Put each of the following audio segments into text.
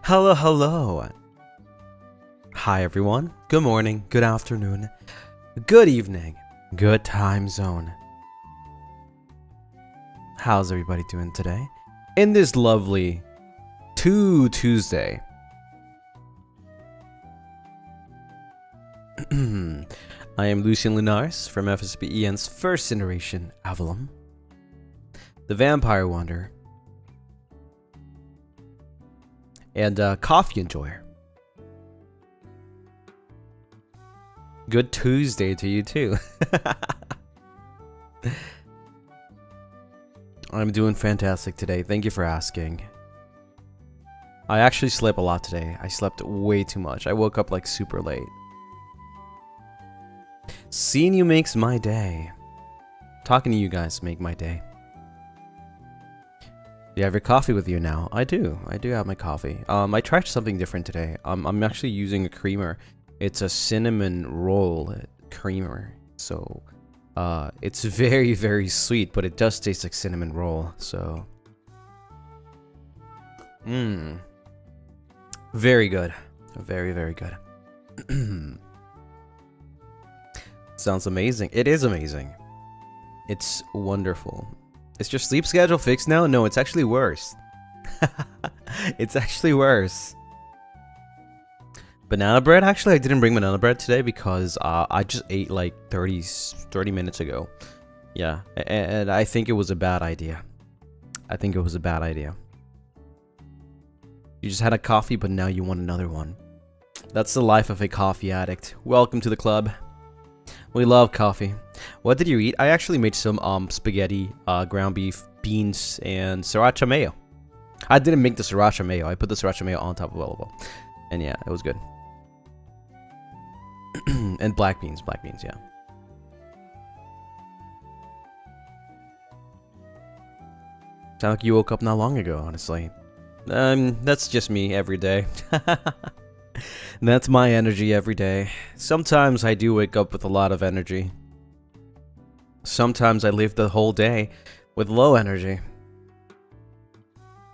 Hello, hello. Hi, everyone. Good morning, good afternoon, good evening, good time zone. How's everybody doing today? In this lovely Tuesday. I am Lucien Lunaris from NSFW's first iteration Avallum, the Vampire Wanderer, and coffee enjoyer. Good Tuesday to you too. I'm doing fantastic today. Thank you for asking. I actually slept a lot today. I slept way too much. I woke up like super late. Seeing you makes my day. Talking to you guys make my day. Do you have your coffee with you now? I do. I do have my coffee. I tried something different today. I'm actually using a creamer. It's a cinnamon roll creamer. So, it's very, very sweet, but it does taste like cinnamon roll. So, very good. Very, very good. Sounds amazing. It is amazing. It's wonderful. Is your sleep schedule fixed now? No, it's actually worse. It's actually worse. Banana bread? Actually, I didn't bring banana bread today because I just ate like 30 minutes ago. Yeah, and I think it was a bad idea. I think it was a bad idea. You just had a coffee, but now you want another one. That's the life of a coffee addict. Welcome to the club. We love coffee. What did you eat? I actually made some spaghetti, ground beef, beans, and sriracha mayo. I didn't make the sriracha mayo. I put the sriracha mayo on top of Avallum. And yeah, it was good. And black beans, yeah. Sound like you woke up not long ago, honestly. That's just me every day. That's my energy every day. Sometimes I do wake up with a lot of energy. Sometimes I live the whole day with low energy.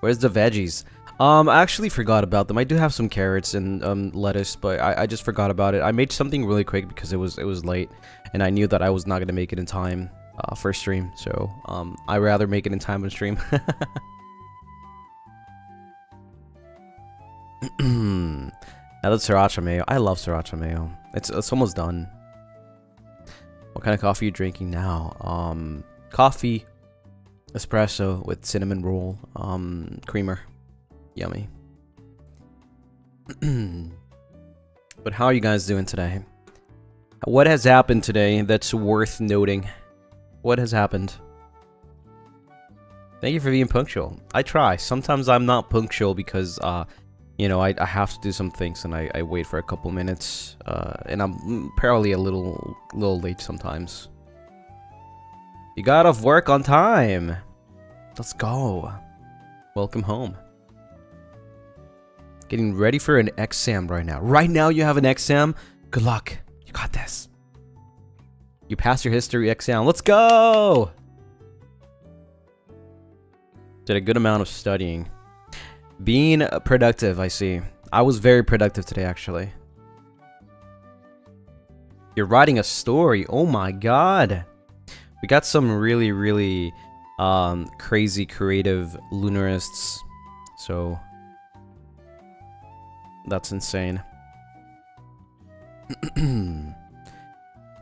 Where's the veggies? I actually forgot about them. I do have some carrots and lettuce, but I just forgot about it. I made something really quick because it was late, and I knew that I was not gonna make it in time for stream. So I'd rather make it in time on stream. Now that's sriracha mayo. I love sriracha mayo. It's almost done. What kind of coffee are you drinking now? Coffee, espresso with cinnamon roll, creamer. Yummy. But how are you guys doing today? What has happened today that's worth noting? What has happened? Thank you for being punctual. I try. Sometimes I'm not punctual because, you know, I have to do some things and I wait for a couple minutes, and I'm probably a little late sometimes. You got off work on time. Let's go. Welcome home. Getting ready for an exam right now. Right now you have an exam. Good luck. You got this. You passed your history exam. Let's go. Did a good amount of studying. Being productive, I see. I was very productive today, actually. You're writing a story. Oh my god. We got some really, really crazy creative Lunarists. So that's insane.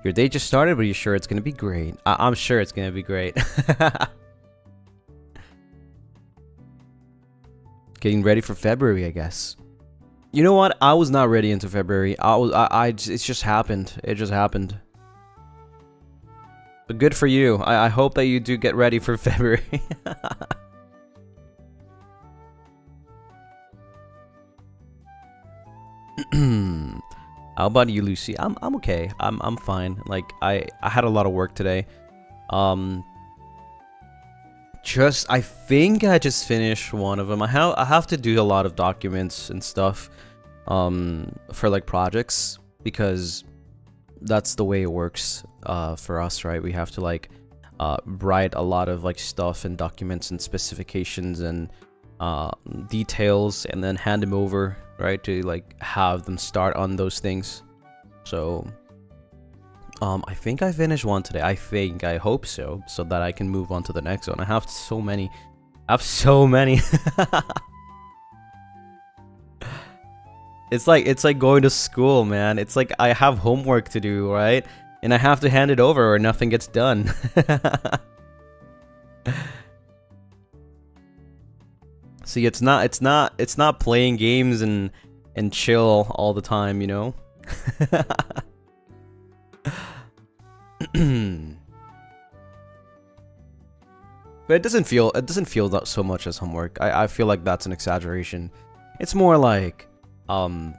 Your day just started, but you're sure it's gonna be great? I'm sure it's gonna be great. Getting ready for February, I guess. You know what? I was not ready into February. It just happened. It just happened. But good for you. I hope that you do get ready for February. How about you, Lucy? I'm okay. I'm fine. Like I had a lot of work today. I think I just finished one of them. I have to do a lot of documents and stuff for like projects, because that's the way it works for us, right? We have to like write a lot of like stuff and documents and specifications and details and then hand them over, right, to like have them start on those things. So I think I finished one today. I hope so, so that I can move on to the next one. I have so many. It's like going to school, man. It's like I have homework to do, right? And I have to hand it over or nothing gets done. See, it's not playing games and chill all the time, you know? But it doesn't feel that so much as homework. I feel like that's an exaggeration. It's more like fun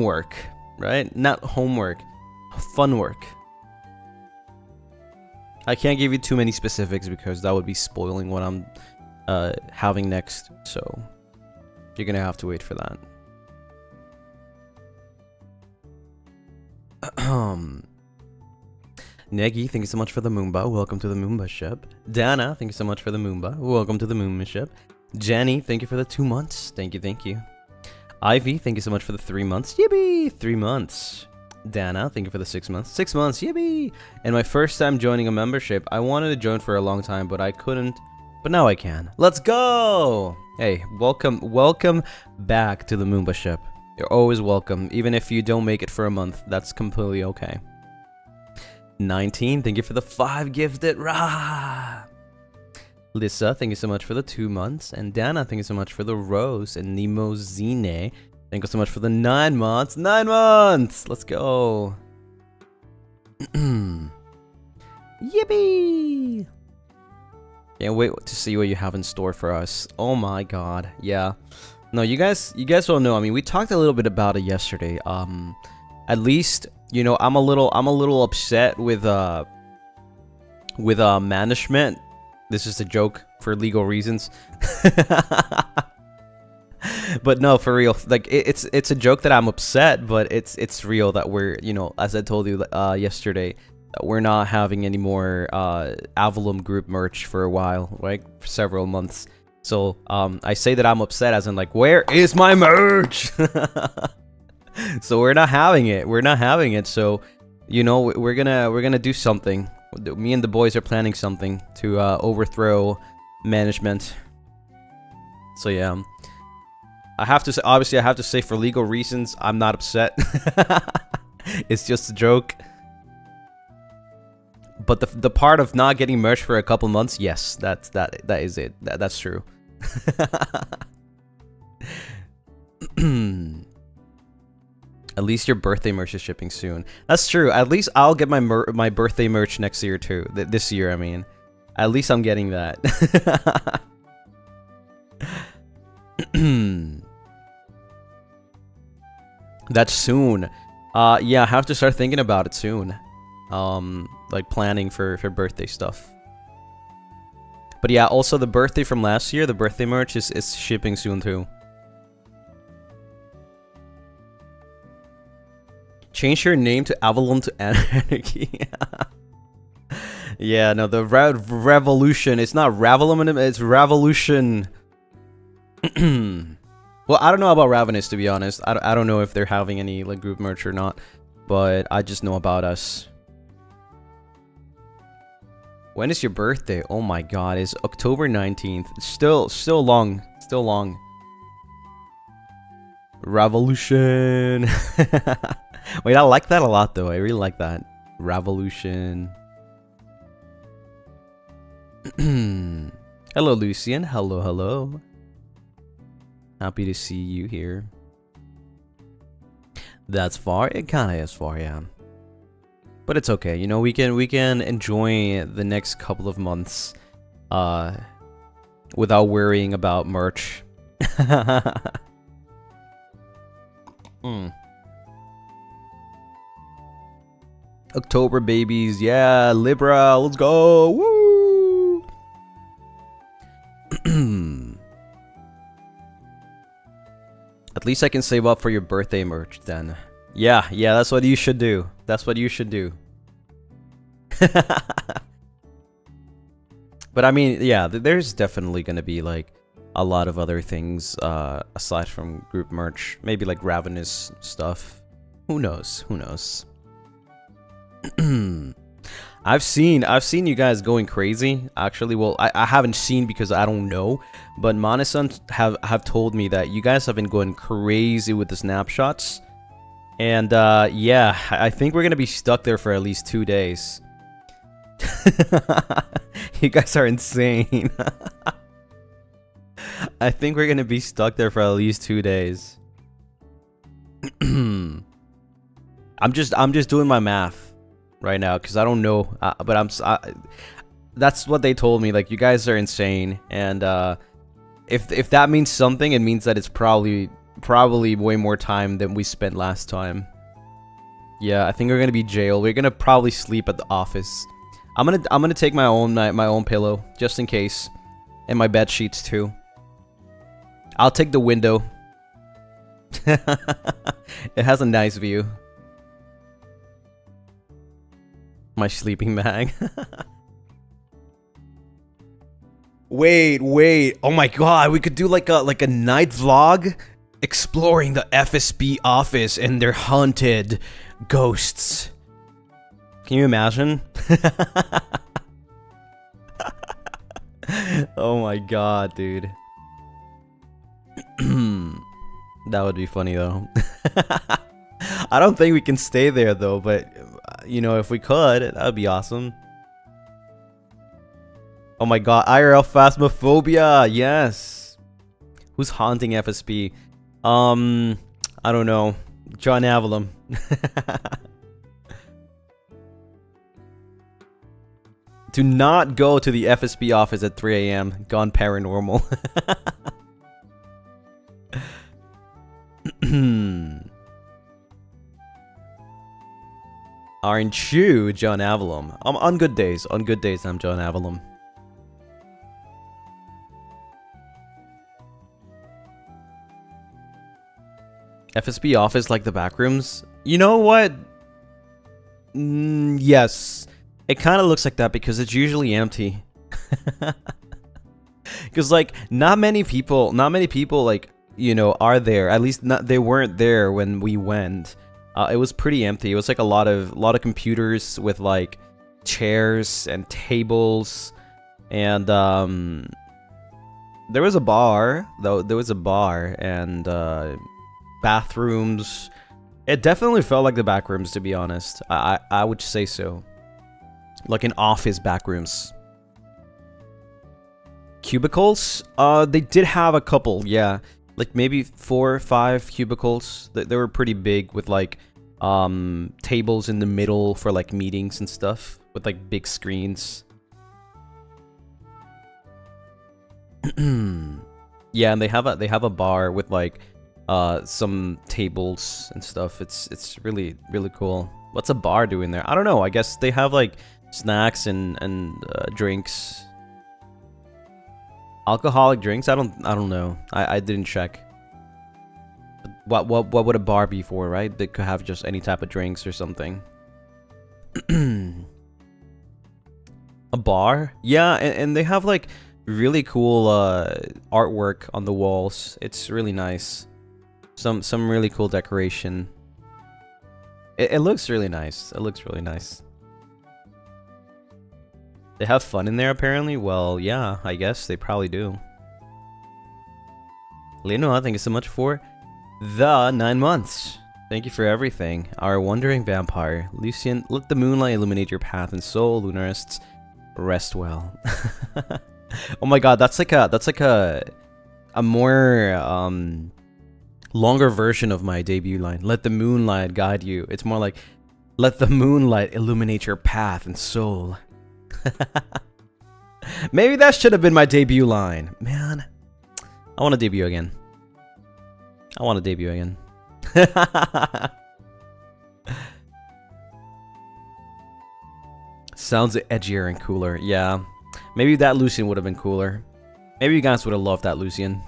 work, right? Not homework. Fun work. I can't give you too many specifics because that would be spoiling what I'm having next, so you're gonna have to wait for that. Negi, thank you so much for the Moomba. Welcome to the Moomba ship. Dana, thank you so much for the Moomba. Welcome to the Moomba ship. Jenny, thank you for the 2 months. Thank you. Ivy, thank you so much for the 3 months. Yippee! 3 months. Dana, thank you for the 6 months. 6 months, yippee! And my first time joining a membership. I wanted to join for a long time, but I couldn't. But now I can. Let's go! Hey, welcome back to the Moomba ship. You're always welcome, even if you don't make it for a month. That's completely okay. 19, thank you for the 5 gifted. Rah! Lissa, thank you so much for the 2 months. And Dana, thank you so much for the rose. And Nemo Zine, thank you so much for the 9 months. 9 months! Let's go. Yippee! Can't wait to see what you have in store for us. Oh my god. Yeah. No, you guys don't know. I mean, we talked a little bit about it yesterday. At least, you know, I'm a little upset with management. This is a joke for legal reasons. But no, for real. Like it's a joke that I'm upset, but it's real that we're, you know, as I told you yesterday, that we're not having any more Avallum group merch for a while, right? For several months. So I say that I'm upset as in like, where is my merch? So we're not having it. So, you know, we're gonna do something. Me and the boys are planning something to overthrow management. So yeah, I have to say, obviously I have to say, for legal reasons, I'm not upset. It's just a joke. But the part of not getting merch for a couple months, yes, that is it. That's true. At least your birthday merch is shipping soon. That's true. At least I'll get my birthday merch next year too. This year, I mean. At least I'm getting that. That's soon. Yeah, I have to start thinking about it soon. Like planning for birthday stuff. But yeah, also the birthday from last year, the birthday merch is shipping soon too. Change your name to Avallum to Anarchy. Yeah, no, the revolution. It's not Ravallum, it's Revolution. Well, I don't know about Ravenous, to be honest. I don't know if they're having any like group merch or not, but I just know about us. When is your birthday? Oh my god, it's October 19th. It's still long. Still long. Revolution. Wait, I like that a lot though. I really like that. Revolution. Hello, Lucien. Hello. Happy to see you here. That's far. It kind of is far, yeah. But it's okay. You know, we can enjoy the next couple of months without worrying about merch. October babies, yeah, Libra, let's go, woo! At least I can save up for your birthday merch then. Yeah, that's what you should do. That's what you should do. But I mean, yeah, there's definitely gonna be like a lot of other things aside from group merch. Maybe like Ravenous stuff. Who knows? Who knows? I've seen you guys going crazy. Actually, well, I haven't seen because I don't know, but Manasan have told me that you guys have been going crazy with the snapshots. And yeah, I think we're gonna be stuck there for at least 2 days. You guys are insane. I think we're gonna be stuck there for at least 2 days. I'm just doing my math right now because I don't know, but that's what they told me. Like, you guys are insane, and if that means something, it means that it's probably way more time than we spent last time. Yeah, I think we're gonna be jailed. We're gonna probably sleep at the office. I'm gonna take my own pillow just in case, and my bed sheets too. I'll take the window. It has a nice view. My sleeping bag. Wait. Oh my god, we could do like a night vlog exploring the FSB office and their haunted ghosts. Can you imagine? Oh my god, dude. That would be funny though. I don't think we can stay there though, but you know, if we could, that would be awesome. Oh my god, IRL phasmophobia, yes. Who's haunting FSB? I don't know. John Avallum. Do not go to the FSB office at 3 AM. Gone paranormal. Aren't you John Avallum? On good days. On good days, I'm John Avallum. FSB office like the back rooms? You know what? Yes. It kind of looks like that because it's usually empty. Because like not many people like, you know, are there. At least they weren't there when we went. It was pretty empty. It was like a lot of computers with like chairs and tables, and there was a bar though. There was a bar and bathrooms. It definitely felt like the back rooms, to be honest. I would say so. Like an office back rooms. Cubicles? They did have a couple, yeah. Like maybe 4 or 5 cubicles. They were pretty big with like tables in the middle for like meetings and stuff with like big screens. Yeah, and they have a bar with like some tables and stuff. It's really cool. What's a bar doing there? I don't know. I guess they have like snacks and drinks. Alcoholic drinks? I don't know. I didn't check. What would a bar be for, right? They could have just any type of drinks or something. A bar? Yeah, and they have like really cool artwork on the walls. It's really nice. Some really cool decoration. It looks really nice. It looks really nice. They have fun in there, apparently? Well, yeah, I guess they probably do. Leno, thank you so much for the 9 months. Thank you for everything. Our wandering vampire. Lucien, let the moonlight illuminate your path and soul, Lunarists. Rest well. Oh my god, that's like a more longer version of my debut line. Let the moonlight guide you. It's more like, let the moonlight illuminate your path and soul. Maybe that should have been my debut line. Man, I want to debut again. I want to debut again. Sounds edgier and cooler. Yeah. Maybe that Lucien would have been cooler. Maybe you guys would have loved that Lucien.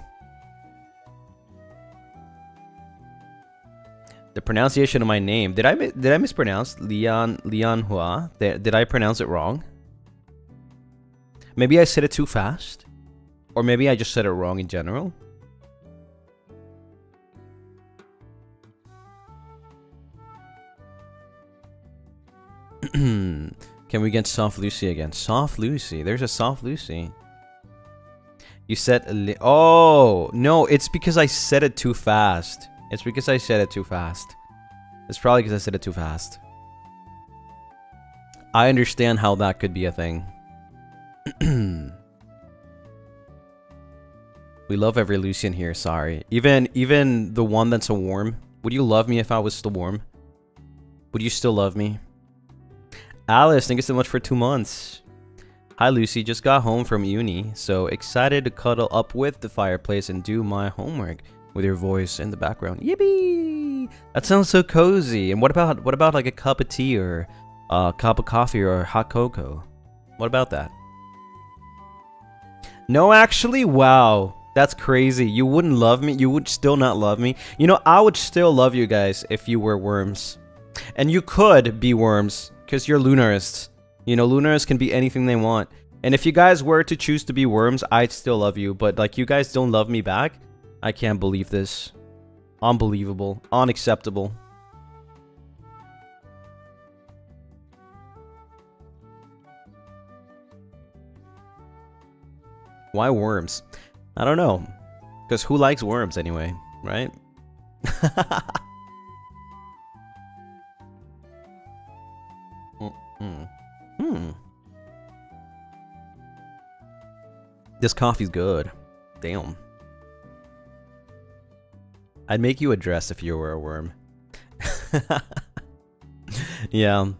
The pronunciation of my name. Did I mispronounce Leon Hua? Did I pronounce it wrong? Maybe I said it too fast? Or maybe I just said it wrong in general. Can we get Soft Lucy again? Soft Lucy. There's a Soft Lucy. You said... Oh! No, it's because I said it too fast. It's because I said it too fast. It's probably because I said it too fast. I understand how that could be a thing. We love every Lucien here, sorry. Even the one that's a worm. Would you love me if I was still warm? Would you still love me? Alice, thank you so much for 2 months. Hi Lucy, just got home from uni, so excited to cuddle up with the fireplace and do my homework with your voice in the background. Yippee! That sounds so cozy. And what about like a cup of tea or a cup of coffee or hot cocoa? What about that? No, actually, wow. That's crazy. You wouldn't love me? You would still not love me? You know, I would still love you guys if you were worms. And you could be worms, because you're Lunarists. You know, Lunarists can be anything they want. And if you guys were to choose to be worms, I'd still love you. But, like, you guys don't love me back? I can't believe this. Unbelievable. Unacceptable. Why worms? I don't know. Because who likes worms anyway, right? This coffee's good. Damn. I'd make you a dress if you were a worm. Yeah.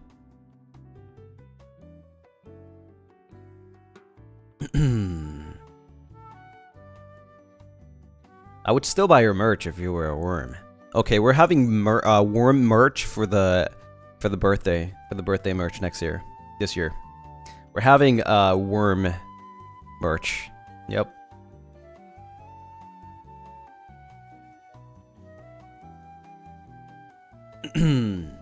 I would still buy your merch if you were a worm. Okay, we're having worm merch for the birthday merch this year. We're having worm merch. Yep. Can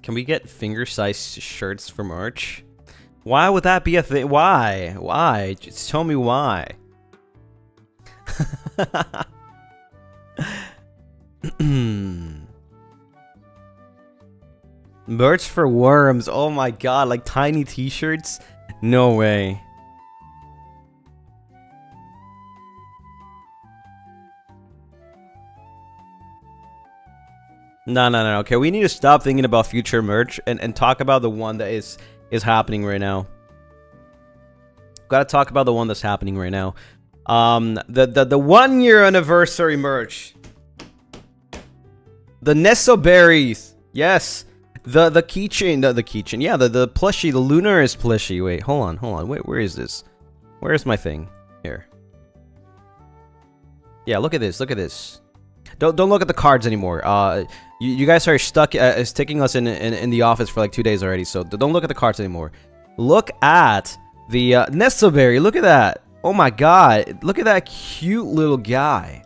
we get finger-sized shirts for March? Why would that be a thing? Why? Why? Just tell me why. Merch for worms. Oh my god, like tiny t-shirts? No way. No. Okay, we need to stop thinking about future merch and talk about the one that is happening right now. Gotta talk about the one that's happening right now. The 1 year anniversary merch. The Nesoberries. Yes. The keychain. The keychain. Yeah, the plushie. The Lunaris plushie. Wait, hold on. Wait, where is this? Where's my thing? Here. Yeah, look at this. Don't look at the cards anymore. You guys are stuck sticking us in the office for like 2 days already, so don't look at the cards anymore. Look at the Nesoberry. Look at that. Oh my god. Look at that cute little guy.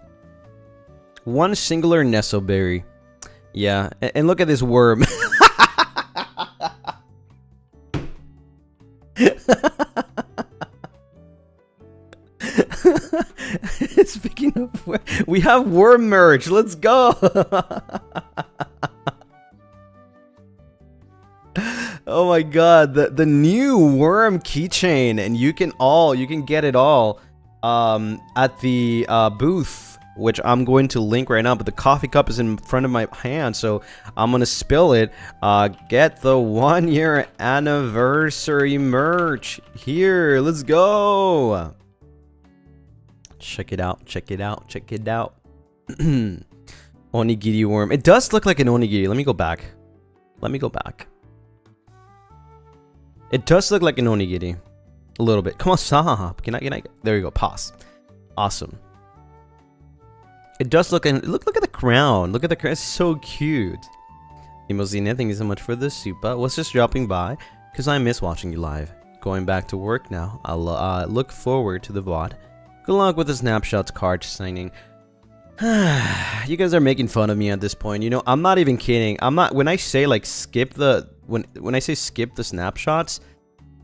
One singular Nesoberry. Yeah, and look at this worm. Speaking of, we have worm merch. Let's go. Oh my god, the new worm keychain, and you can get it all at the booth, which I'm going to link right now, but the coffee cup is in front of my hand, so I'm gonna spill it. Get the 1 year anniversary merch here. Let's go. Check it out. Onigiri worm. It does look like an onigiri. Let me go back. It does look like an onigiri. A little bit. Come on, stop. Can I? There you go. Pause. Awesome. It does look at the crown. Look at the crown. It's so cute. Limosine, thank you so much for the super. Was just dropping by because I miss watching you live. Going back to work now. I'll look forward to the VOD. Good luck with the snapshots card signing. You guys are making fun of me at this point. You know, I'm not even kidding. I'm not. When I say like skip the when I say skip the snapshots,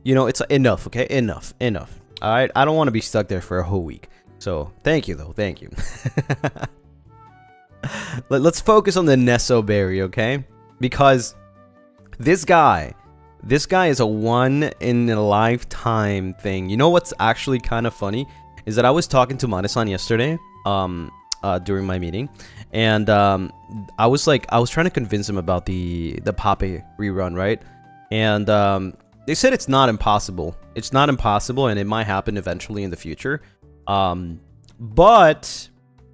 you know, it's enough, okay? Enough. Alright, I don't want to be stuck there for a whole week. So, thank you, though. Thank you. Let's focus on the Neso berry, okay? Because this guy is a one-in-a-lifetime thing. You know what's actually kind of funny? Is that I was talking to Mane-san yesterday, during my meeting, and I was trying to convince him about the Pape rerun, right? And they said it's not impossible. It's not impossible, and it might happen eventually in the future. But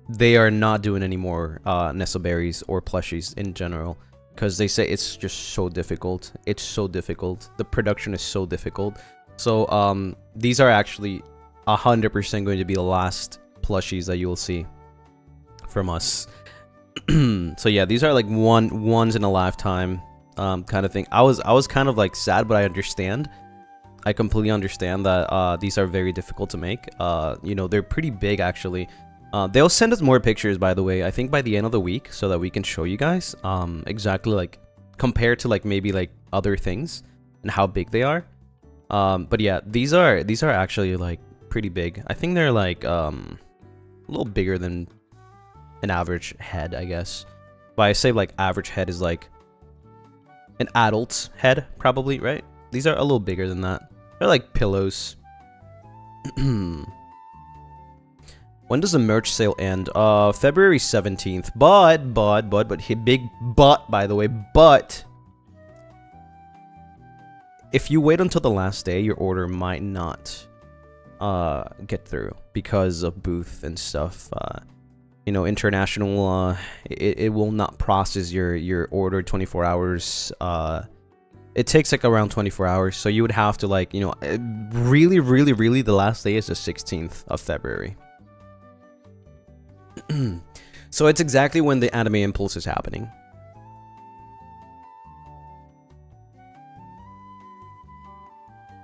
they are not doing any more Neso berries or plushies in general, because they say it's just so difficult. It's so difficult. The production is so difficult. So these are actually 100% going to be the last plushies that you will see from us. So yeah, these are like once in a lifetime kind of thing. I was kind of like sad, but I understand. I completely understand that these are very difficult to make. You know, they're pretty big actually. They'll send us more pictures, by the way, I think by the end of the week, so that we can show you guys exactly like compared to like maybe like other things and how big they are. But yeah, these are actually like pretty big. I think they're like a little bigger than an average head, I guess. But I say like average head is like an adult's head, probably, right? These are a little bigger than that. They're like pillows. When does the merch sale end? February 17th. But, big but, by the way, but if you wait until the last day, your order might not get through because of booth and stuff. You know, international, it will not process your order 24 hours. It takes like around 24 hours, so you would have to like, you know, really, the last day is the 16th of February. So it's exactly when the anime impulse is happening.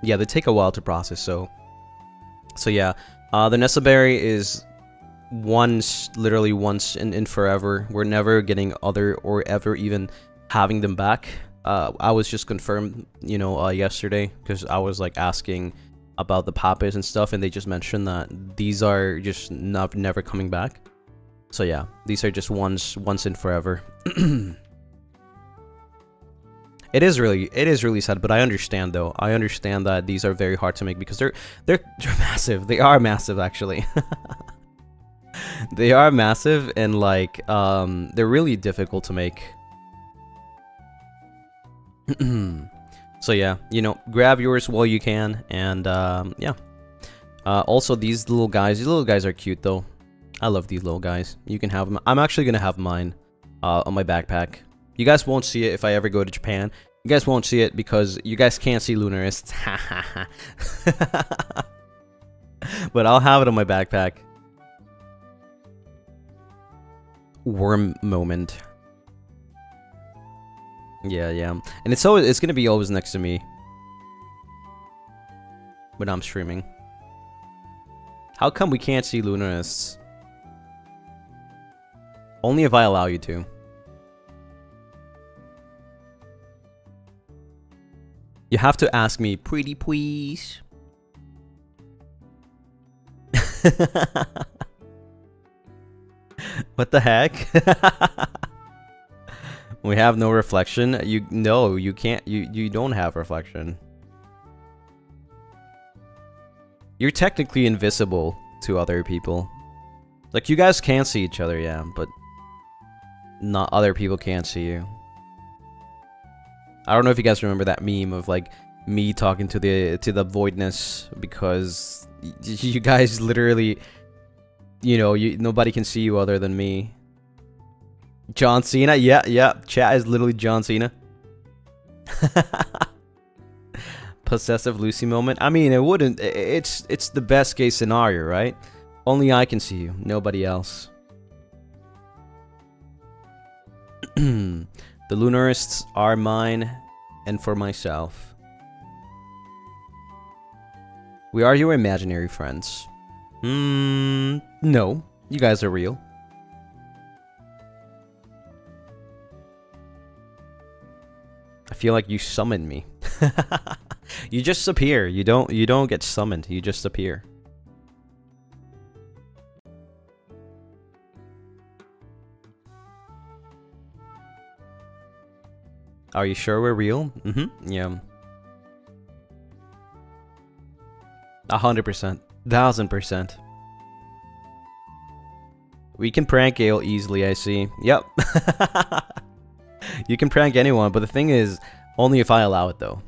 Yeah, they take a while to process, so yeah. The Neso berry is literally once in forever. We're never getting other or ever even having them back. I was just confirmed, you know, yesterday, because I was like asking about the papes and stuff, and they just mentioned that these are just never coming back. So yeah, these are just once and forever. It is really sad, but I understand though. I understand that these are very hard to make because they're massive. They are massive actually. They are massive, and like they're really difficult to make. So yeah, you know, grab yours while you can, and yeah. Also, these little guys are cute though. I love these little guys. You can have them. I'm actually gonna have mine on my backpack. You guys won't see it if I ever go to Japan. You guys won't see it because you guys can't see Lunaris. But I'll have it on my backpack. Worm moment. Yeah. And it's gonna be always next to me when I'm streaming. How come we can't see Lunaris? Only if I allow you to. You have to ask me, pretty please. What the heck? We have no reflection. You can't. You don't have reflection. You're technically invisible to other people. Like, you guys can see each other, yeah, but not other people can't see you. I don't know if you guys remember that meme of like me talking to the voidness, because you guys literally, you know, nobody can see you other than me. John Cena, yeah, chat is literally John Cena. Possessive Lucy moment. I mean, it wouldn't. It's the best case scenario, right? Only I can see you, nobody else. The Lunarists are mine, and for myself. We are your imaginary friends. No, you guys are real. I feel like you summoned me. You just appear. You don't get summoned. You just appear. Are you sure we're real? Mm-hmm. Yeah. 100%. 1000%. We can prank Gale easily, I see. Yep. You can prank anyone, but the thing is, only if I allow it, though.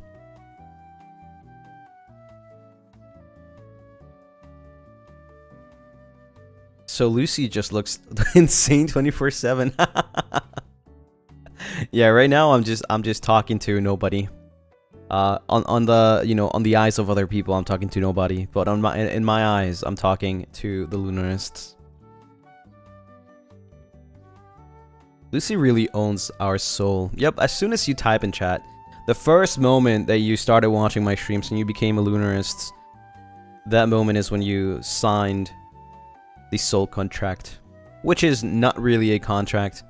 So Lucy just looks insane 24/7. Yeah, right now I'm just talking to nobody. On the on the eyes of other people, I'm talking to nobody. But in my eyes, I'm talking to the Lunarists. Lucy really owns our soul. Yep, as soon as you type in chat, the first moment that you started watching my streams and you became a Lunarist, that moment is when you signed the soul contract, which is not really a contract.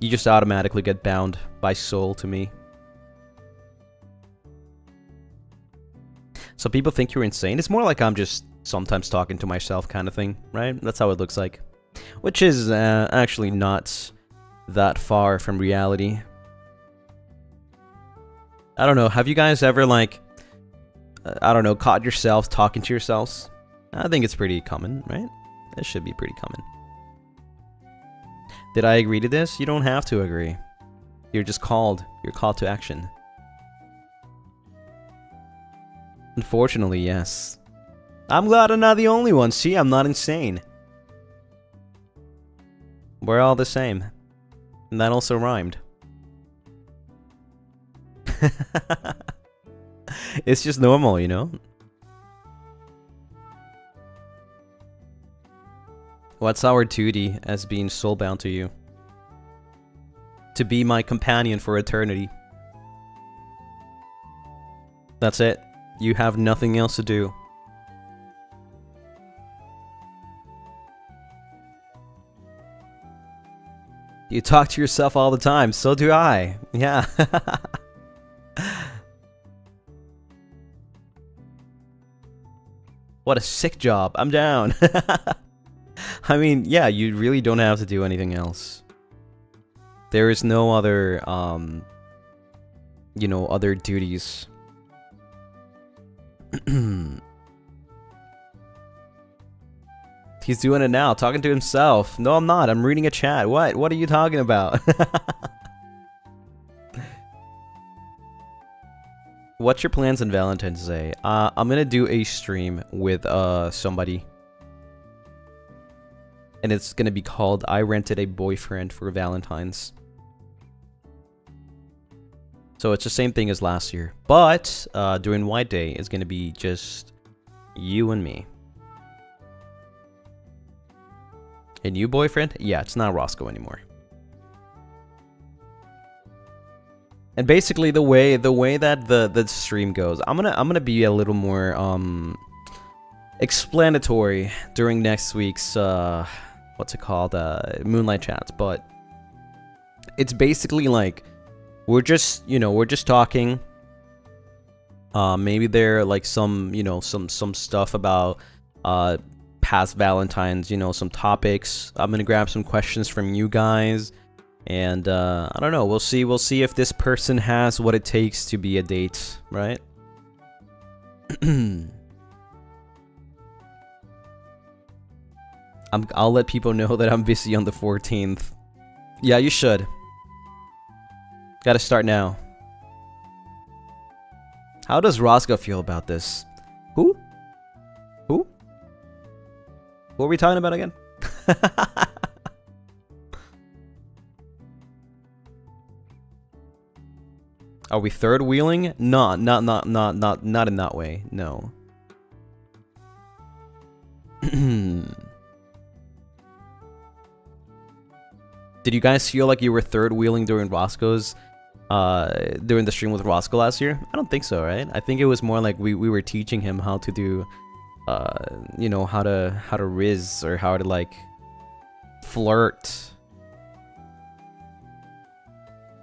You just automatically get bound by soul to me. So people think you're insane. It's more like I'm just sometimes talking to myself kind of thing, right? That's how it looks like. Which is actually not that far from reality. I don't know, have you guys ever, like, I don't know, caught yourself talking to yourselves? I think it's pretty common, right? It should be pretty common. Did I agree to this? You don't have to agree. You're just called. You're called to action. Unfortunately, yes. I'm glad I'm not the only one. See, I'm not insane. We're all the same. And that also rhymed. It's just normal, you know? What's our duty as being soulbound to you? To be my companion for eternity. That's it. You have nothing else to do. You talk to yourself all the time, so do I. Yeah. What a sick job. I'm down. I mean, yeah, you really don't have to do anything else. There is no other, you know, other duties. He's doing it now, talking to himself. No, I'm not. I'm reading a chat. What are you talking about? What's your plans on Valentine's Day? I'm gonna do a stream with somebody. And it's gonna be called I Rented a Boyfriend for Valentine's. So it's the same thing as last year. But during White Day, it's gonna be just you and me. A new boyfriend? Yeah, it's not Roscoe anymore. And basically the way that the stream goes, I'm gonna be a little more explanatory during next week's what's it called? Moonlight Chats, but it's basically like we're just talking. Maybe there like some, some stuff about past Valentines, some topics. I'm gonna grab some questions from you guys, and I don't know. We'll see if this person has what it takes to be a date, right? I'll let people know that I'm busy on the 14th. Yeah, you should. Gotta start now. How does Roscoe feel about this? Who? Who? What are we talking about again? Are we third wheeling? No, not in that way. No. Did you guys feel like you were third wheeling during Roscoe's during the stream with Roscoe last year? I don't think so, right? I think it was more like we were teaching him how to do how to riz, or how to like flirt.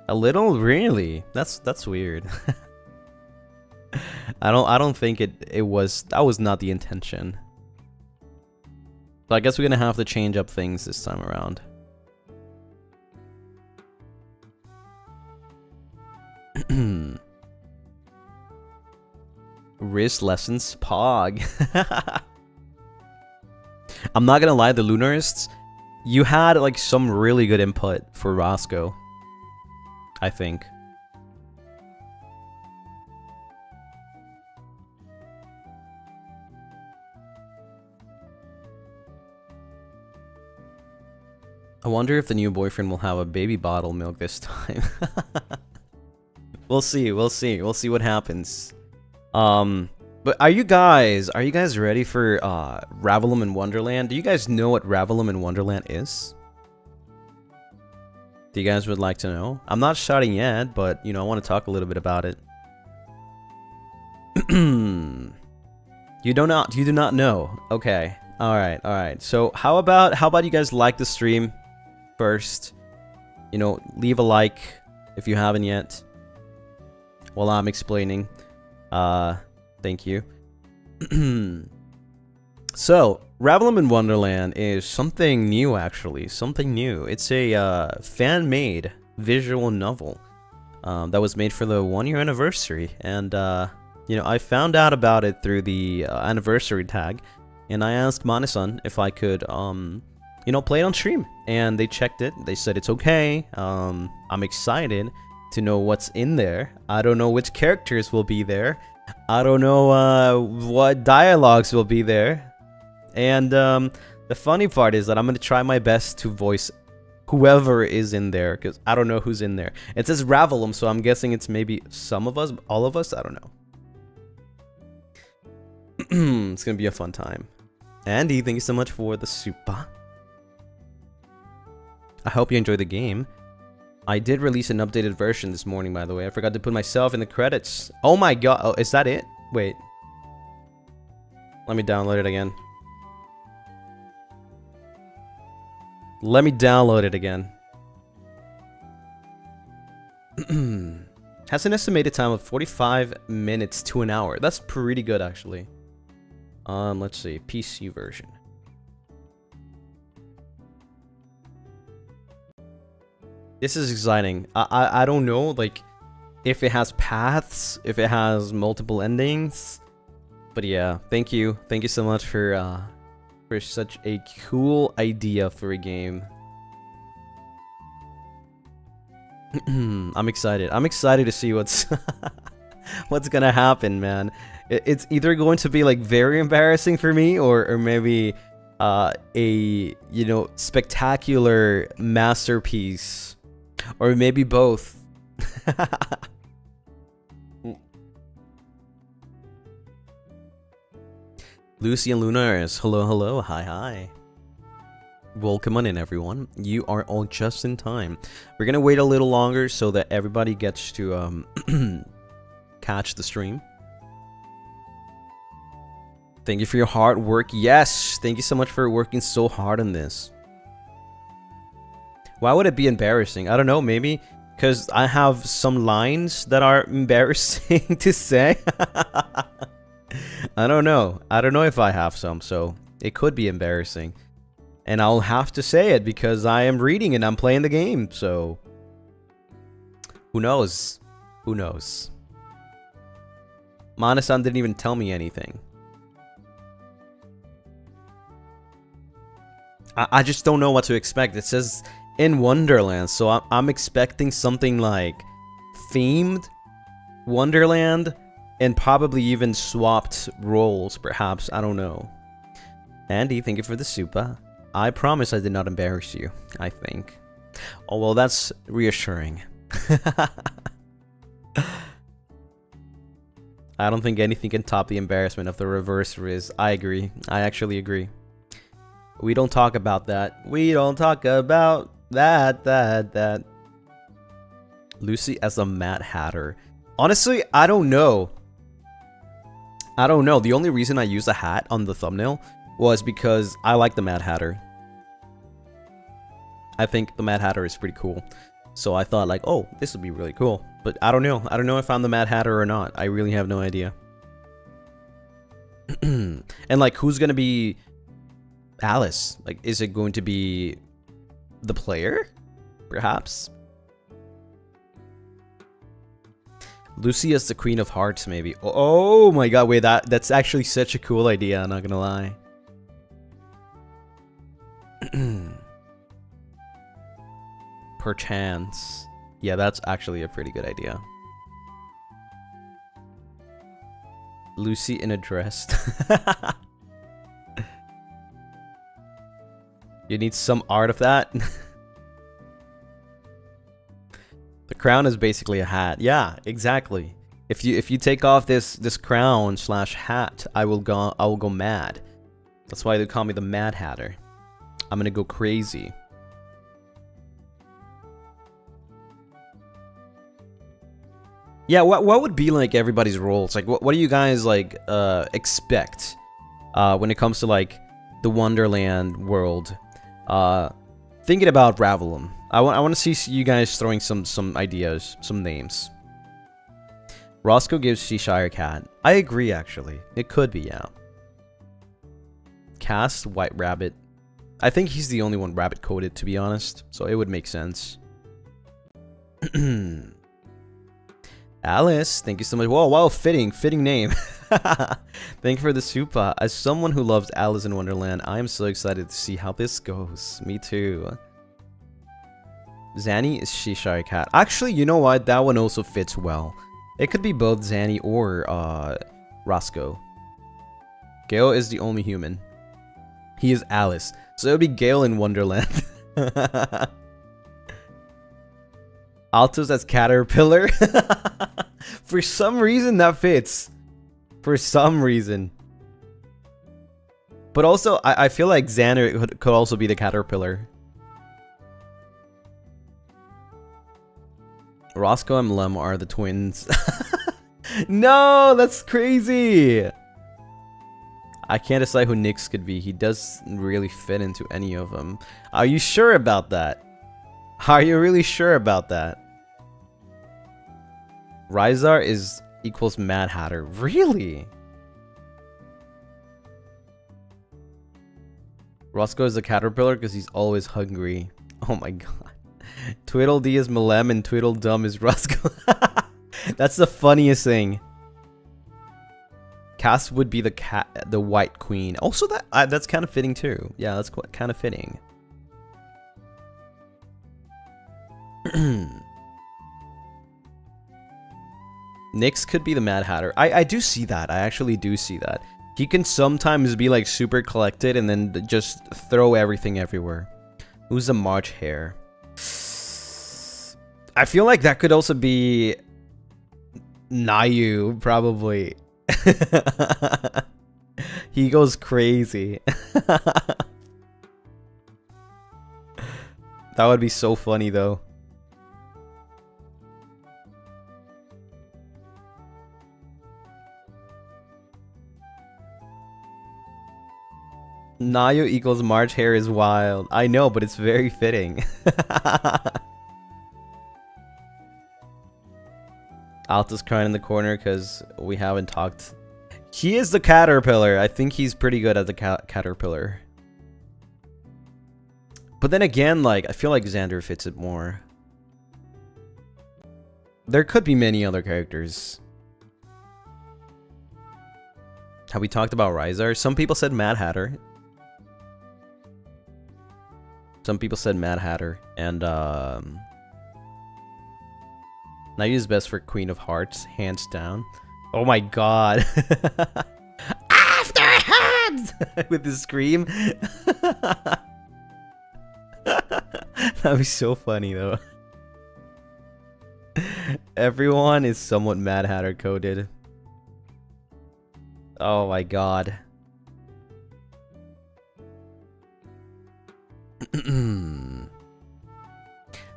A little, really? That's weird. I don't think it was, that was not the intention. So I guess we're gonna have to change up things this time around. Riz lessons pog. I'm not gonna lie, the Lunarists, you had like some really good input for Roscoe, I think. I wonder if the new boyfriend will have a baby bottle milk this time. We'll see what happens. But are you guys ready for Ravallum in Wonderland? Do you guys know what Ravallum in Wonderland is? Do you guys would like to know? I'm not shouting yet, but you know, I want to talk a little bit about it. You do not know. Okay. All right. So how about you guys like the stream first? You know, leave a like if you haven't yet while I'm explaining. Thank you. So, Ravallum in Wonderland is something new, actually. Something new. It's a fan-made visual novel that was made for the 1-year anniversary. And, you know, I found out about it through the anniversary tag. And I asked Mane-san if I could, you know, play it on stream. And they checked it. They said it's okay. I'm excited to know what's in there. I don't know which characters will be there. I don't know what dialogues will be there. And the funny part is that I'm going to try my best to voice whoever is in there, because I don't know who's in there. It says Ravallum, so I'm guessing it's maybe some of us, all of us, I don't know. It's going to be a fun time. Andy, thank you so much for the super. I hope you enjoy the game. I did release an updated version this morning, by the way. I forgot to put myself in the credits. Oh my god. Oh, is that it? Wait. Let me download it again. Let me download it again. Has an estimated time of 45 minutes to an hour. That's pretty good, actually. Let's see. PC version. This is exciting. I don't know, like, if it has paths, if it has multiple endings. But yeah, thank you. Thank you so much for such a cool idea for a game. I'm excited. I'm excited to see what's what's gonna happen, man. It's either going to be like very embarrassing for me, or maybe a, you know, spectacular masterpiece. Or maybe both. Lucien Lunaris, hello, hi. Welcome on in, everyone. You are all just in time. We're gonna wait a little longer so that everybody gets to catch the stream. Thank you for your hard work. Yes, thank you so much for working so hard on this. Why would it be embarrassing? I don't know, maybe because I have some lines that are embarrassing to say. I don't know. I don't know if I have some, so it could be embarrassing. And I'll have to say it because I am reading and I'm playing the game, so who knows? Who knows? Mane-san didn't even tell me anything. I just don't know what to expect. It says in Wonderland, so I'm expecting something like themed Wonderland and probably even swapped roles, perhaps. I don't know. Andy, thank you for the super. I promise I did not embarrass you, I think. Oh, well, that's reassuring. I don't think anything can top the embarrassment of the reverse Riz. I agree. I actually agree. We don't talk about that. We don't talk about that. Lucy as a Mad Hatter. Honestly, I don't know. The only reason I used a hat on the thumbnail was because I like the Mad Hatter. I think the Mad Hatter is pretty cool. So I thought like, oh, this would be really cool. But I don't know. I don't know if I'm the Mad Hatter or not. I really have no idea. And like, who's gonna be Alice? Like, is it going to be the player? Perhaps? Lucy as the Queen of Hearts, maybe. Oh my god, wait, that's actually such a cool idea, I'm not gonna lie. Perchance. Yeah, that's actually a pretty good idea. Lucy in a dress. You need some art of that? The crown is basically a hat. Yeah, exactly. If you take off this crown / hat, I will go mad. That's why they call me the Mad Hatter. I'm gonna go crazy. Yeah, what would be like everybody's roles? Like, what do you guys like expect when it comes to like the Wonderland world? Thinking about Ravallum, I want to see you guys throwing some ideas, some names. Roscoe gives Cheshire Cat. I agree, actually. It could be, yeah. Cast White Rabbit. I think he's the only one rabbit coded, to be honest, so it would make sense. Alice, thank you so much. Whoa, wow, fitting name. Thank you for the super. As someone who loves Alice in Wonderland, I am so excited to see how this goes. Me too. Zanny is Cheshire Cat. Actually, you know what? That one also fits well. It could be both Zanny or Roscoe. Gale is the only human. He is Alice. So it would be Gale in Wonderland. Altos as Caterpillar. For some reason that fits. For some reason. But also, I feel like Xander could also be the Caterpillar. Roscoe and Lem are the twins. No, that's crazy. I can't decide who Nyx could be. He doesn't really fit into any of them. Are you sure about that? Are you really sure about that? Rizar is equals Mad Hatter. Really? Roscoe is a caterpillar because he's always hungry. Oh my god. Tweedledee is Malem and Tweedledum is Roscoe. That's the funniest thing. Cass would be the White Queen. Also, that's kind of fitting too. Yeah, that's kind of fitting. Nyx could be the Mad Hatter. I do see that. I actually do see that. He can sometimes be like super collected and then just throw everything everywhere. Who's the March Hare? I feel like that could also be Nayu, probably. He goes crazy. That would be so funny though. Nayu equals March Hare is wild. I know, but it's very fitting. Alta's crying in the corner because we haven't talked. He is the caterpillar. I think he's pretty good at the caterpillar. But then again, like, I feel like Xander fits it more. There could be many other characters. Have we talked about Rizar? Some people said Mad Hatter. Some people said Mad Hatter. And, Nayu is best for Queen of Hearts, hands down. Oh my god. After hands! With the scream. That'd be so funny though. Everyone is somewhat Mad Hatter coded. Oh my god.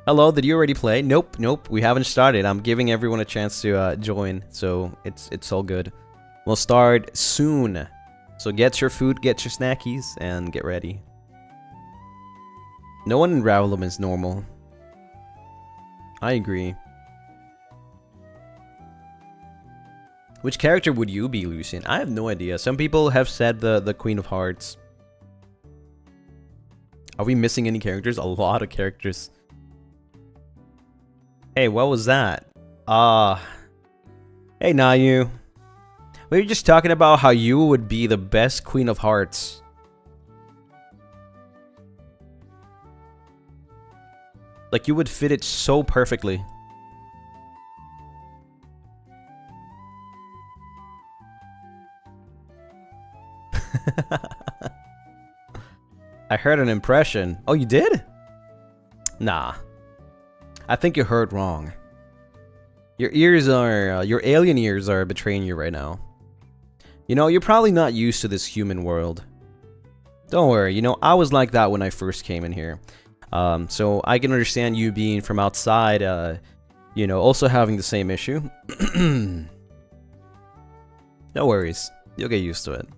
Hello, did you already play? Nope, we haven't started. I'm giving everyone a chance to join, so it's all good. We'll start soon. So get your food, get your snackies, and get ready. No one in Ravallum is normal. I agree. Which character would you be, Lucien? I have no idea. Some people have said the Queen of Hearts. Are we missing any characters? A lot of characters. Hey, what was that? Hey, Nayu. We were just talking about how you would be the best Queen of Hearts. Like, you would fit it so perfectly. I heard an impression. Oh, you did? Nah. I think you heard wrong. Your ears are, your alien ears are betraying you right now. You know, you're probably not used to this human world. Don't worry, you know, I was like that when I first came in here. So I can understand you being from outside, you know, also having the same issue. No worries. You'll get used to it.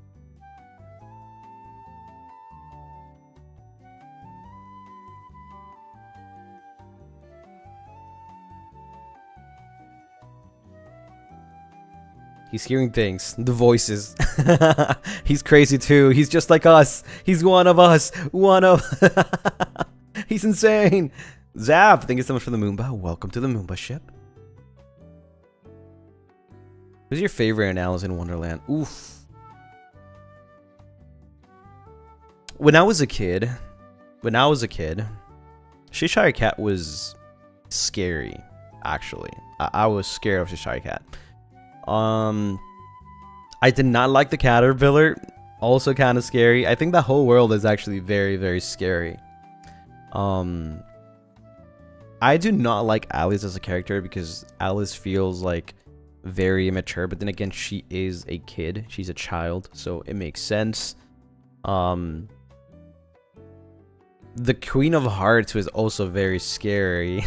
He's hearing things. The voices. He's crazy too. He's just like us. He's one of us. One of... He's insane. Zap, thank you so much for the Moomba. Welcome to the Moomba ship. Who's your favorite in Alice in Wonderland? Oof. When I was a kid, Cheshire Cat was scary, actually. I was scared of Cheshire Cat. I did not like the caterpillar. Also kind of scary. I think the whole world is actually very, very scary. I do not like Alice as a character because Alice feels like very immature, but then again, she is a kid. She's a child, so it makes sense. The Queen of Hearts was also very scary.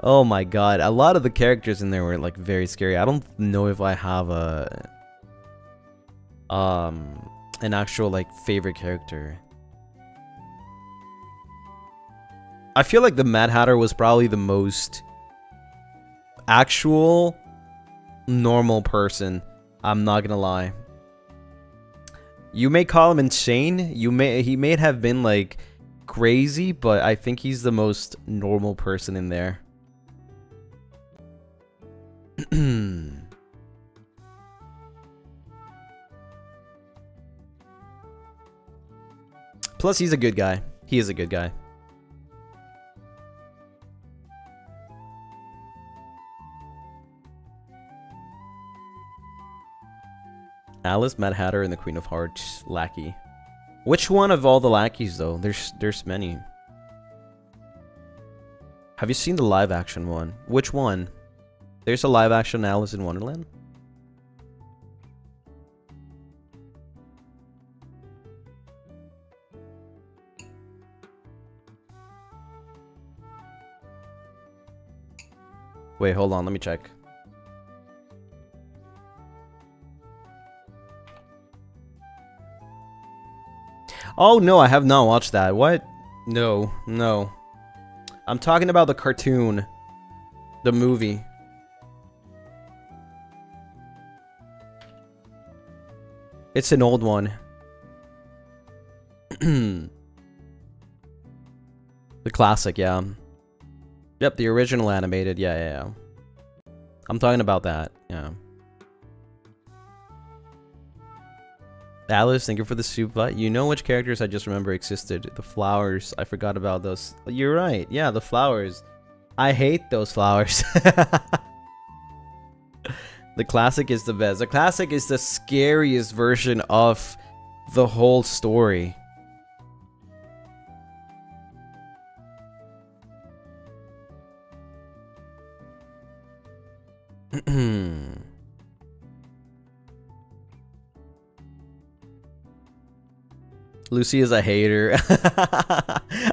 Oh my god, a lot of the characters in there were like very scary. I don't know if I have an actual like favorite character. I feel like the Mad Hatter was probably the most actual normal person. I'm not gonna lie. You may call him insane. He may have been like crazy, but I think he's the most normal person in there. Plus, he's a good guy. He is a good guy. Alice, Mad Hatter, and the Queen of Hearts lackey. Which one of all the lackeys, though? There's many. Have you seen the live action one? Which one? There's a live action Alice in Wonderland? Wait, hold on, let me check. Oh no, I have not watched that. What? No, no. I'm talking about the cartoon. The movie. It's an old one. The classic, yeah. Yep, the original animated, yeah. I'm talking about that, yeah. Alice, thank you for the soup. You know which characters I just remember existed. The flowers, I forgot about those. You're right, yeah, the flowers. I hate those flowers. The classic is the best. The classic is the scariest version of the whole story. Lucy is a hater.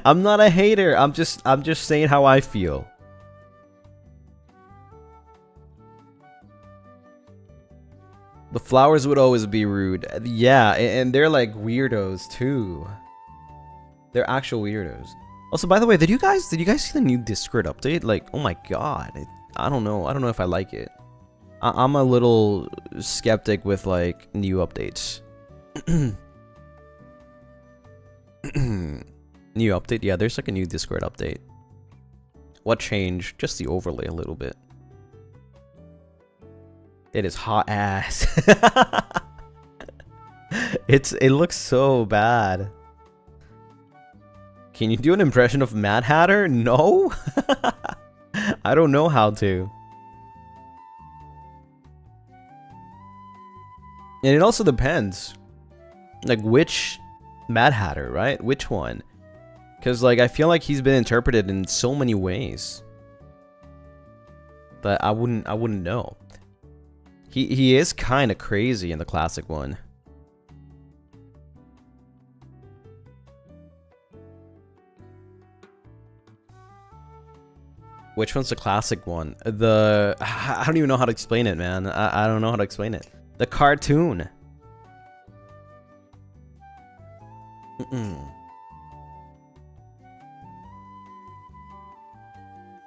I'm not a hater. I'm just saying how I feel. The flowers would always be rude. Yeah, and they're like weirdos too. They're actual weirdos. Also, by the way, did you guys see the new Discord update? Like, oh my god, I don't know if I like it. I'm a little skeptic with like new updates. New update? Yeah, there's like a new Discord update. What changed? Just the overlay a little bit. It is hot ass. It looks so bad. Can you do an impression of Mad Hatter? No? I don't know how to. And it also depends. Like, which Mad Hatter, right? Which one? Because, like, I feel like he's been interpreted in so many ways. But I wouldn't know. He is kind of crazy in the classic one. Which one's the classic one? I don't even know how to explain it, man. I don't know how to explain it. The cartoon.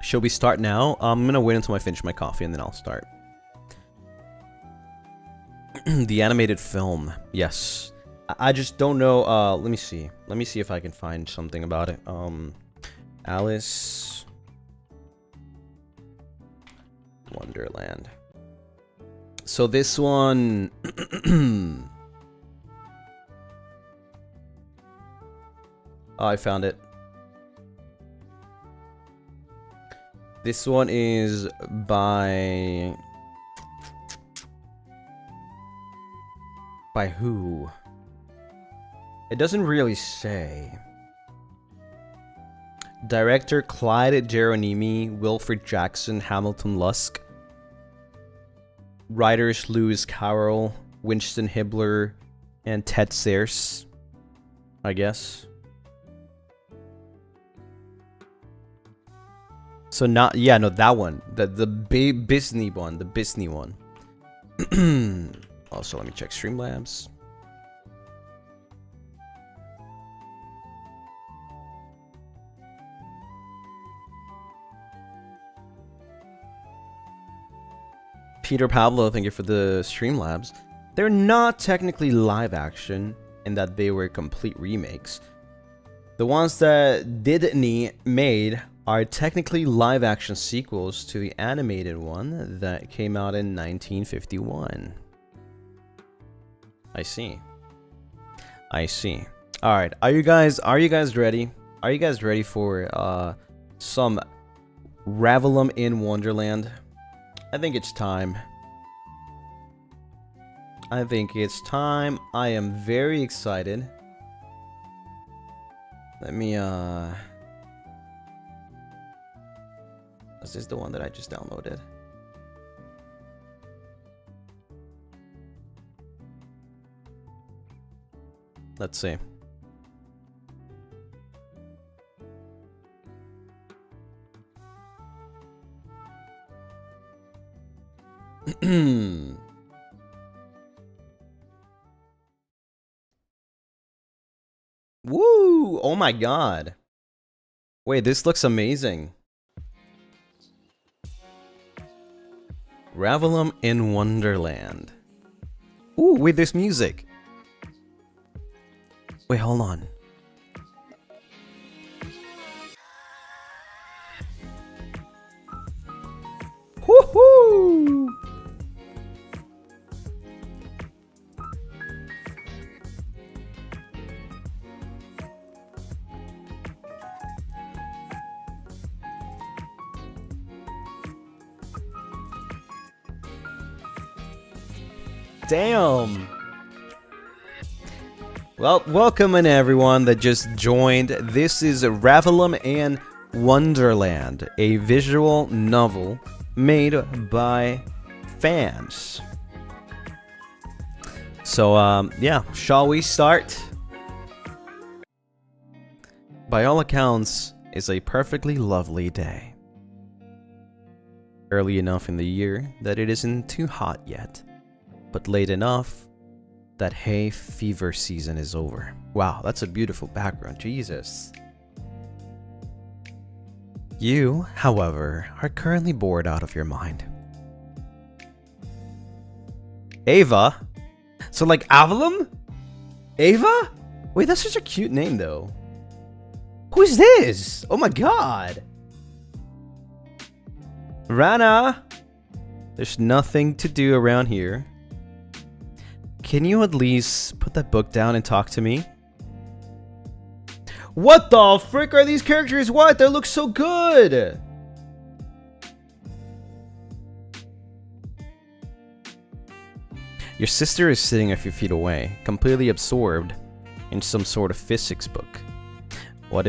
Shall we start now? I'm gonna wait until I finish my coffee and then I'll start. The animated film. Yes. I just don't know. Let me see. Let me see if I can find something about it. Alice Wonderland. So this one... Oh, I found it. This one is by who? It doesn't really say. Director Clyde Geronimi, Wilfred Jackson, Hamilton Lusk. Writers Lewis Carroll, Winston Hibler, and Ted Sears, I guess. So not, yeah, no, that one, the Disney one, the Disney one. Also, let me check Streamlabs. Peter Pablo, thank you for the Streamlabs. They're not technically live action in that they were complete remakes. The ones that Disney made are technically live action sequels to the animated one that came out in 1951. I see. I see. All right, are you guys ready? Are you guys ready for some Ravallum in Wonderland? I think it's time. I think it's time. I am very excited. Let me is this the one that I just downloaded? Let's see. Woo! Oh my god. Wait, this looks amazing. Ravallum in Wonderland. Ooh, wait, there's music. Wait, hold on. Woohoo! Damn. Well, welcome in everyone that just joined. This is Ravallum in Wonderland, a visual novel made by fans. So, yeah, shall we start? By all accounts, it's a perfectly lovely day. Early enough in the year that it isn't too hot yet, but late enough that hay fever season is over. Wow, that's a beautiful background, Jesus. You, however, are currently bored out of your mind. Ava? So like Avallum? Ava? Wait, that's such a cute name though. Who is this? Oh my god. Rana! There's nothing to do around here. Can you at least put that book down and talk to me? What the frick are these characters? What? They look so good! Your sister is sitting a few feet away, completely absorbed in some sort of physics book. What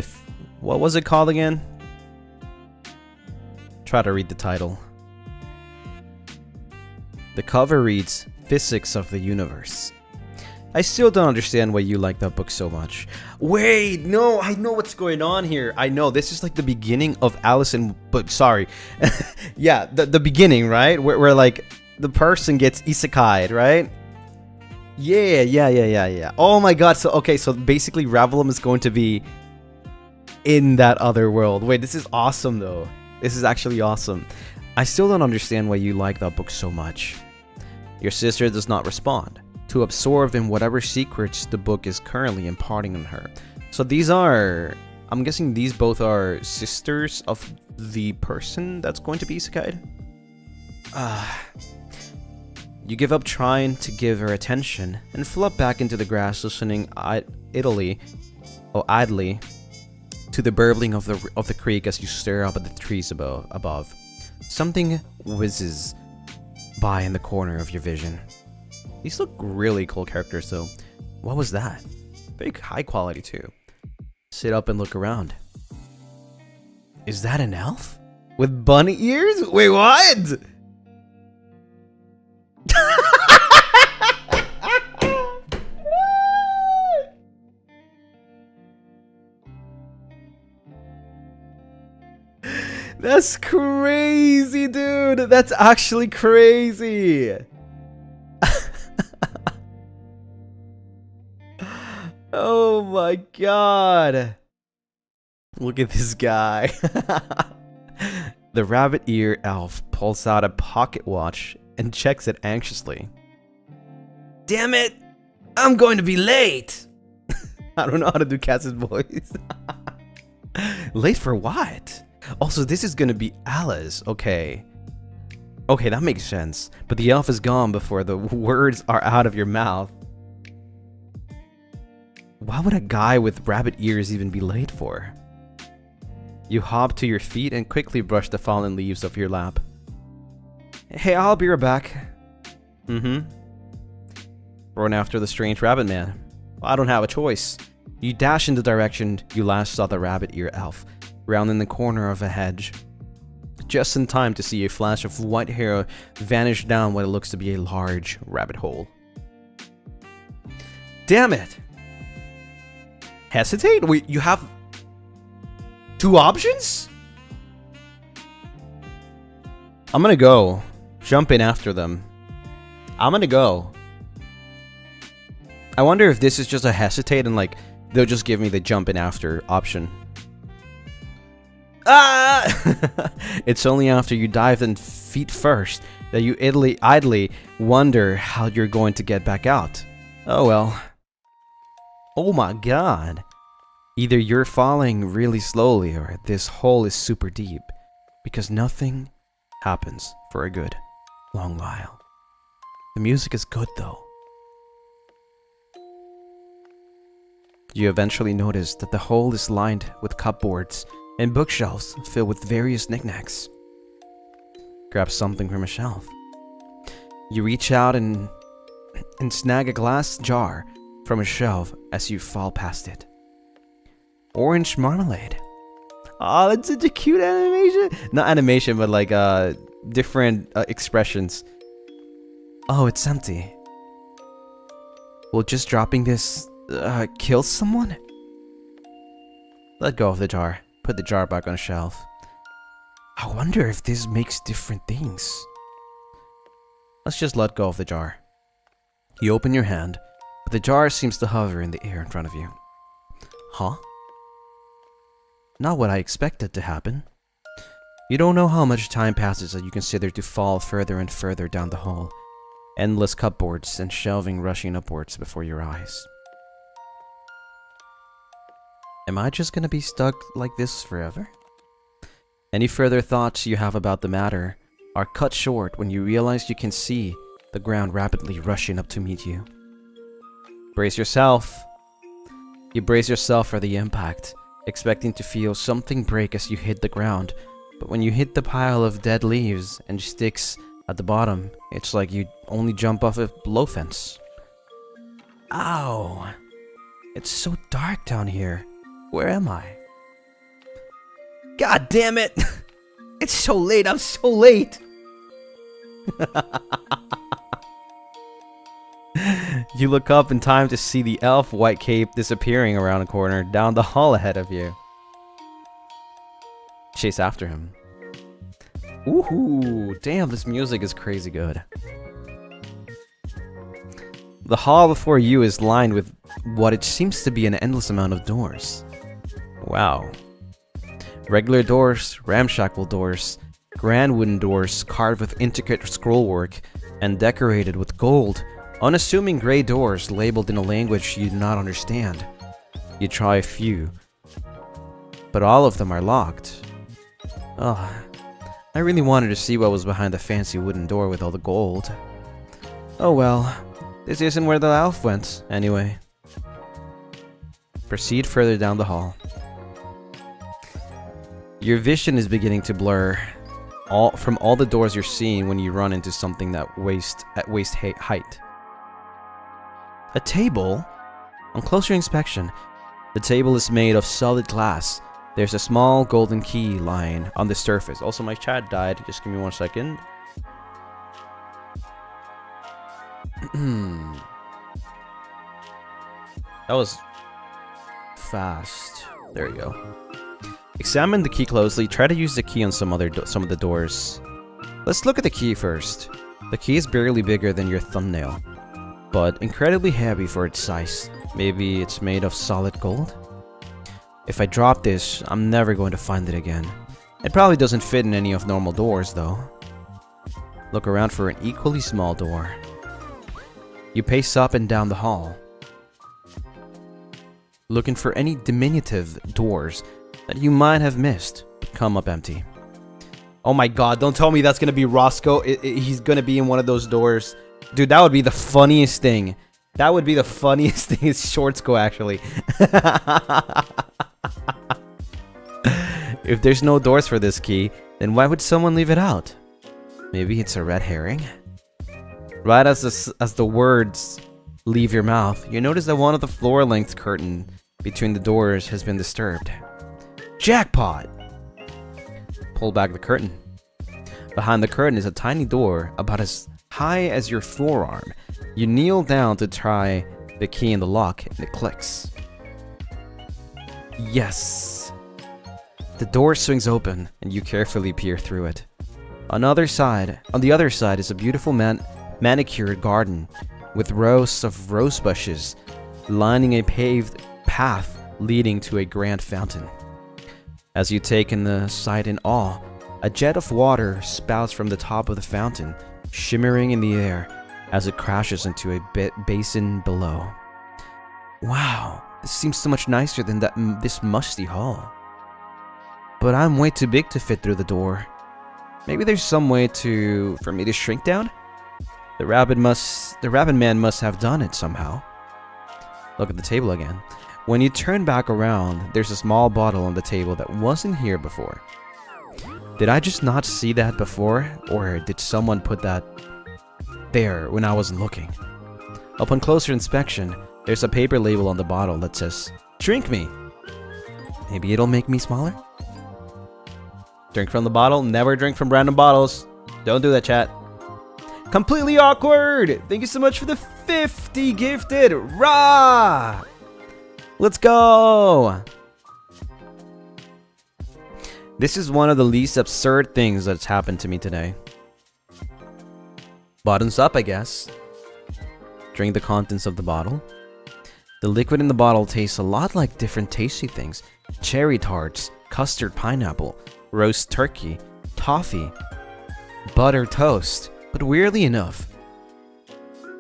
was it called again? Try to read the title. The cover reads, Physics of the Universe. I still don't understand why you like that book so much. Wait, no, I know what's going on here. I know, this is like the beginning of Alice in... But sorry. Yeah, the beginning, right? Where like, the person gets isekai'd, right? Yeah. Oh my god, so okay, so basically Ravallum is going to be in that other world. Wait, this is awesome though. This is actually awesome. I still don't understand why you like that book so much. Your sister does not respond, too absorbed in whatever secrets the book is currently imparting on her. So these are... I'm guessing these both are sisters of the person that's going to be isekai'd? You give up trying to give her attention and flop back into the grass, listening idly to the burbling of the creek as you stare up at the trees above. Something whizzes by in the corner of your vision. These look really cool characters though. What was that? Very high quality too. Sit up and look around. Is that an elf? With bunny ears? Wait, what? That's crazy, dude. That's actually crazy. Oh my god. Look at this guy. The rabbit ear elf pulls out a pocket watch and checks it anxiously. Damn it! I'm going to be late! I don't know how to do Cass's voice. Late for what? Also, this is gonna be Alice. Okay, that makes sense. But the elf is gone before the words are out of your mouth. Why would a guy with rabbit ears even be late for? You hop to your feet and quickly brush the fallen leaves off your lap. Hey, I'll be right back. Run after the strange rabbit man. Well, I don't have a choice. You dash in the direction you last saw the rabbit ear elf, rounding the corner of a hedge, just in time to see a flash of white hair vanish down what looks to be a large rabbit hole. Damn it! Hesitate? Wait, you have two options? I'm gonna go. Jump in after them. I'm gonna go. I wonder if this is just a hesitate and like, they'll just give me the jump in after option. Ah! It's only after you dive in feet first that you idly wonder how you're going to get back out. Oh well. Oh my god. Either you're falling really slowly or this hole is super deep, because nothing happens for a good long while. The music is good though. You eventually notice that the hole is lined with cupboards and bookshelves filled with various knickknacks. Grab something from a shelf. You reach out and snag a glass jar from a shelf as you fall past it. Orange marmalade. Oh, that's such a cute animation. Not animation, but like different expressions. Oh, it's empty. Will just dropping this kill someone? Let go of the jar. Put the jar back on a shelf. I wonder if this makes different things. Let's just let go of the jar. You open your hand, but the jar seems to hover in the air in front of you. Huh? Not what I expected to happen. You don't know how much time passes as you consider to fall further and further down the hall. Endless cupboards and shelving rushing upwards before your eyes. Am I just gonna be stuck like this forever? Any further thoughts you have about the matter are cut short when you realize you can see the ground rapidly rushing up to meet you. Brace yourself. You brace yourself for the impact, expecting to feel something break as you hit the ground, but when you hit the pile of dead leaves and sticks at the bottom, it's like you only jump off a low fence. Ow! It's so dark down here. Where am I? God damn it! It's so late, I'm so late! You look up in time to see the elf white cape disappearing around a corner down the hall ahead of you. Chase after him. Woohoo! Damn, this music is crazy good. The hall before you is lined with what it seems to be an endless amount of doors. Wow. Regular doors, ramshackle doors, grand wooden doors carved with intricate scrollwork and decorated with gold, unassuming gray doors labeled in a language you do not understand. You try a few, but all of them are locked. Ugh. I really wanted to see what was behind the fancy wooden door with all the gold. Oh well, this isn't where the elf went, anyway. Proceed further down the hall. Your vision is beginning to blur from all the doors you're seeing when you run into something at waist height. A table? On closer inspection, the table is made of solid glass. There's a small golden key lying on the surface. Also, my chat died. Just give me 1 second. That was fast. There you go. Examine the key closely. Try to use the key on some of the doors. Let's look at the key first. The key is barely bigger than your thumbnail, but incredibly heavy for its size. Maybe it's made of solid gold? If I drop this, I'm never going to find it again. It probably doesn't fit in any of normal doors, though. Look around for an equally small door. You pace up and down the hall, looking for any diminutive doors that you might have missed, but come up empty. Oh my god, don't tell me that's gonna be Roscoe. He's gonna be in one of those doors. Dude, that would be the funniest thing. That would be the funniest thing. His shorts go, actually. If there's no doors for this key, then why would someone leave it out? Maybe it's a red herring? Right as the words leave your mouth, you notice that one of the floor-length curtain between the doors has been disturbed. Jackpot! Pull back the curtain. Behind the curtain is a tiny door about as high as your forearm. You kneel down to try the key in the lock, and it clicks. Yes! The door swings open, and you carefully peer through it. On the other side is a beautiful manicured garden with rows of rose bushes lining a paved path leading to a grand fountain. As you take in the sight in awe, a jet of water spouts from the top of the fountain, shimmering in the air as it crashes into a basin below. Wow, this seems so much nicer than this musty hall. But I'm way too big to fit through the door. Maybe there's some way for me to shrink down? The rabbit man must have done it somehow. Look at the table again. When you turn back around, there's a small bottle on the table that wasn't here before. Did I just not see that before, or did someone put that there when I wasn't looking? Upon closer inspection, there's a paper label on the bottle that says, "Drink me." Maybe it'll make me smaller? Drink from the bottle, never drink from random bottles. Don't do that, chat. Completely awkward! Thank you so much for the 50 gifted! Rah! Let's go! This is one of the least absurd things that's happened to me today. Bottoms up, I guess. Drink the contents of the bottle. The liquid in the bottle tastes a lot like different tasty things. Cherry tarts, custard pineapple, roast turkey, toffee, butter toast, but weirdly enough,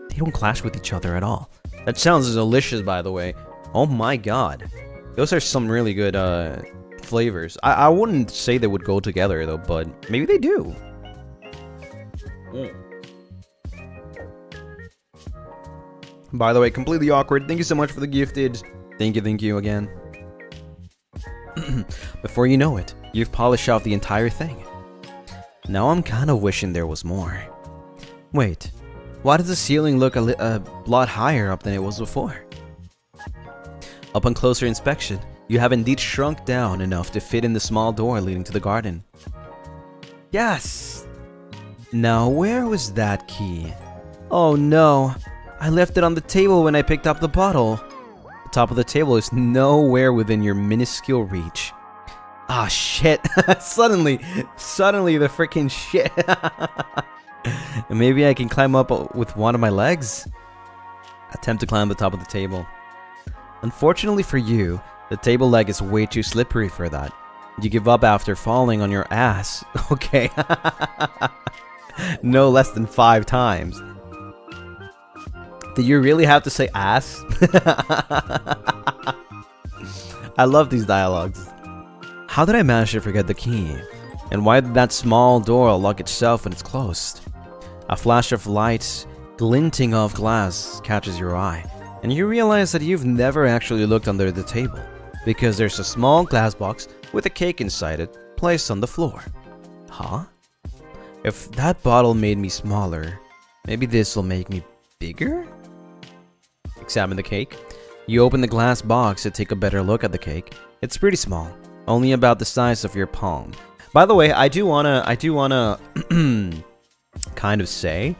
they don't clash with each other at all. That sounds delicious, by the way. Oh my god. Those are some really good flavors. I wouldn't say they would go together though, but maybe they do. By the way, completely awkward. Thank you so much for the gifted. Thank you again. Before you know it, you've polished off the entire thing. Now I'm kinda wishing there was more. Wait, why does the ceiling look a lot higher up than it was before? Upon closer inspection, you have indeed shrunk down enough to fit in the small door leading to the garden. Yes! Now where was that key? Oh no, I left it on the table when I picked up the bottle. The top of the table is nowhere within your minuscule reach. Ah shit, suddenly the freaking shit. Maybe I can climb up with one of my legs? Attempt to climb the top of the table. Unfortunately for you, the table leg is way too slippery for that. You give up after falling on your ass. Okay. No less than 5 times. Did you really have to say ass? I love these dialogues. How did I manage to forget the key? And why did that small door lock itself when it's closed? A flash of light, glinting off glass, catches your eye, and you realize that you've never actually looked under the table, because there's a small glass box with a cake inside it, placed on the floor. Huh? If that bottle made me smaller, maybe this will make me bigger? Examine the cake. You open the glass box to take a better look at the cake. It's pretty small, only about the size of your palm. By the way, I do wanna kind of say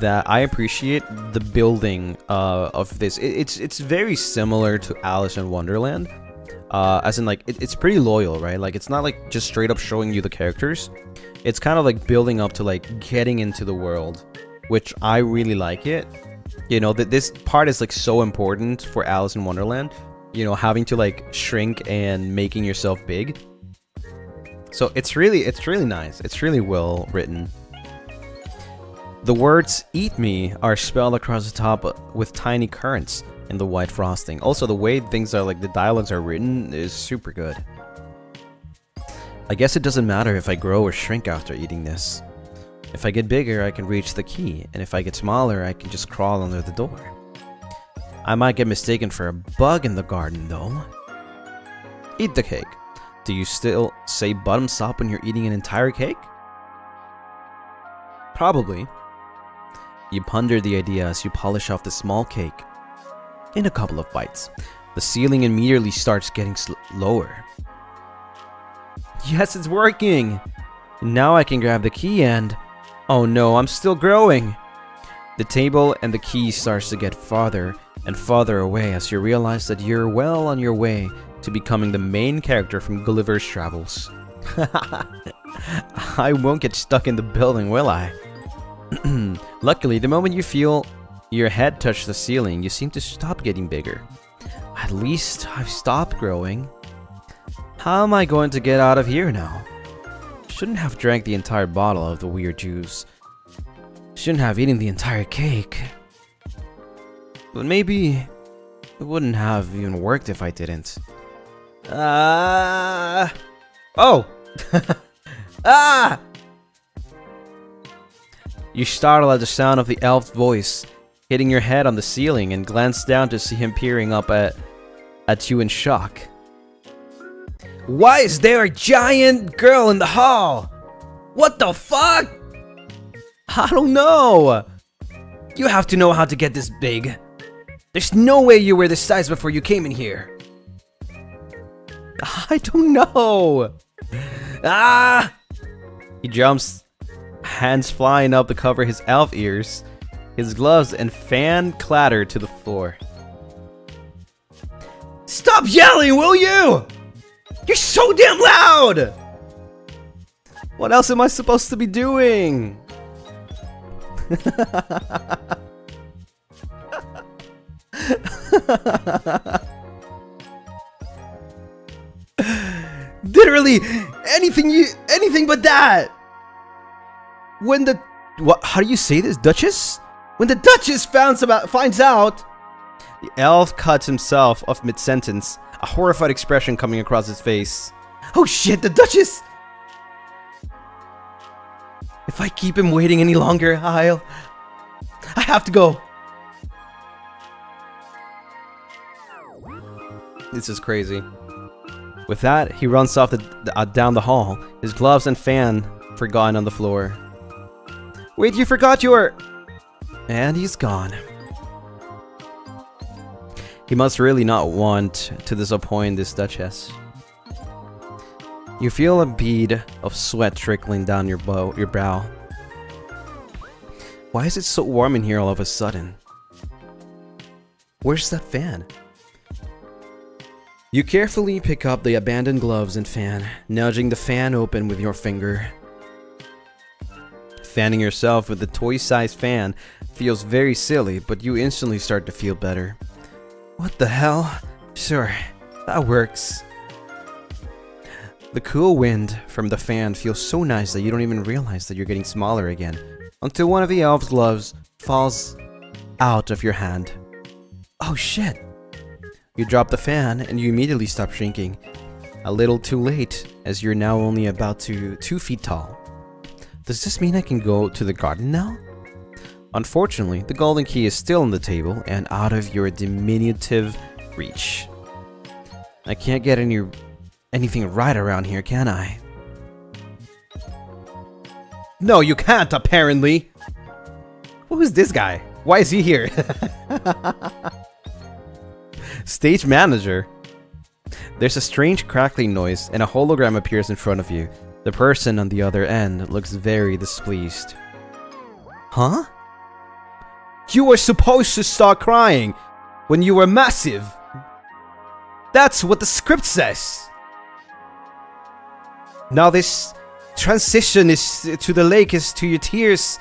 that I appreciate the building of this. It's very similar to Alice in Wonderland, as in like it's pretty loyal, right? Like it's not like just straight up showing you the characters. It's kind of like building up to like getting into the world, which I really like it. You know, that this part is like so important for Alice in Wonderland. You know, having to like shrink and making yourself big. So it's really nice. It's really well written. The words "eat me" are spelled across the top with tiny currants in the white frosting. Also, the way things are, like the dialogues are written, is super good. I guess it doesn't matter if I grow or shrink after eating this. If I get bigger, I can reach the key, and if I get smaller, I can just crawl under the door. I might get mistaken for a bug in the garden, though. Eat the cake. Do you still say bottoms up when you're eating an entire cake? Probably. You ponder the idea as you polish off the small cake. In a couple of bites, the ceiling immediately starts getting lower. Yes, it's working! Now I can grab the key and... Oh no, I'm still growing! The table and the key starts to get farther and farther away as you realize that you're well on your way to becoming the main character from Gulliver's Travels. I won't get stuck in the building, will I? Luckily, the moment you feel your head touch the ceiling, you seem to stop getting bigger. At least I've stopped growing. How am I going to get out of here now? Shouldn't have drank the entire bottle of the weird juice. Shouldn't have eaten the entire cake. But maybe it wouldn't have even worked if I didn't. Oh! Ah! You startle at the sound of the elf's voice, hitting your head on the ceiling, and glance down to see him peering up at you in shock. Why is there a giant girl in the hall? What the fuck? I don't know. You have to know how to get this big. There's no way you were this size before you came in here. I don't know. Ah! He jumps, hands flying up to cover his elf ears. His gloves and fan clatter to the floor. Stop yelling, will you? You're so damn loud! What else am I supposed to be doing? Literally anything but that. When the... What? How do you say this? Duchess? When the Duchess finds out... The elf cuts himself off mid-sentence, a horrified expression coming across his face. Oh shit, the Duchess! If I keep him waiting any longer, I have to go. This is crazy. With that, he runs off down the hall, his gloves and fan forgotten on the floor. Wait, you forgot your... And he's gone. He must really not want to disappoint this Duchess. You feel a bead of sweat trickling down your brow. Why is it so warm in here all of a sudden? Where's that fan? You carefully pick up the abandoned gloves and fan, nudging the fan open with your finger. Fanning yourself with the toy-sized fan feels very silly, but you instantly start to feel better. What the hell? Sure, that works. The cool wind from the fan feels so nice that you don't even realize that you're getting smaller again, until one of the elf's gloves falls out of your hand. Oh shit! You drop the fan and you immediately stop shrinking. A little too late, as you're now only about 2 feet tall. Does this mean I can go to the garden now? Unfortunately, the golden key is still on the table and out of your diminutive reach. I can't get anything right around here, can I? No, you can't, apparently! Who is this guy? Why is he here? Stage manager. There's a strange crackling noise and a hologram appears in front of you. The person on the other end looks very displeased. Huh? You were supposed to start crying when you were massive. That's what the script says. Now this transition is to the lake is to your tears.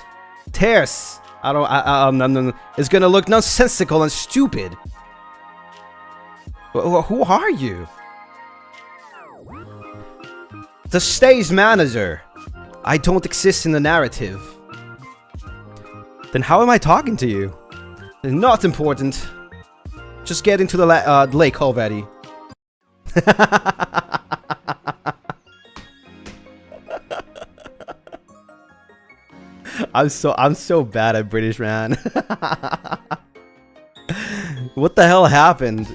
It's gonna look nonsensical and stupid. Who are you? The stage manager. I don't exist in the narrative. Then how am I talking to you? Not important. Just get into the lake already. I'm so bad at British, man. What the hell happened?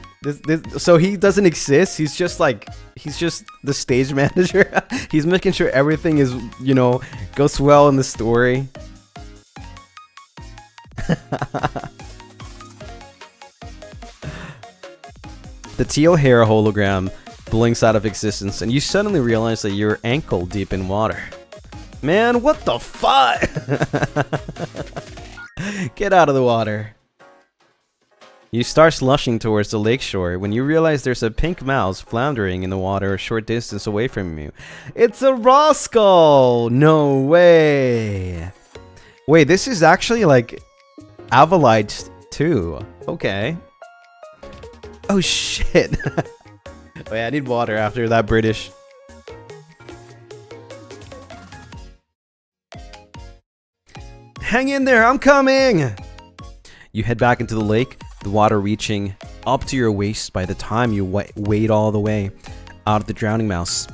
So he doesn't exist. He's just the stage manager. He's making sure everything is, goes well in the story. The teal hair hologram blinks out of existence, and you suddenly realize that you're ankle deep in water. Man, what the fuck? Get out of the water. You start slushing towards the lakeshore when you realize there's a pink mouse floundering in the water a short distance away from you. It's a Rascal! No way! Wait, this is actually like Avallum too. Okay. Oh shit. Wait, I need water after that British. Hang in there, I'm coming! You head back into the lake, the water reaching up to your waist by the time you wade all the way out of the drowning mouse.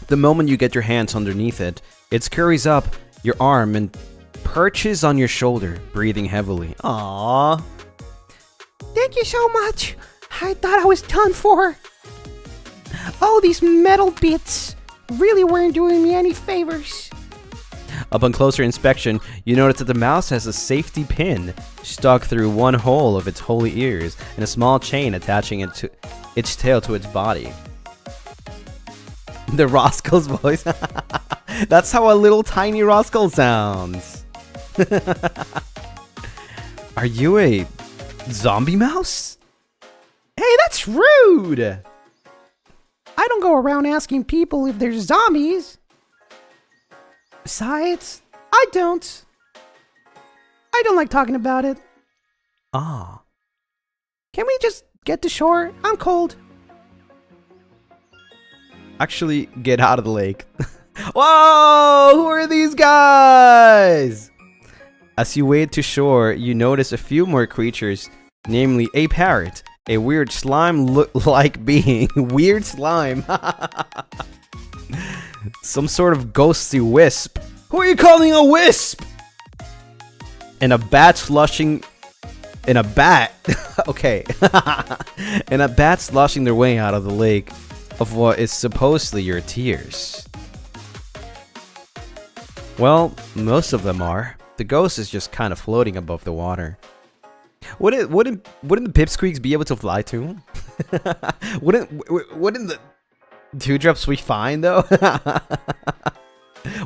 The moment you get your hands underneath it, it scurries up your arm and perches on your shoulder, breathing heavily. Aww. Thank you so much. I thought I was done for. All these metal bits really weren't doing me any favors. Upon closer inspection, you notice that the mouse has a safety pin stuck through one hole of its holy ears and a small chain attaching its tail to its body. The Rascal's voice. That's how a little tiny Rascal sounds. Are you a zombie mouse? Hey, that's rude! I don't go around asking people if they're zombies. Besides, I don't like talking about it. Ah. Can we just get to shore? I'm cold. Actually, get out of the lake. Whoa! Who are these guys? As you wade to shore, you notice a few more creatures, namely a parrot, a weird slime-like being. Weird slime. Some sort of ghostly wisp. Who are you calling a wisp? And a bat slushing... And a bat... okay. And a bat sloshing their way out of the lake of what is supposedly your tears. Well, most of them are. The ghost is just kind of floating above the water. Wouldn't the pipsqueaks be able to fly too? wouldn't the dewdrops be fine though?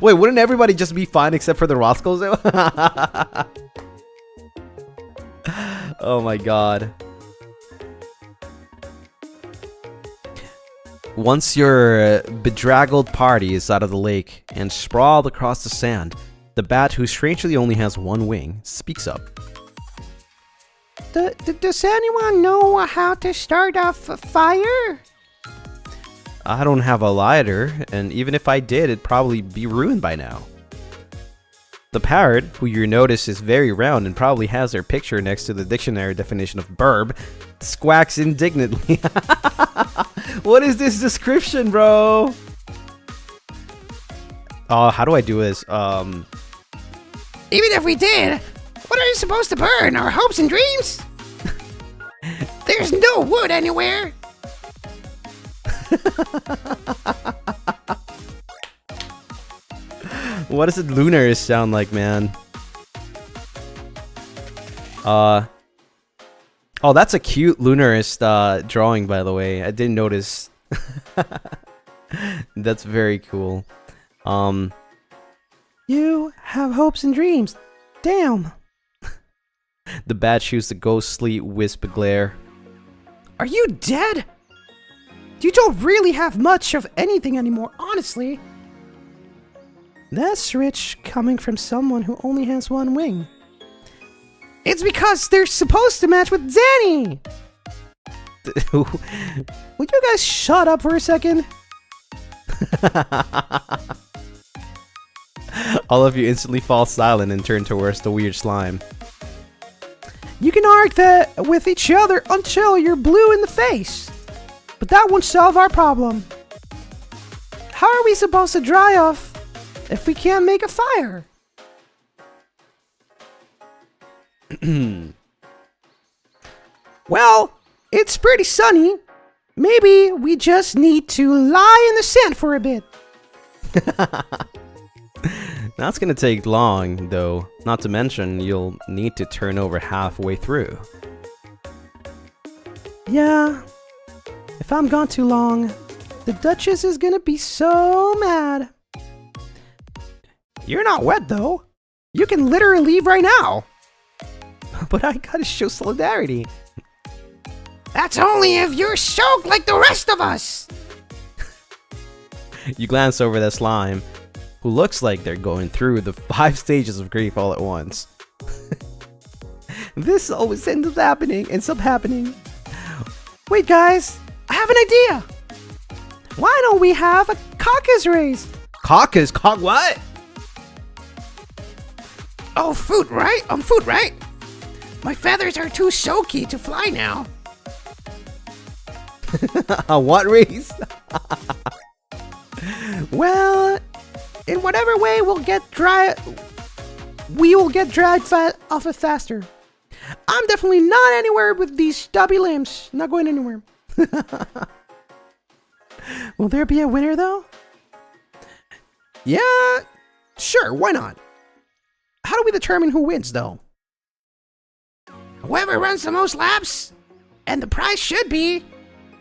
Wait, wouldn't everybody just be fine except for the rascals though? Oh my god. Once your bedraggled party is out of the lake and sprawled across the sand, the bat, who strangely only has one wing, speaks up. Does anyone know how to start a fire? I don't have a lighter, and even if I did, it'd probably be ruined by now. The parrot, who you notice is very round and probably has their picture next to the dictionary definition of burb, squawks indignantly. What is this description, bro? How do I do this? Even if we did, what are you supposed to burn? Our hopes and dreams? There's no wood anywhere. What does the Lunaris sound like, man? Oh, that's a cute Lunaris drawing, by the way. I didn't notice. That's very cool. You have hopes and dreams. Damn. The bat shoots the ghostly wisp glare. Are you dead? You don't really have much of anything anymore, honestly. That's rich coming from someone who only has one wing. It's because they're supposed to match with Danny! Will you guys shut up for a second? All of you instantly fall silent and turn towards the weird slime. You can argue that with each other until you're blue in the face. But that won't solve our problem. How are we supposed to dry off if we can't make a fire? Well, it's pretty sunny. Maybe we just need to lie in the sand for a bit. That's gonna take long, though. Not to mention, you'll need to turn over halfway through. Yeah. If I'm gone too long, the Duchess is gonna be so mad. You're not wet, though. You can literally leave right now. But I gotta show solidarity. That's only if you're soaked like the rest of us. You glance over the slime, who looks like they're going through the 5 stages of grief all at once. This always ends up happening. Wait, guys, I have an idea. Why don't we have a caucus race? Caucus? What? Oh, food, right? Food, right? My feathers are too soaky to fly now. A what race? Well, in whatever way we will get dragged off it faster. I'm definitely not anywhere with these stubby limbs. Not going anywhere. Will there be a winner, though? Yeah, sure, why not? How do we determine who wins, though? Whoever runs the most laps, and the prize should be...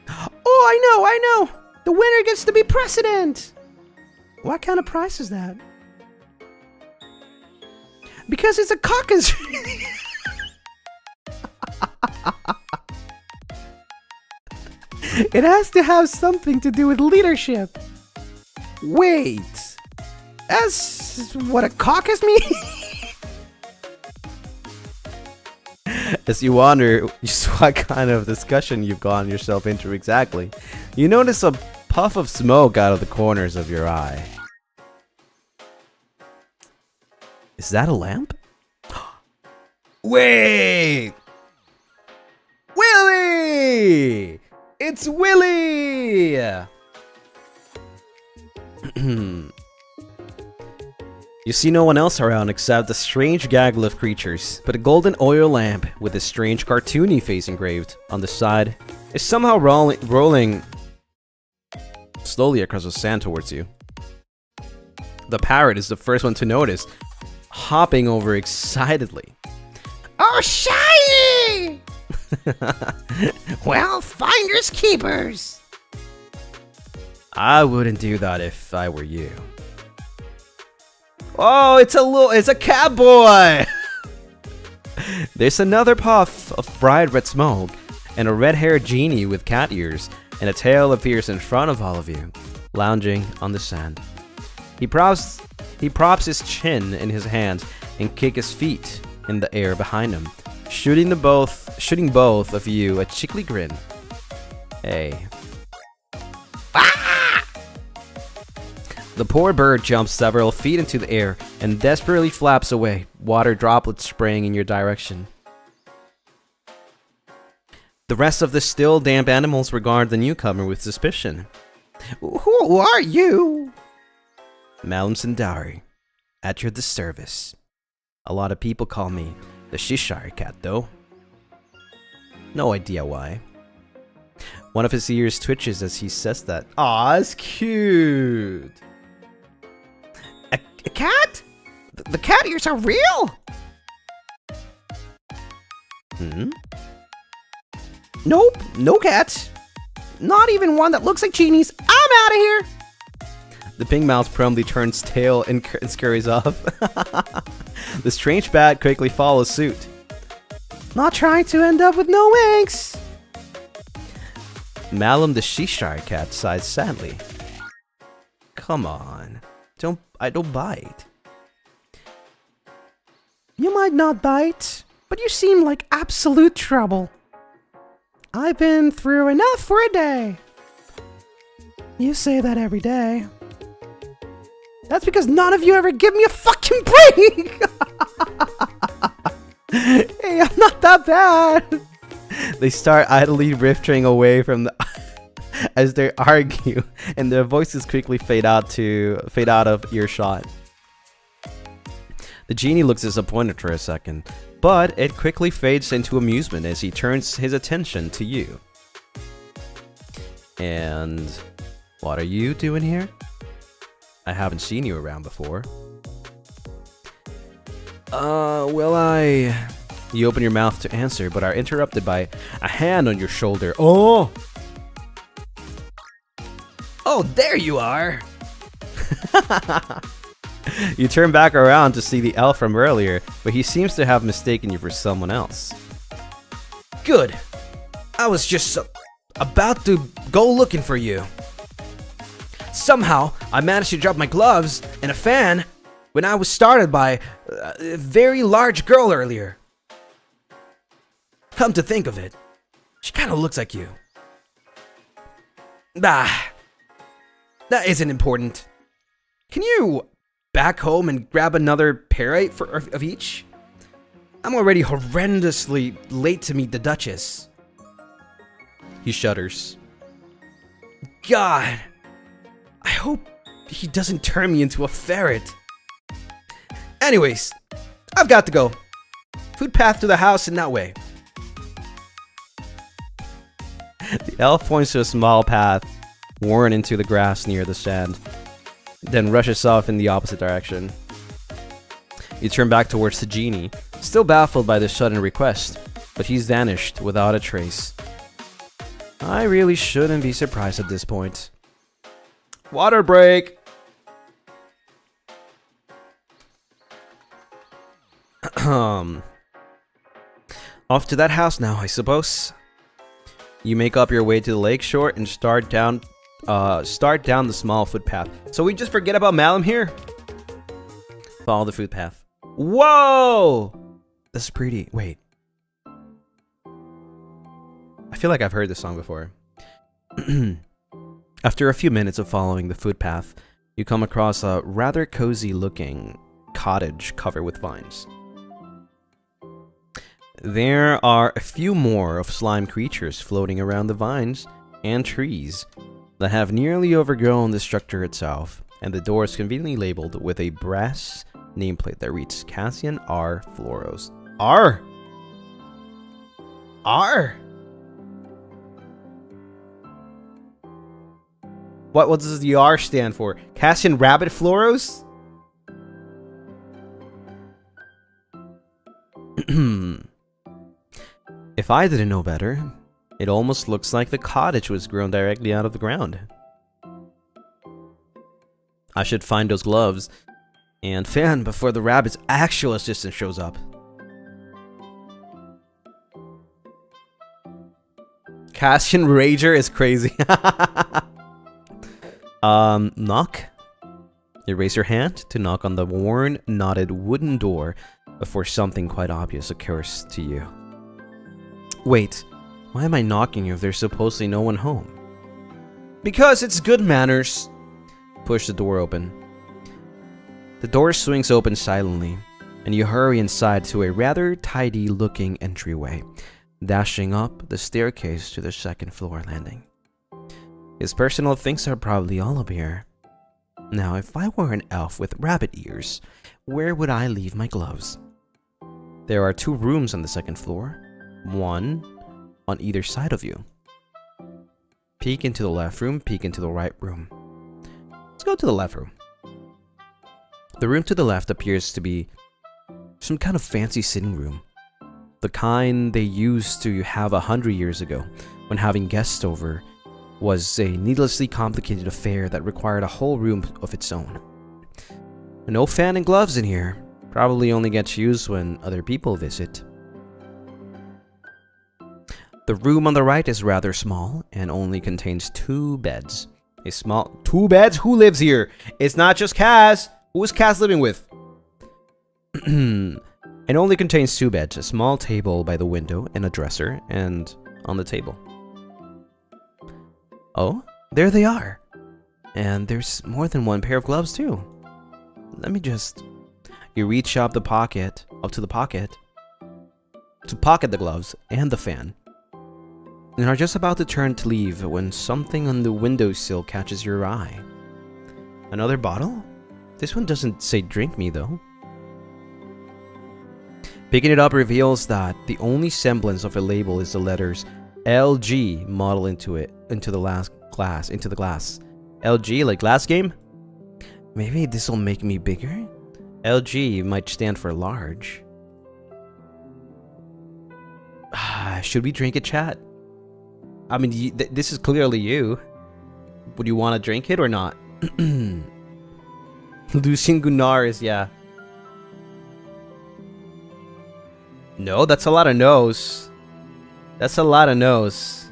Oh, I know! The winner gets to be president! What kind of prize is that? Because it's a caucus! It has to have something to do with leadership. Wait, that's what a caucus means? As you wonder just what kind of discussion you've gotten yourself into exactly, you notice a puff of smoke out of the corners of your eye. Is that a lamp? Wait! Willy! It's Willy! You see no one else around except a strange gaggle of creatures, but a golden oil lamp with a strange cartoony face engraved on the side is somehow rolling slowly across the sand towards you. The parrot is the first one to notice, hopping over excitedly. Oh, shiny! Well, finders keepers. I wouldn't do that if I were you. Oh, it's a cat boy! There's another puff of bright red smoke, and a red-haired genie with cat ears and a tail appears in front of all of you, lounging on the sand. He props his chin in his hands and kicks his feet in the air behind him, shooting both of you a cheeky grin. Hey. Ah! The poor bird jumps several feet into the air and desperately flaps away, water droplets spraying in your direction. The rest of the still damp animals regard the newcomer with suspicion. Who are you? MaleVTuber, at your service. A lot of people call me the Cheshire Cat, though. No idea why. One of his ears twitches as he says that. Aw, it's cute. A cat? The cat ears are real? Hmm? Nope, no cats. Not even one that looks like genies. I'm out of here. The pink mouse promptly turns tail and scurries off. The strange bat quickly follows suit. Not trying to end up with no wings. Malum the Cheshire Cat sighs sadly. Come on, I don't bite. You might not bite, but you seem like absolute trouble. I've been through enough for a day. You say that every day. That's because none of you ever give me a fucking break! Hey, I'm not that bad! They start idly drifting away from the as they argue, and their voices quickly fade out of earshot. The genie looks disappointed for a second, but it quickly fades into amusement as he turns his attention to you. And what are you doing here? I haven't seen you around before. You open your mouth to answer, but are interrupted by a hand on your shoulder. Oh! Oh, there you are! You turn back around to see the elf from earlier, but he seems to have mistaken you for someone else. Good! I was just about to go looking for you. Somehow, I managed to drop my gloves and a fan when I was startled by a very large girl earlier. Come to think of it, she kind of looks like you. Bah, that isn't important. Can you back home and grab another parrot of each? I'm already horrendously late to meet the Duchess. He shudders. God, I hope he doesn't turn me into a ferret. Anyways, I've got to go. Food path to the house in that way. The elf points to a small path worn into the grass near the sand, then rushes off in the opposite direction. You turn back towards the genie, still baffled by this sudden request, but he's vanished without a trace. I really shouldn't be surprised at this point. Water break! Off to that house now, I suppose. You make up your way to the lake shore and start down the small footpath. So we just forget about Malum here? Follow the footpath. Whoa! That's pretty. Wait. I feel like I've heard this song before. After a few minutes of following the footpath, you come across a rather cozy looking cottage covered with vines. There are a few more of slime creatures floating around the vines and trees that have nearly overgrown the structure itself, and the door is conveniently labeled with a brass nameplate that reads Cassian R. Floros. R? R? What does the R stand for? Cassian Rabbit Floros? If I didn't know better, it almost looks like the cottage was grown directly out of the ground. I should find those gloves and fan before the rabbit's actual assistant shows up. Cassian Rager is crazy. Knock. You raise your hand to knock on the worn, knotted wooden door before something quite obvious occurs to you. Wait, why am I knocking if there's supposedly no one home? Because it's good manners. Push the door open. The door swings open silently, and you hurry inside to a rather tidy-looking entryway, dashing up the staircase to the second floor landing. His personal things are probably all up here. Now, if I were an elf with rabbit ears, where would I leave my gloves? There are 2 rooms on the second floor, one on either side of you. Peek into the left room, peek into the right room. Let's go to the left room. The room to the left appears to be some kind of fancy sitting room. The kind they used to have 100 years ago, when having guests over was a needlessly complicated affair that required a whole room of its own. No fan and gloves in here. Probably only gets used when other people visit. The room on the right is rather small and only contains 2 beds. A small 2 beds? Who lives here? It's not just Kaz. Who is Kaz living with? It only contains 2 beds, a small table by the window, and a dresser, and on the table. Oh, there they are. And there's more than 1 pair of gloves too. Let me just... You reach up to the pocket, to pocket the gloves and the fan, and are just about to turn to leave when something on the windowsill catches your eye. Another bottle? This one doesn't say drink me though. Picking it up reveals that the only semblance of a label is the letters LG modeled into the glass. LG, like glass game? Maybe this will make me bigger? LG might stand for large. Should we drink it, chat? I mean, this is clearly you. Would you want to drink it or not? Lucien Lunaris, yeah. No, that's a lot of no's. That's a lot of no's.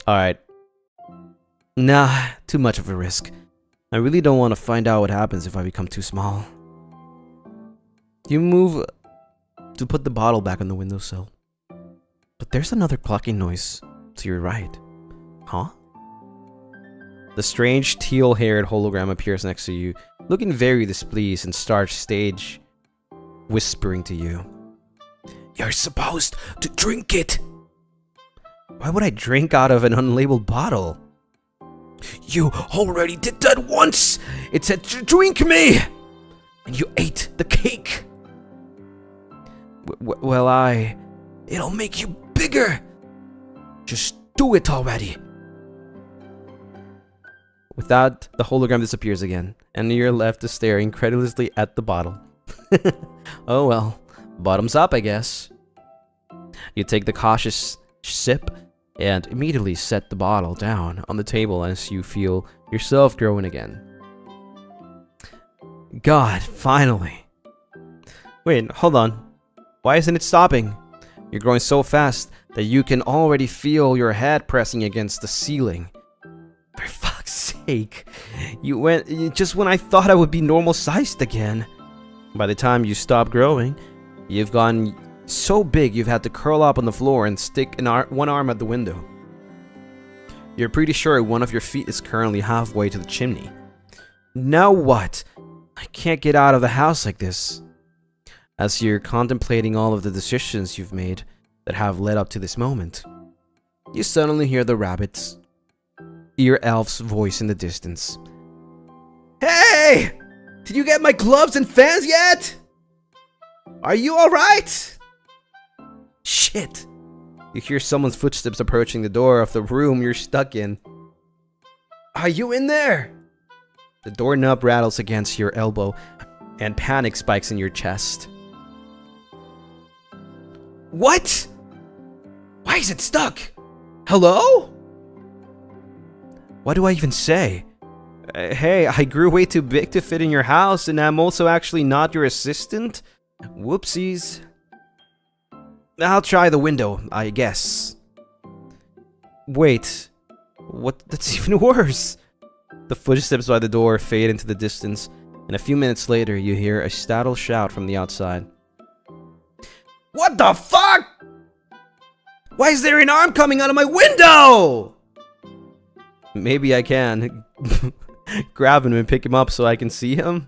Alright. Nah, too much of a risk. I really don't want to find out what happens if I become too small. You move to put the bottle back on the windowsill. But there's another clucking noise to your right. Huh? The strange teal-haired hologram appears next to you, looking very displeased and starts stage whispering to you. You're supposed to drink it! Why would I drink out of an unlabeled bottle? You already did that once! It said to drink me! And you ate the cake! It'll make you bigger! Just do it already! With that, the hologram disappears again, and you're left to stare incredulously at the bottle. Oh well, bottoms up, I guess. You take the cautious sip and immediately set the bottle down on the table as you feel yourself growing again. God, finally. Wait, hold on. Why isn't it stopping? You're growing so fast that you can already feel your head pressing against the ceiling. For fuck's sake. You went just when I thought I would be normal sized again. By the time you stop growing, you've gotten so big you've had to curl up on the floor and stick one arm at the window. You're pretty sure one of your feet is currently halfway to the chimney. Now what? I can't get out of the house like this. As you're contemplating all of the decisions you've made that have led up to this moment, you suddenly hear the rabbit's ear elf's voice in the distance. Hey! Did you get my gloves and fans yet? Are you alright? Shit! You hear someone's footsteps approaching the door of the room you're stuck in. Are you in there? The doorknob rattles against your elbow, and panic spikes in your chest. What? Why is it stuck? Hello? What do I even say? Hey, I grew way too big to fit in your house, and I'm also actually not your assistant? Whoopsies. I'll try the window, I guess. Wait. What? That's even worse. The footsteps by the door fade into the distance, and a few minutes later, you hear a startled shout from the outside. What the fuck? Why is there an arm coming out of my window? Maybe I can grab him and pick him up so I can see him.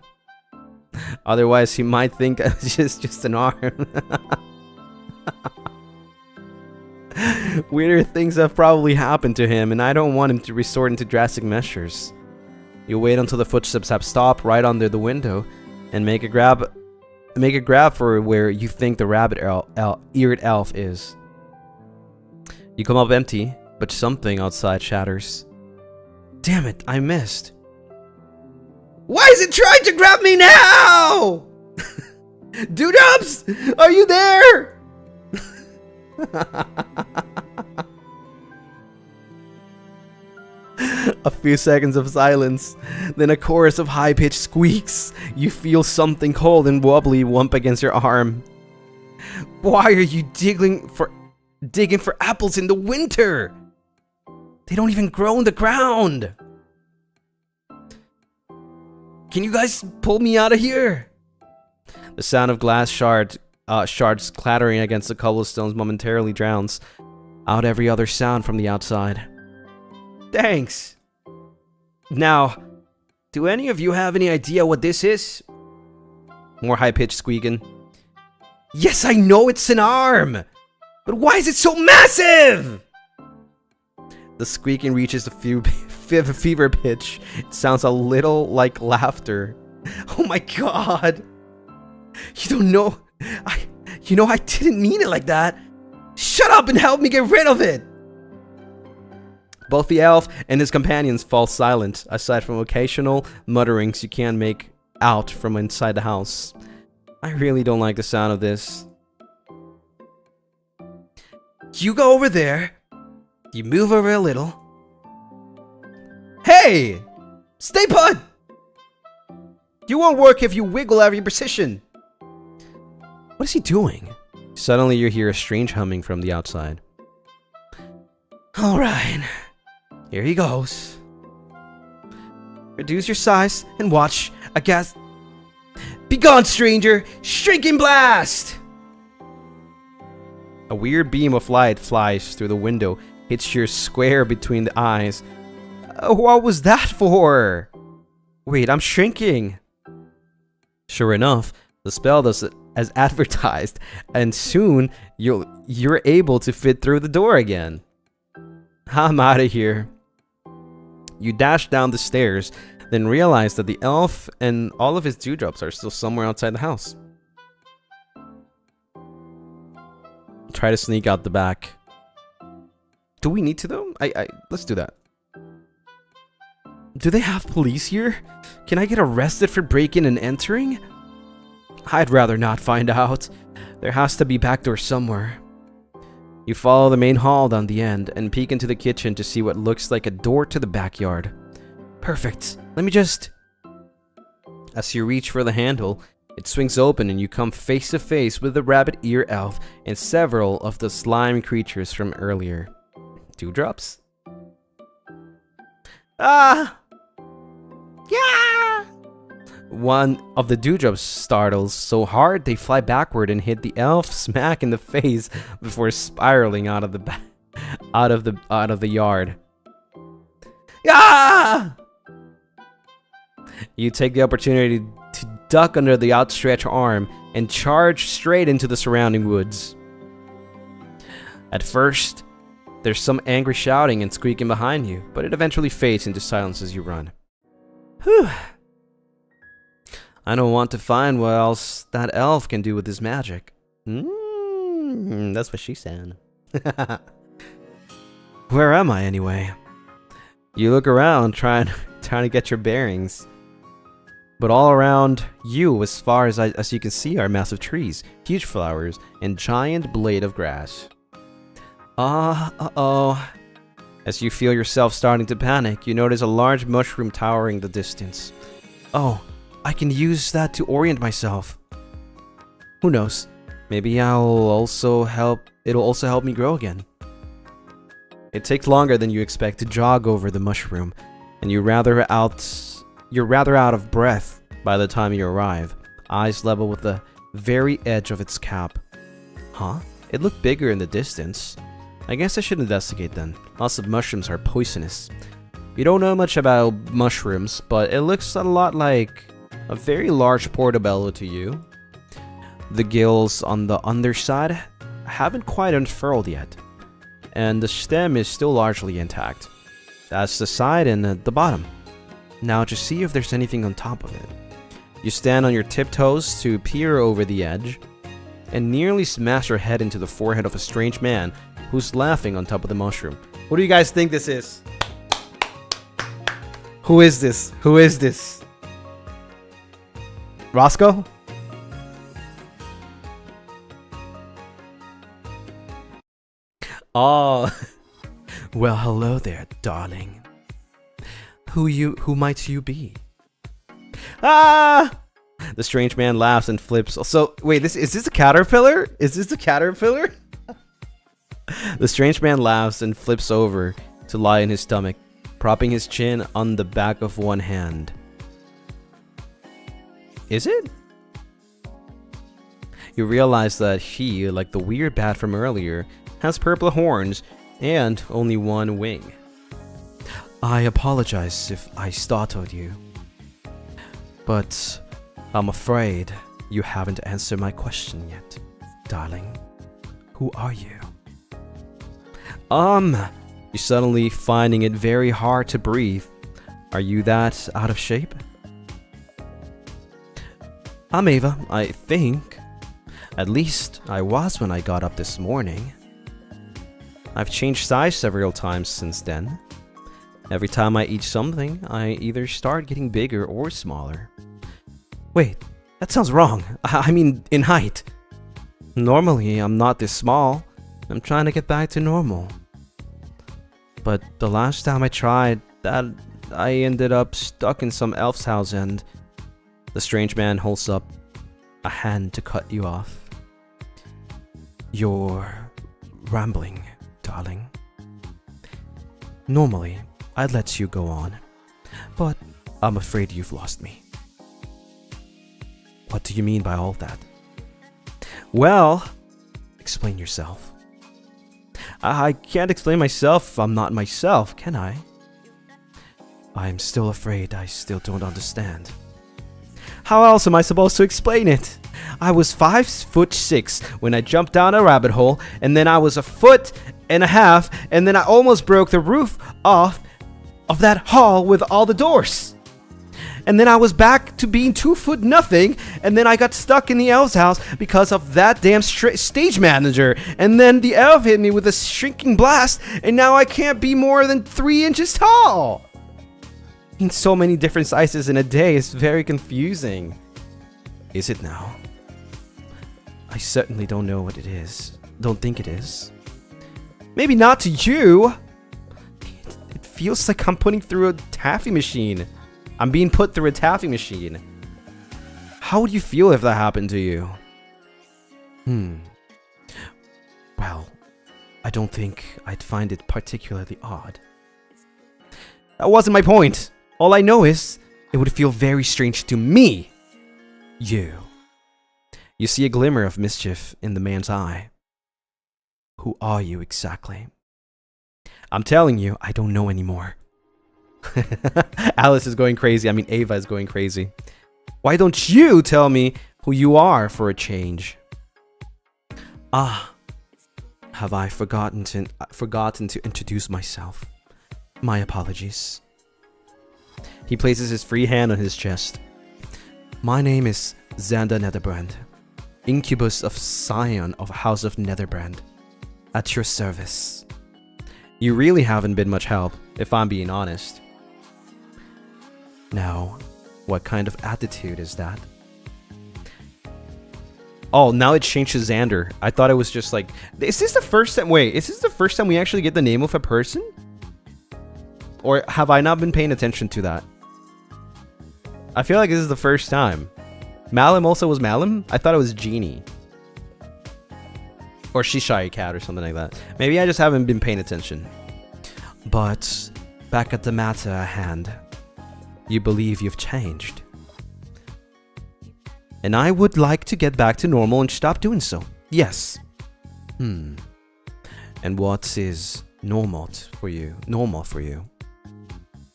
Otherwise, he might think it's just an arm. Weirder things have probably happened to him, and I don't want him to resort into drastic measures. You wait until the footsteps have stopped right under the window, and make a grab for where you think the rabbit-eared elf is. You come up empty, but something outside shatters. Damn it, I missed. Why is it trying to grab me now? Dude-ups, are you there? A few seconds of silence, then a chorus of high-pitched squeaks. You feel something cold and wobbly bump against your arm. Why are you digging for apples in the winter? They don't even grow in the ground. Can you guys pull me out of here? The sound of glass shards clattering against the cobblestones momentarily drowns out every other sound from the outside. Thanks. Now, do any of you have any idea what this is? More high-pitched squeaking. Yes, I know it's an arm! But why is it so massive? The squeaking reaches a fever pitch. It sounds a little like laughter. Oh my god! You don't know... I didn't mean it like that. Shut up and help me get rid of it! Both the elf and his companions fall silent, aside from occasional mutterings you can't make out from inside the house. I really don't like the sound of this. You go over there. You move over a little. Hey! Stay put! You won't work if you wiggle out of your position. What is he doing? Suddenly you hear a strange humming from the outside. Alright. Here he goes. Reduce your size and watch. I guess. Begone, stranger! Shrinking blast! A weird beam of light flies through the window, hits you square between the eyes. What was that for? Wait, I'm shrinking. Sure enough, the spell does it as advertised, and soon you're able to fit through the door again. I'm out of here. You dash down the stairs, then realize that the elf and all of his dewdrops are still somewhere outside the house. Try to sneak out the back. Do we need to though? Let's do that. Do they have police here? Can I get arrested for breaking and entering? I'd rather not find out. There has to be back door somewhere. You follow the main hall down the end and peek into the kitchen to see what looks like a door to the backyard. Perfect. Let me just... As you reach for the handle, it swings open and you come face to face with the rabbit ear elf and several of the slime creatures from earlier. Dewdrops? Ah! Yeah! One of the dewdrops startles so hard they fly backward and hit the elf smack in the face before spiraling out of the yard. Ah! You take the opportunity to duck under the outstretched arm and charge straight into the surrounding woods. At first, there's some angry shouting and squeaking behind you, but it eventually fades into silence as you run. Whew. I don't want to find what else that elf can do with his magic. That's what she said. Where am I anyway? You look around trying to get your bearings. But all around you, as far as you can see, are massive trees, huge flowers, and giant blade of grass. Uh-oh. As you feel yourself starting to panic, you notice a large mushroom towering in the distance. Oh, I can use that to orient myself. Who knows? Maybe it'll also help me grow again. It takes longer than you expect to jog over the mushroom, and you're rather out of breath by the time you arrive, eyes level with the very edge of its cap. Huh? It looked bigger in the distance. I guess I should investigate then. Lots of mushrooms are poisonous. You don't know much about mushrooms, but it looks a lot like a very large portobello to you. The gills on the underside haven't quite unfurled yet, and the stem is still largely intact. That's the side and the bottom. Now just see if there's anything on top of it. You stand on your tiptoes to peer over the edge, and nearly smash your head into the forehead of a strange man who's laughing on top of the mushroom. What do you guys think this is? Who is this? Who is this? Roscoe? Oh. Well, hello there, darling. Who might you be? Ah! The strange man laughs and flips. So, wait, is this a caterpillar? Is this a caterpillar? The strange man laughs and flips over to lie in his stomach, propping his chin on the back of one hand. Is it? You realize that he, like the weird bat from earlier, has purple horns and only one wing. I apologize if I startled you, but I'm afraid you haven't answered my question yet, darling. Who are you? You're suddenly finding it very hard to breathe. Are you that out of shape? I'm Ava, I think. At least I was when I got up this morning. I've changed size several times since then. Every time I eat something, I either start getting bigger or smaller. Wait, that sounds wrong. I mean, in height. Normally, I'm not this small. I'm trying to get back to normal. But the last time I tried that, I ended up stuck in some elf's house and the strange man holds up a hand to cut you off. You're rambling, darling. Normally, I'd let you go on, but I'm afraid you've lost me. What do you mean by all that? Well, explain yourself. I can't explain myself if I'm not myself, can I? I'm still afraid I still don't understand. How else am I supposed to explain it? I was 5'6" when I jumped down a rabbit hole, and then I was 1.5 feet, and then I almost broke the roof off of that hall with all the doors. And then I was back to being 2 foot nothing, and then I got stuck in the elf's house because of that damn stage manager. And then the elf hit me with a shrinking blast, and now I can't be more than 3 inches tall. In so many different sizes in a day is very confusing. Is it now? I certainly don't know what it is. Don't think it is. Maybe not to you. It feels like I'm putting through a taffy machine. I'm being put through a taffy machine. How would you feel if that happened to you? Well, I don't think I'd find it particularly odd. That wasn't my point. All I know is it would feel very strange to me. You see a glimmer of mischief in the man's eye. Who are you exactly? I'm telling you, I don't know anymore. Alice is going crazy. I mean, Ava is going crazy. Why don't you tell me who you are for a change? Ah, have I forgotten to introduce myself? My apologies. He places his free hand on his chest. My name is Xander Netherbrand, incubus of Scion of House of Netherbrand. At your service. You really haven't been much help, if I'm being honest. Now, what kind of attitude is that? Oh, now it changed to Xander. I thought it was just like... Is this the first time... Wait, is this the first time we actually get the name of a person? Or have I not been paying attention to that? I feel like this is the first time. Malum also was Malum? I thought it was Genie. Or Cheshire Cat or something like that. Maybe I just haven't been paying attention. But back at the matter at hand, you believe you've changed. And I would like to get back to normal and stop doing so. Yes. And what is normal for you?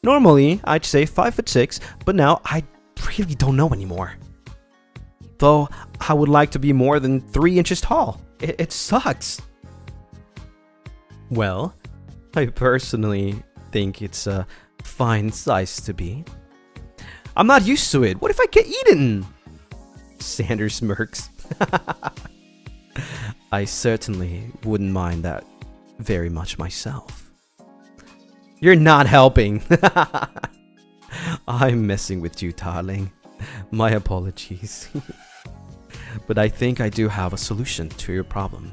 Normally, I'd say 5'6", but now I really don't know anymore. Though I would like to be more than 3 inches tall. It sucks. Well, I personally think it's a fine size to be. I'm not used to it. What if I get eaten? Xander smirks. I certainly wouldn't mind that very much myself. You're not helping. I'm messing with you, darling. My apologies. But I think I do have a solution to your problem.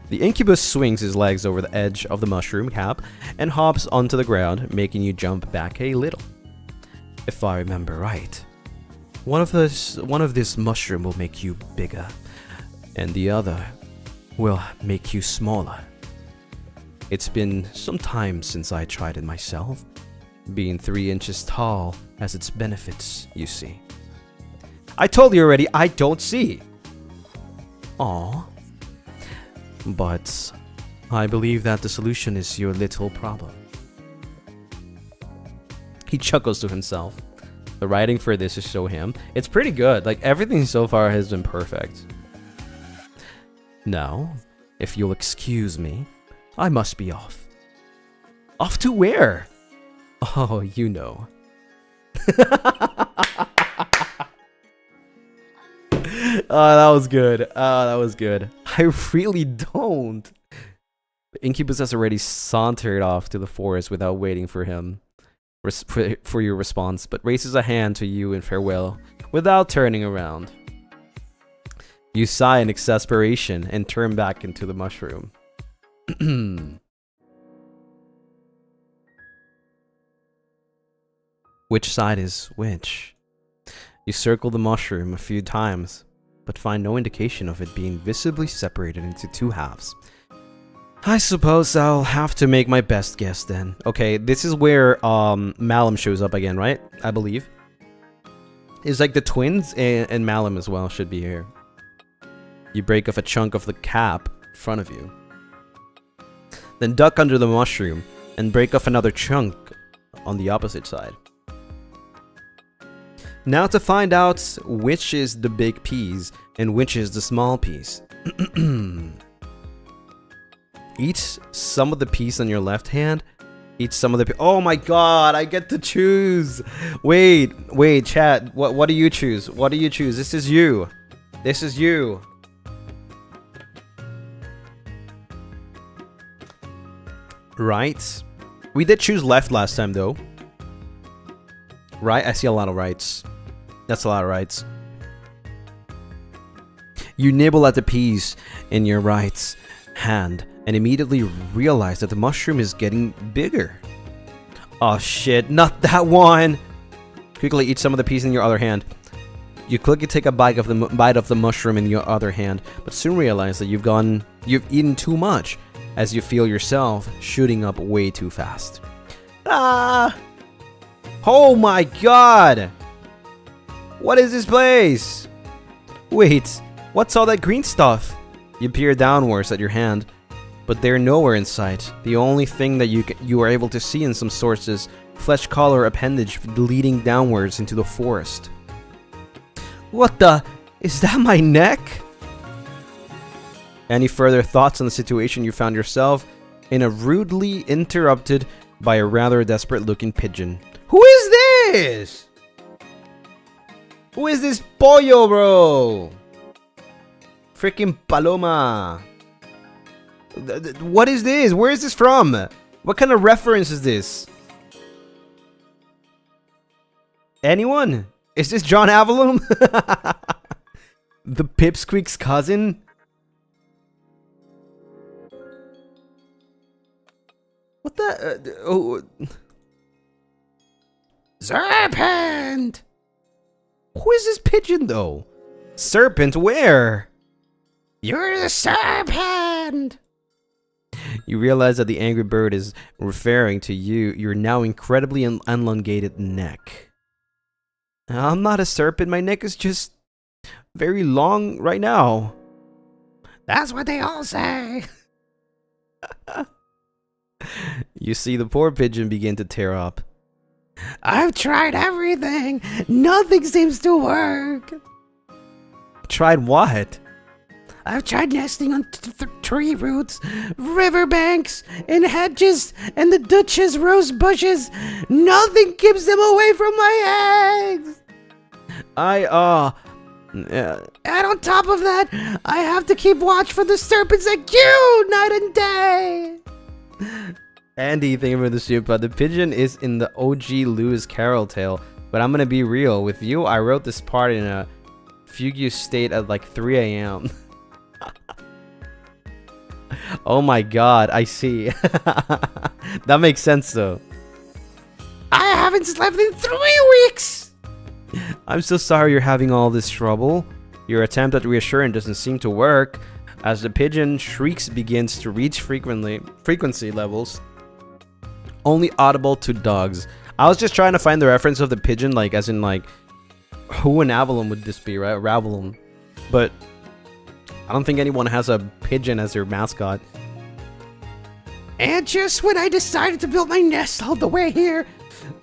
The incubus swings his legs over the edge of the mushroom cap and hops onto the ground, making you jump back a little. If I remember right, one of this mushroom will make you bigger, and the other will make you smaller. It's been some time since I tried it myself. Being 3 inches tall has its benefits, you see. I told you already, I don't see. Aw. But I believe that the solution is your little problem. He chuckles to himself. The writing for this is so him. It's pretty good. Like, everything so far has been perfect. Now, if you'll excuse me, I must be off. Off to where? Oh, you know. Oh, that was good. Oh, that was good. I really don't. Incubus has already sauntered off to the forest without waiting for him. For your response, but raises a hand to you in farewell without turning around. You sigh in exasperation and turn back into the mushroom. Which side is which? You circle the mushroom a few times, but find no indication of it being visibly separated into 2 halves. I suppose I'll have to make my best guess then. Okay, this is where Malum shows up again, right? I believe. It's like the twins and Malum as well should be here. You break off a chunk of the cap in front of you. Then duck under the mushroom and break off another chunk on the opposite side. Now to find out which is the big piece and which is the small piece. Eat some of the piece on your left hand. Eat some of the... Oh my god, I get to choose. Wait, chat. What do you choose? What do you choose? This is you. This is you. Right. We did choose left last time though. Right? I see a lot of rights. That's a lot of rights. You nibble at the piece in your right hand and immediately realize that the mushroom is getting bigger. Oh shit, not that one! Quickly eat some of the piece in your other hand. You quickly take a bite of the mushroom in your other hand, but soon realize that you've eaten too much as you feel yourself shooting up way too fast. Ah! Oh my god! What is this place? Wait, what's all that green stuff? You peer downwards at your hand, but they're nowhere in sight. The only thing that you are able to see in some sources flesh-color appendage leading downwards into the forest. What the? Is that my neck? Any further thoughts on the situation you found yourself in a rudely interrupted by a rather desperate-looking pigeon. Who is this? Who is this pollo, bro? Freaking paloma. What is this? Where is this from? What kind of reference is this? Anyone? Is this John Avallum? The Pipsqueak's cousin? What the? Oh. Serpent! Who is this pigeon, though? Serpent, where? You're the serpent! You realize that the angry bird is referring to your now incredibly elongated neck. I'm not a serpent, my neck is just very long right now. That's what they all say. You see the poor pigeon begin to tear up. I've tried everything. Nothing seems to work. Tried what? I've tried nesting on tree roots, riverbanks, and hedges, and the Dutch's rose bushes. Nothing keeps them away from my eggs. And on top of that, I have to keep watch for the serpents like you, night and day. Andy, thank you for the super. The pigeon is in the OG Lewis Carroll tale, but I'm gonna be real with you. I wrote this part in a fugue state at like 3 a.m. Oh my god, I see. That makes sense though. I haven't slept in 3 weeks. I'm so sorry you're having all this trouble. Your attempt at reassurance doesn't seem to work, as the pigeon shrieks begins to reach frequency levels only audible to dogs. I was just trying to find the reference of the pigeon, like as in like who in Avallum would this be, right? Ravallum. But I don't think anyone has a pigeon as their mascot. And just when I decided to build my nest all the way here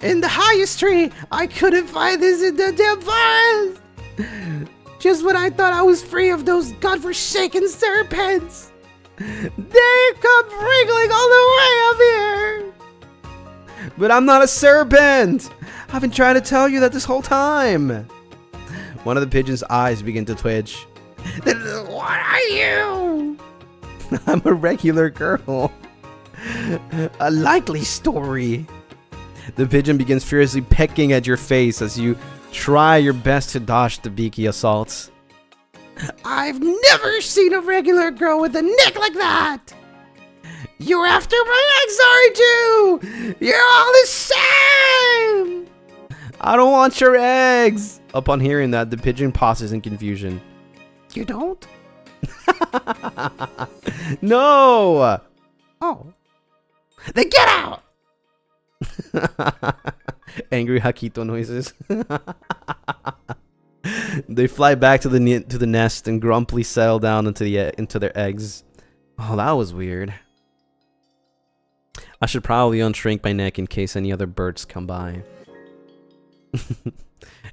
in the highest tree, I couldn't find this in the damn forest. Just when I thought I was free of those godforsaken serpents, they come wriggling all the way up here. But I'm not a serpent. I've been trying to tell you that this whole time. One of the pigeon's eyes begin to twitch. What are you? I'm a regular girl. A likely story. The pigeon begins furiously pecking at your face as you try your best to dodge the beaky assaults. I've never seen a regular girl with a neck like that. You're after my eggs, aren't you? You're all the same. I don't want your eggs. Upon hearing that, the pigeon pauses in confusion. You don't? No. Oh. Then get out. Angry Hakito noises. They fly back to the nest and grumpily settle down into their eggs. Oh, that was weird. I should probably unshrink my neck in case any other birds come by.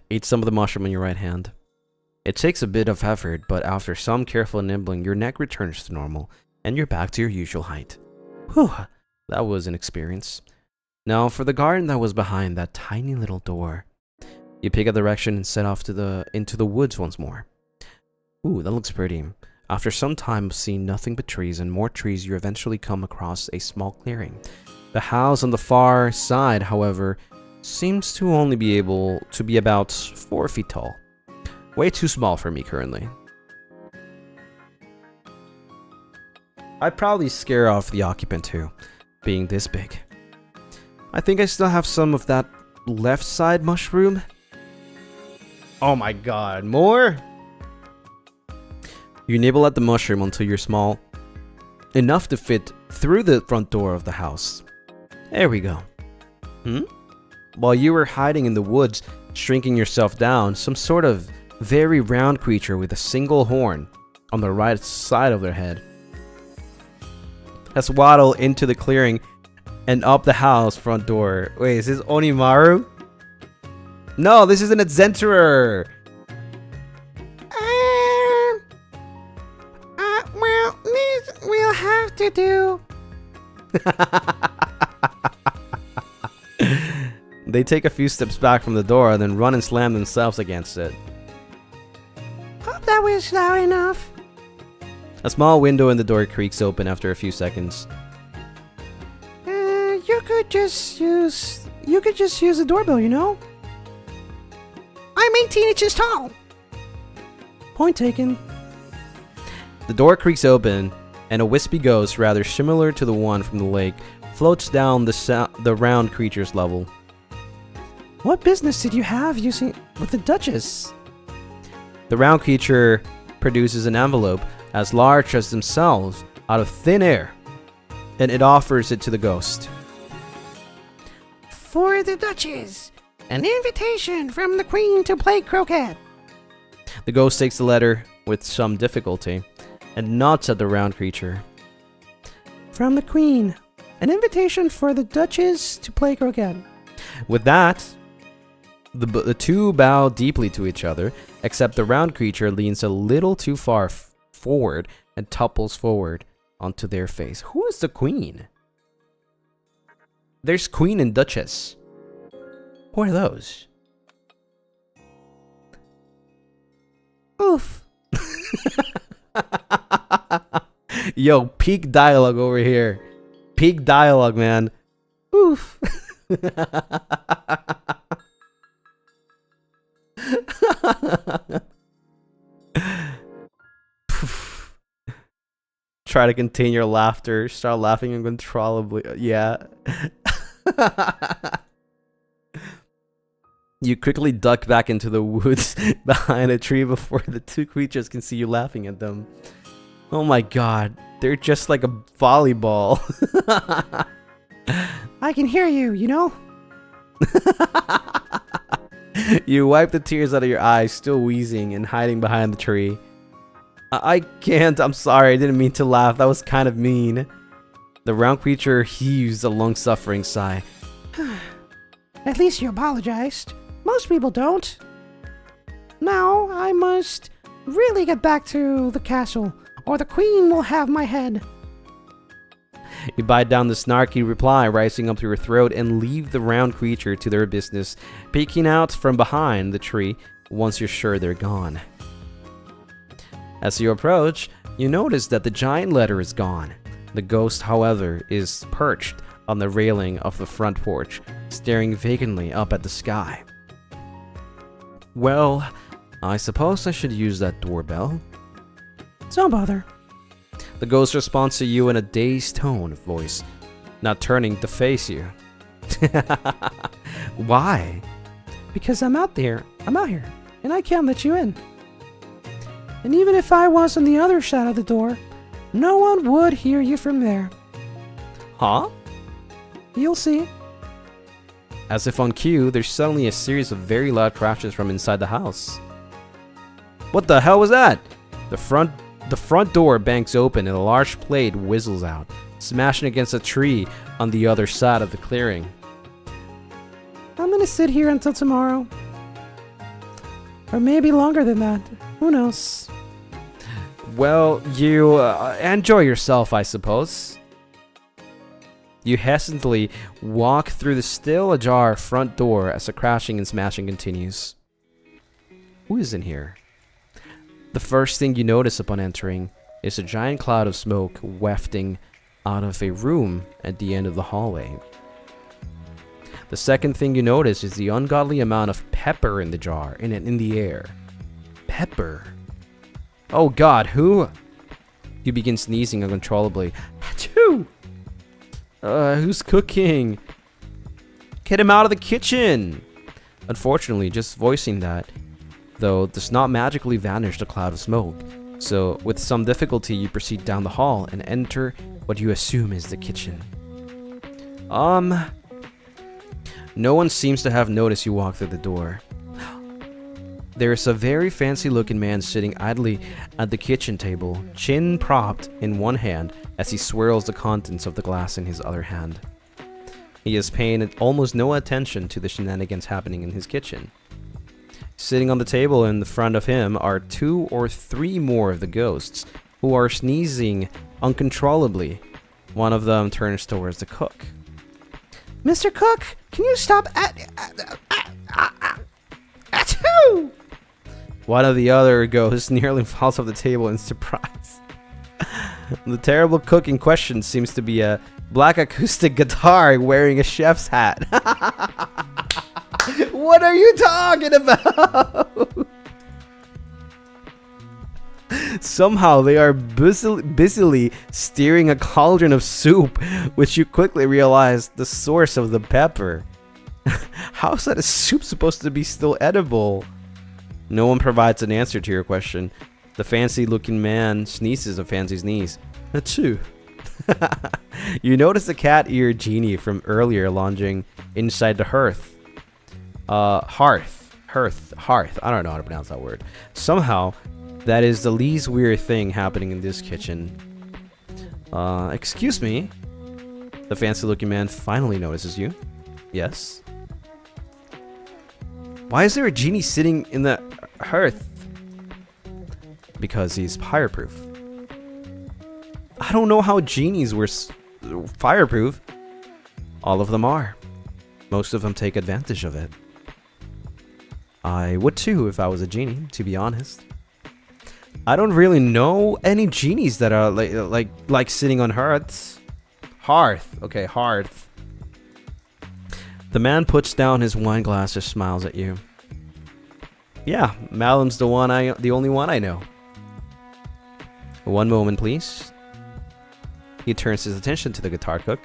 Eat some of the mushroom in your right hand. It takes a bit of effort, but after some careful nibbling, your neck returns to normal, and you're back to your usual height. Whew, that was an experience. Now, for the garden that was behind that tiny little door. You pick a direction and set off into the woods once more. Ooh, that looks pretty. After some time of seeing nothing but trees and more trees, you eventually come across a small clearing. The house on the far side, however, seems to only be able to be about 4 feet tall. Way too small for me currently. I'd probably scare off the occupant too, being this big. I think I still have some of that left side mushroom. Oh my god, more? You nibble at the mushroom until you're small enough to fit through the front door of the house. There we go. While you were hiding in the woods, shrinking yourself down, some sort of very round creature with a single horn on the right side of their head has waddled into the clearing and up the house front door. Wait, is this Onimaru? No, this is an adventurer. Well, this we'll have to do. They take a few steps back from the door, then run and slam themselves against it. Hope that was loud enough. A small window in the door creaks open after a few seconds. You could just use the doorbell, you know? I'm 18 inches tall. Point taken. The door creaks open, and a wispy ghost, rather similar to the one from the lake, floats down the round creature's level. What business did you have using with the Duchess? The round creature produces an envelope as large as themselves out of thin air, and it offers it to the ghost. For the Duchess, an invitation from the Queen to play croquet. The ghost takes the letter with some difficulty and nods at the round creature. From the Queen, an invitation for the Duchess to play croquet. With that, the two bow deeply to each other, except the round creature leans a little too far forward and topples forward onto their face. Who is the Queen? There's Queen and Duchess. Who are those? Oof. Yo, peak dialogue over here. Peak dialogue, man. Oof. Try to contain your laughter. Start laughing uncontrollably. Yeah. You quickly duck back into the woods behind a tree before the two creatures can see you laughing at them. Oh my god. They're just like a volleyball. I can hear you, you know? You wipe the tears out of your eyes, still wheezing and hiding behind the tree. I can't, I'm sorry, I didn't mean to laugh, that was kind of mean. The round creature heaves a long-suffering sigh. At least you apologized. Most people don't. Now, I must really get back to the castle, or the Queen will have my head. You bite down the snarky reply rising up through your throat and leave the round creature to their business, peeking out from behind the tree once you're sure they're gone. As you approach, you notice that the giant letter is gone. The ghost, however, is perched on the railing of the front porch, staring vacantly up at the sky. Well, I suppose I should use that doorbell. Don't bother. The ghost responds to you in a dazed tone of voice, not turning to face you. Why? Because I'm out here, and I can't let you in. And even if I was on the other side of the door, no one would hear you from there. Huh? You'll see. As if on cue, there's suddenly a series of very loud crashes from inside the house. What the hell was that? The front door bangs open and a large plate whistles out, smashing against a tree on the other side of the clearing. I'm gonna sit here until tomorrow. Or maybe longer than that. Who knows? Well, you enjoy yourself, I suppose. You hesitantly walk through the still ajar front door as the crashing and smashing continues. Who is in here? The first thing you notice upon entering is a giant cloud of smoke wafting out of a room at the end of the hallway. The second thing you notice is the ungodly amount of pepper in the jar in the air. Pepper. Oh god, who? You begin sneezing uncontrollably. Achoo! Who's cooking? Get him out of the kitchen! Unfortunately, just voicing that, though, does not magically vanish the cloud of smoke. So, with some difficulty, you proceed down the hall and enter what you assume is the kitchen. No one seems to have noticed you walk through the door. There is a very fancy-looking man sitting idly at the kitchen table, chin propped in one hand as he swirls the contents of the glass in his other hand. He is paying almost no attention to the shenanigans happening in his kitchen. Sitting on the table in the front of him are 2 or 3 more of the ghosts, who are sneezing uncontrollably. One of them turns towards the cook. Mr. Cook, can you stop Achoo! One of the other ghosts nearly falls off the table in surprise. The terrible cook in question seems to be a black acoustic guitar wearing a chef's hat. What are you talking about? Somehow they are busily stirring a cauldron of soup, which you quickly realize the source of the pepper. How is that a soup supposed to be still edible? No one provides an answer to your question. The fancy-looking man sneezes a fancy sneeze. Achoo. You notice the cat-eared genie from earlier lounging inside the hearth. Hearth. I don't know how to pronounce that word. Somehow, that is the least weird thing happening in this kitchen. Excuse me? The fancy-looking man finally notices you. Yes? Why is there a genie sitting in the hearth? Because he's fireproof. I don't know how genies were fireproof. All of them are. Most of them take advantage of it. I would too if I was a genie, to be honest. I don't really know any genies that are like sitting on hearths. Okay, hearth. The man puts down his wine glass and smiles at you. Yeah, Malum's the only one I know. One moment, please. He turns his attention to the guitar cook.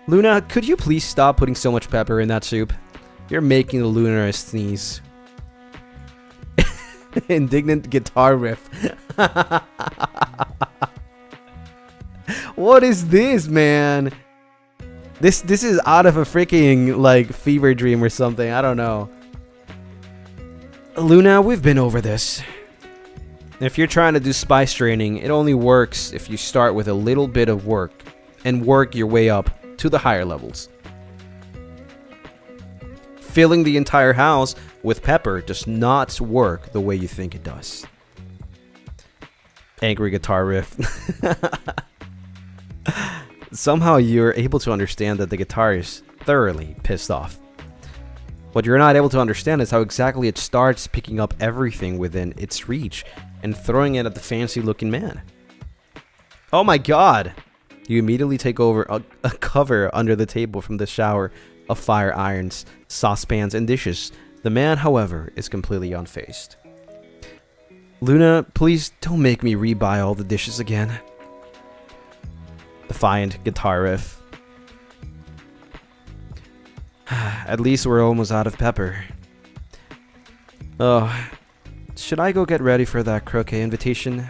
Luna, could you please stop putting so much pepper in that soup? You're making the Lunaris sneeze. Indignant guitar riff. What is this, man? This is out of a freaking like fever dream or something. I don't know. Luna, we've been over this. If you're trying to do spice training, it only works if you start with a little bit of work and work your way up to the higher levels. Filling the entire house with pepper does not work the way you think it does. Angry guitar riff. Somehow you're able to understand that the guitar is thoroughly pissed off. What you're not able to understand is how exactly it starts picking up everything within its reach and throwing it at the fancy looking man. Oh my god! You immediately take over a cover under the table from the shower of fire irons, saucepans, and dishes. The man, however, is completely unfazed. Luna, please don't make me rebuy all the dishes again. Defiant guitar riff. At least we're almost out of pepper. Oh, should I go get ready for that croquet invitation?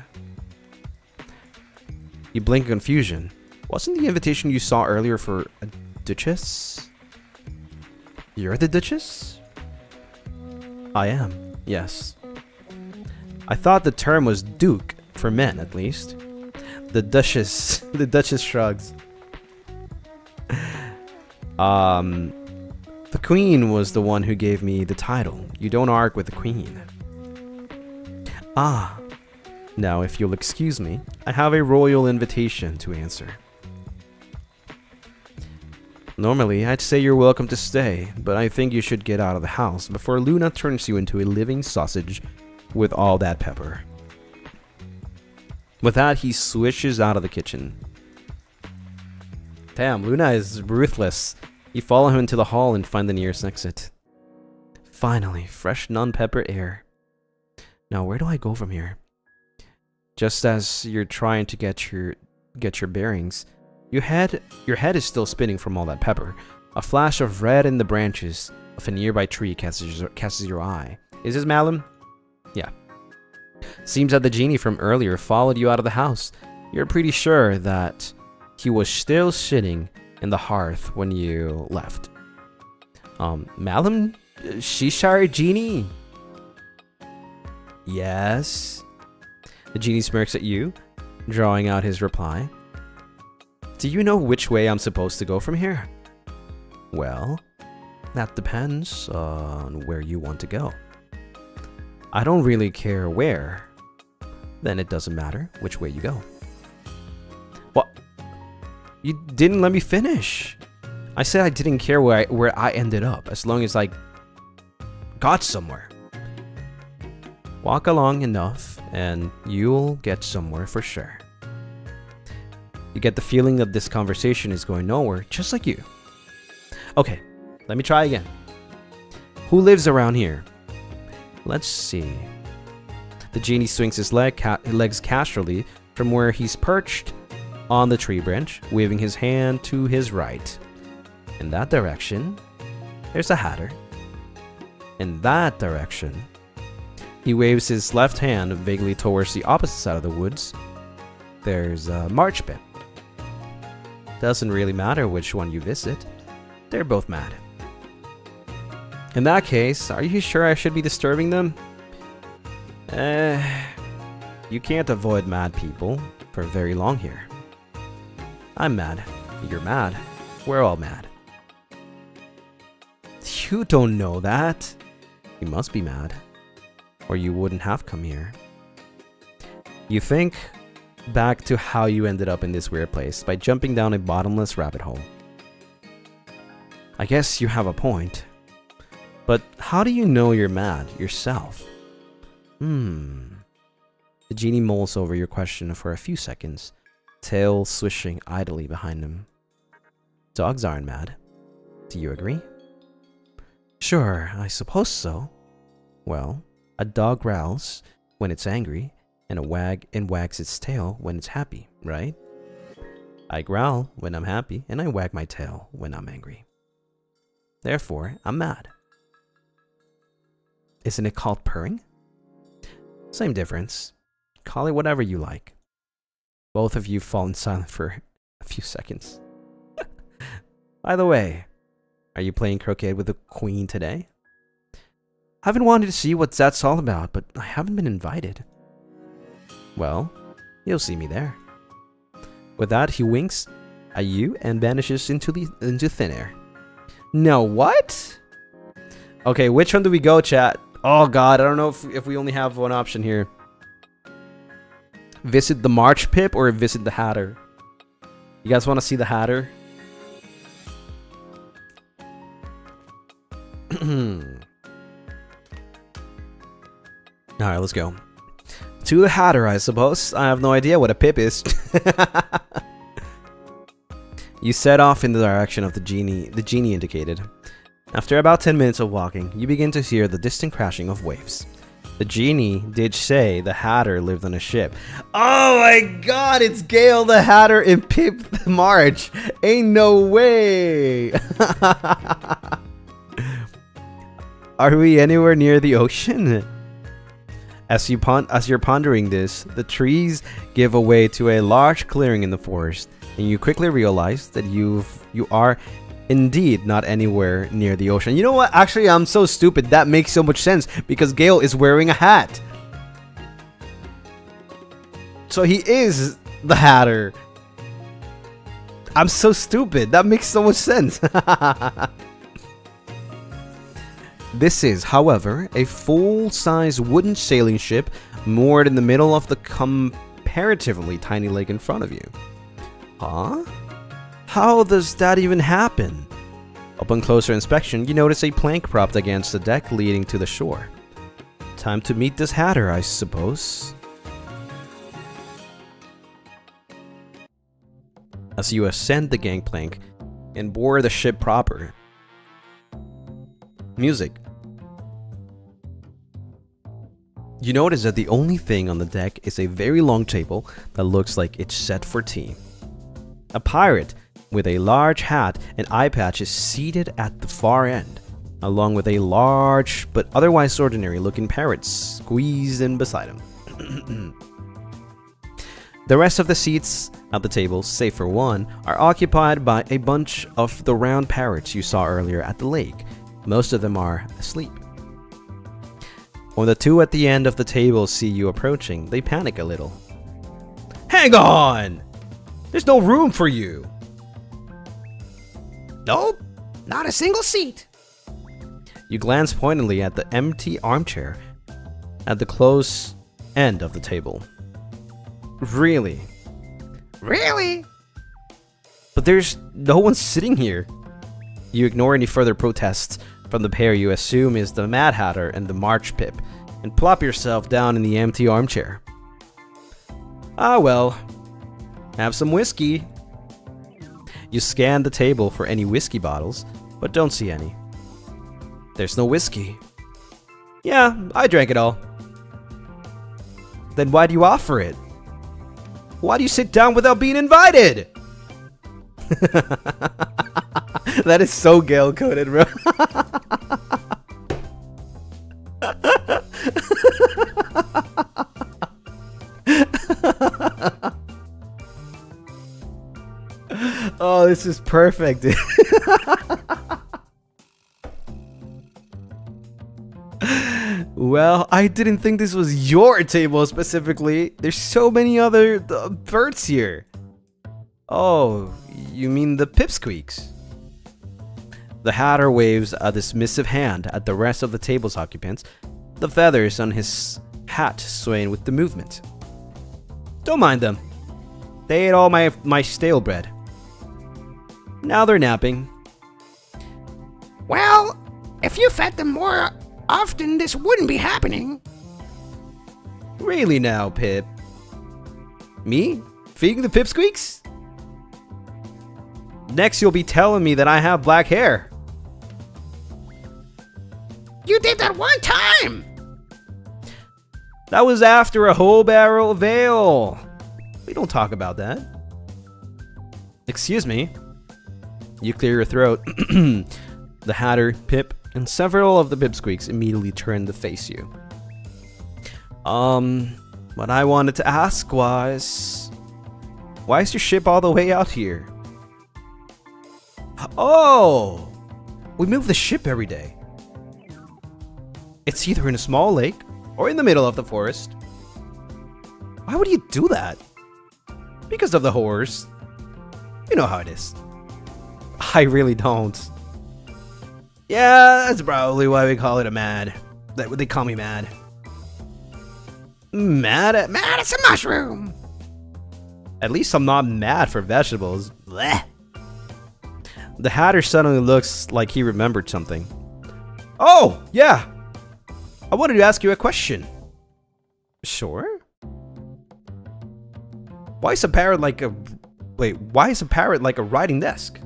You blink in confusion. Wasn't the invitation you saw earlier for a duchess? You're the duchess? I am, yes. I thought the term was duke, for men at least. The duchess shrugs. The queen was the one who gave me the title. You don't argue with the queen. Ah. Now, if you'll excuse me, I have a royal invitation to answer. Normally, I'd say you're welcome to stay, but I think you should get out of the house before Luna turns you into a living sausage with all that pepper. With that, he swishes out of the kitchen. Damn, Luna is ruthless. You follow him into the hall and find the nearest exit. Finally, fresh non-pepper air. Now, where do I go from here? Just as you're trying to get your bearings, your head is still spinning from all that pepper. A flash of red in the branches of a nearby tree catches your eye. Is this Malum? Yeah. Seems that the genie from earlier followed you out of the house. You're pretty sure that he was still sitting in the hearth when you left. Malum? Cheshire genie? Yes. The genie smirks at you, drawing out his reply. Do you know which way I'm supposed to go from here? Well, that depends on where you want to go. I don't really care where. Then it doesn't matter which way you go. What? You didn't let me finish. I said I didn't care where I ended up, as long as I got somewhere. Walk along enough, and you'll get somewhere for sure. You get the feeling that this conversation is going nowhere, just like you. Okay, let me try again. Who lives around here? Let's see. The genie swings his legs casually from where he's perched on the tree branch, waving his hand to his right. In that direction, there's a hatter. In that direction, he waves his left hand vaguely towards the opposite side of the woods. There's a march pit. Doesn't really matter which one you visit. They're both mad. In that case, are you sure I should be disturbing them? You can't avoid mad people for very long here. I'm mad. You're mad. We're all mad. You don't know that. You must be mad, or you wouldn't have come here. You think back to how you ended up in this weird place by jumping down a bottomless rabbit hole. I guess you have a point. But how do you know you're mad yourself? The genie mulls over your question for a few seconds, tail swishing idly behind him. Dogs aren't mad. Do you agree? Sure, I suppose so. Well, a dog growls when it's angry, and wags its tail when it's happy, right? I growl when I'm happy, and I wag my tail when I'm angry. Therefore, I'm mad. Isn't it called purring? Same difference. Call it whatever you like. Both of you fall in silence for a few seconds. By the way, are you playing croquet with the queen today? I've been wanting to see what that's all about, but I haven't been invited. Well, you'll see me there. With that, he winks at you and vanishes into thin air. No, what? Okay, which one do we go, chat? Oh god, I don't know if we only have one option here. Visit the March Pip or visit the Hatter? You guys want to see the Hatter? Alright, let's go. To the Hatter, I suppose. I have no idea what a pip is. You set off in the direction of the genie indicated. After about 10 minutes of walking, you begin to hear the distant crashing of waves. The genie did say the Hatter lived on a ship. Oh my god, it's Gale the Hatter and Pip the March. Ain't no way. Are we anywhere near the ocean? As you're pondering this, the trees give way to a large clearing in the forest, and you quickly realize that you are indeed not anywhere near the ocean. You know what? Actually, I'm so stupid. That makes so much sense because Gale is wearing a hat. So he is the Hatter. I'm so stupid. That makes so much sense. This is, however, a full-size wooden sailing ship moored in the middle of the comparatively tiny lake in front of you. Huh? How does that even happen? Upon closer inspection, you notice a plank propped against the deck leading to the shore. Time to meet this Hatter, I suppose. As you ascend the gangplank and board the ship proper. Music. You notice that the only thing on the deck is a very long table that looks like it's set for tea. A pirate with a large hat and eye patch is seated at the far end, along with a large but otherwise ordinary looking parrot squeezed in beside him. The rest of the seats at the table, save for one, are occupied by a bunch of the round parrots you saw earlier at the lake. Most of them are asleep. When the two at the end of the table see you approaching, they panic a little. Hang on! There's no room for you! Nope. Not a single seat. You glance pointedly at the empty armchair at the close end of the table. Really? Really? But there's no one sitting here. You ignore any further protests from the pair you assume is the Mad Hatter and the March Pip, and plop yourself down in the empty armchair. Ah well, have some whiskey. You scan the table for any whiskey bottles, but don't see any. There's no whiskey. Yeah, I drank it all. Then why do you offer it? Why do you sit down without being invited? That is so Gale-coded, bro. Oh, this is perfect. Well, I didn't think this was your table specifically. There's so many other birds here. Oh, you mean the pipsqueaks? The Hatter waves a dismissive hand at the rest of the table's occupants, the feathers on his hat swaying with the movement. Don't mind them. They ate all my stale bread. Now they're napping. Well, if you fed them more often, this wouldn't be happening. Really now, Pip? Me? Feeding the pipsqueaks? Next you'll be telling me that I have black hair. You did that one time! That was after a whole barrel of ale. We don't talk about that. Excuse me. You clear your throat. The Hatter, Pip, and several of the pipsqueaks immediately turn to face you. What I wanted to ask was, why is your ship all the way out here? Oh! We move the ship every day. It's either in a small lake or in the middle of the forest. Why would you do that? Because of the horrors. You know how it is. I really don't. Yeah, that's probably why we call it a mad. They call me mad. Mad as a mushroom. At least I'm not mad for vegetables. Blech. The Hatter suddenly looks like he remembered something. Oh, yeah. I wanted to ask you a question. Sure. Why is a parrot like a... Wait, why is a parrot like a writing desk?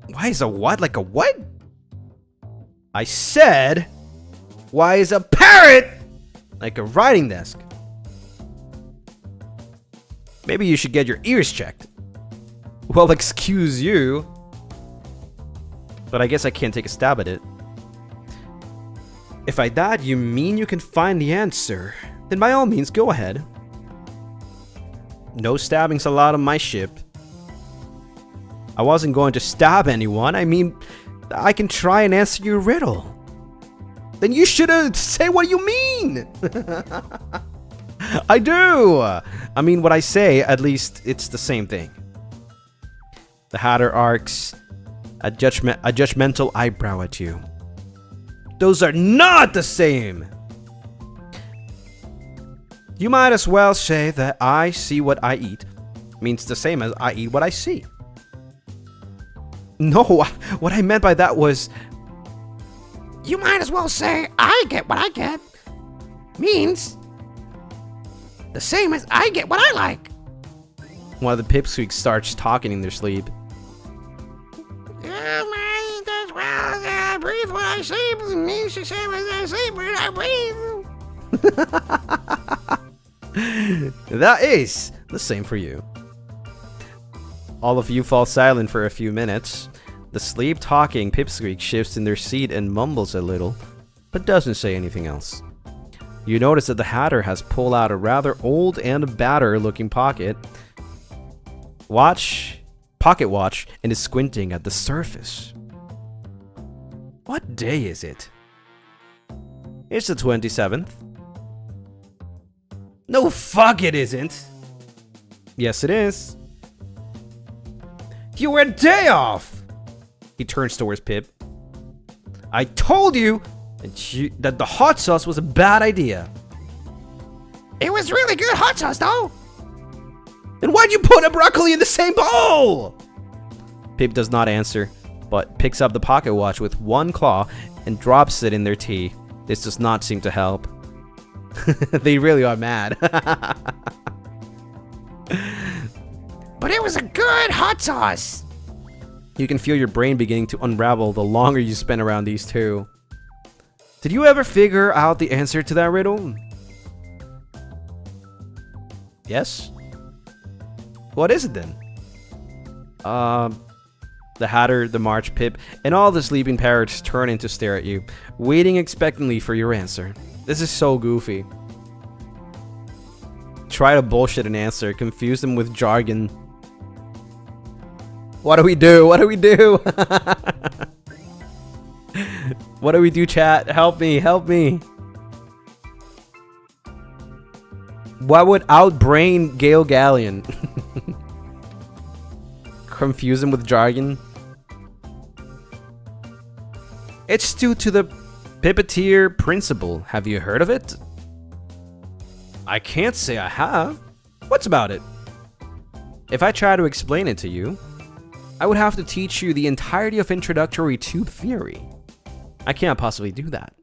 Why is a what like a what? I said, why is a parrot like a writing desk? Maybe you should get your ears checked. Well, excuse you. But I guess I can't take a stab at it. If by that you mean you can find the answer, then by all means go ahead. No stabbing's allowed on my ship. I wasn't going to stab anyone. I mean, I can try and answer your riddle. Then you should say what you mean. I do. I mean, what I say, at least it's the same thing. The Hatter arcs a judgmental eyebrow at you. Those are not the same. You might as well say that I see what I eat means the same as I eat what I see. No, what I meant by that was... You might as well say I get what I get means the same as I get what I like. One of the pipsqueaks starts talking in their sleep. You might as well breathe what I say means the same as I say what I breathe. That is the same for you. All of you fall silent for a few minutes. The sleep-talking pipsqueak shifts in their seat and mumbles a little, but doesn't say anything else. You notice that the Hatter has pulled out a rather old and battered-looking pocket watch, and is squinting at the surface. What day is it? It's the 27th. No, fuck it isn't. Yes, it is. You were a day off! He turns towards Pip. I told you that the hot sauce was a bad idea. It was really good hot sauce, though. Then why'd you put a broccoli in the same bowl? Pip does not answer, but picks up the pocket watch with one claw and drops it in their tea. This does not seem to help. They really are mad. But it was a good hot sauce. You can feel your brain beginning to unravel the longer you spend around these two. Did you ever figure out the answer to that riddle? Yes? What is it then? The Hatter, the March, Pip, and all the sleeping parrots turn in to stare at you, waiting expectantly for your answer. This is so goofy. Try to bullshit an answer, confuse them with jargon. What do we do? What do we do? What do we do, chat? Help me, help me. What would outbrain Gale Galleon? Confuse him with jargon? It's due to the Pippeteer principle. Have you heard of it? I can't say I have. What's about it? If I try to explain it to you, I would have to teach you the entirety of introductory tube theory. I can't possibly do that.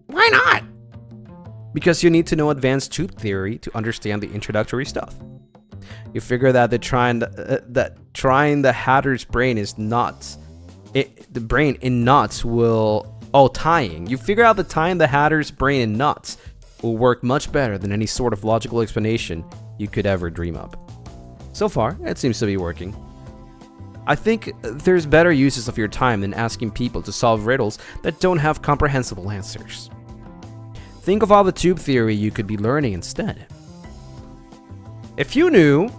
Why not? Because you need to know advanced tube theory to understand the introductory stuff. You figure that trying the Hatter's brain is nuts. The brain in nuts will... Oh, tying. You figure out that tying the Hatter's brain in nuts will work much better than any sort of logical explanation you could ever dream up. So far, it seems to be working. I think there's better uses of your time than asking people to solve riddles that don't have comprehensible answers. Think of all the tube theory you could be learning instead. If you knew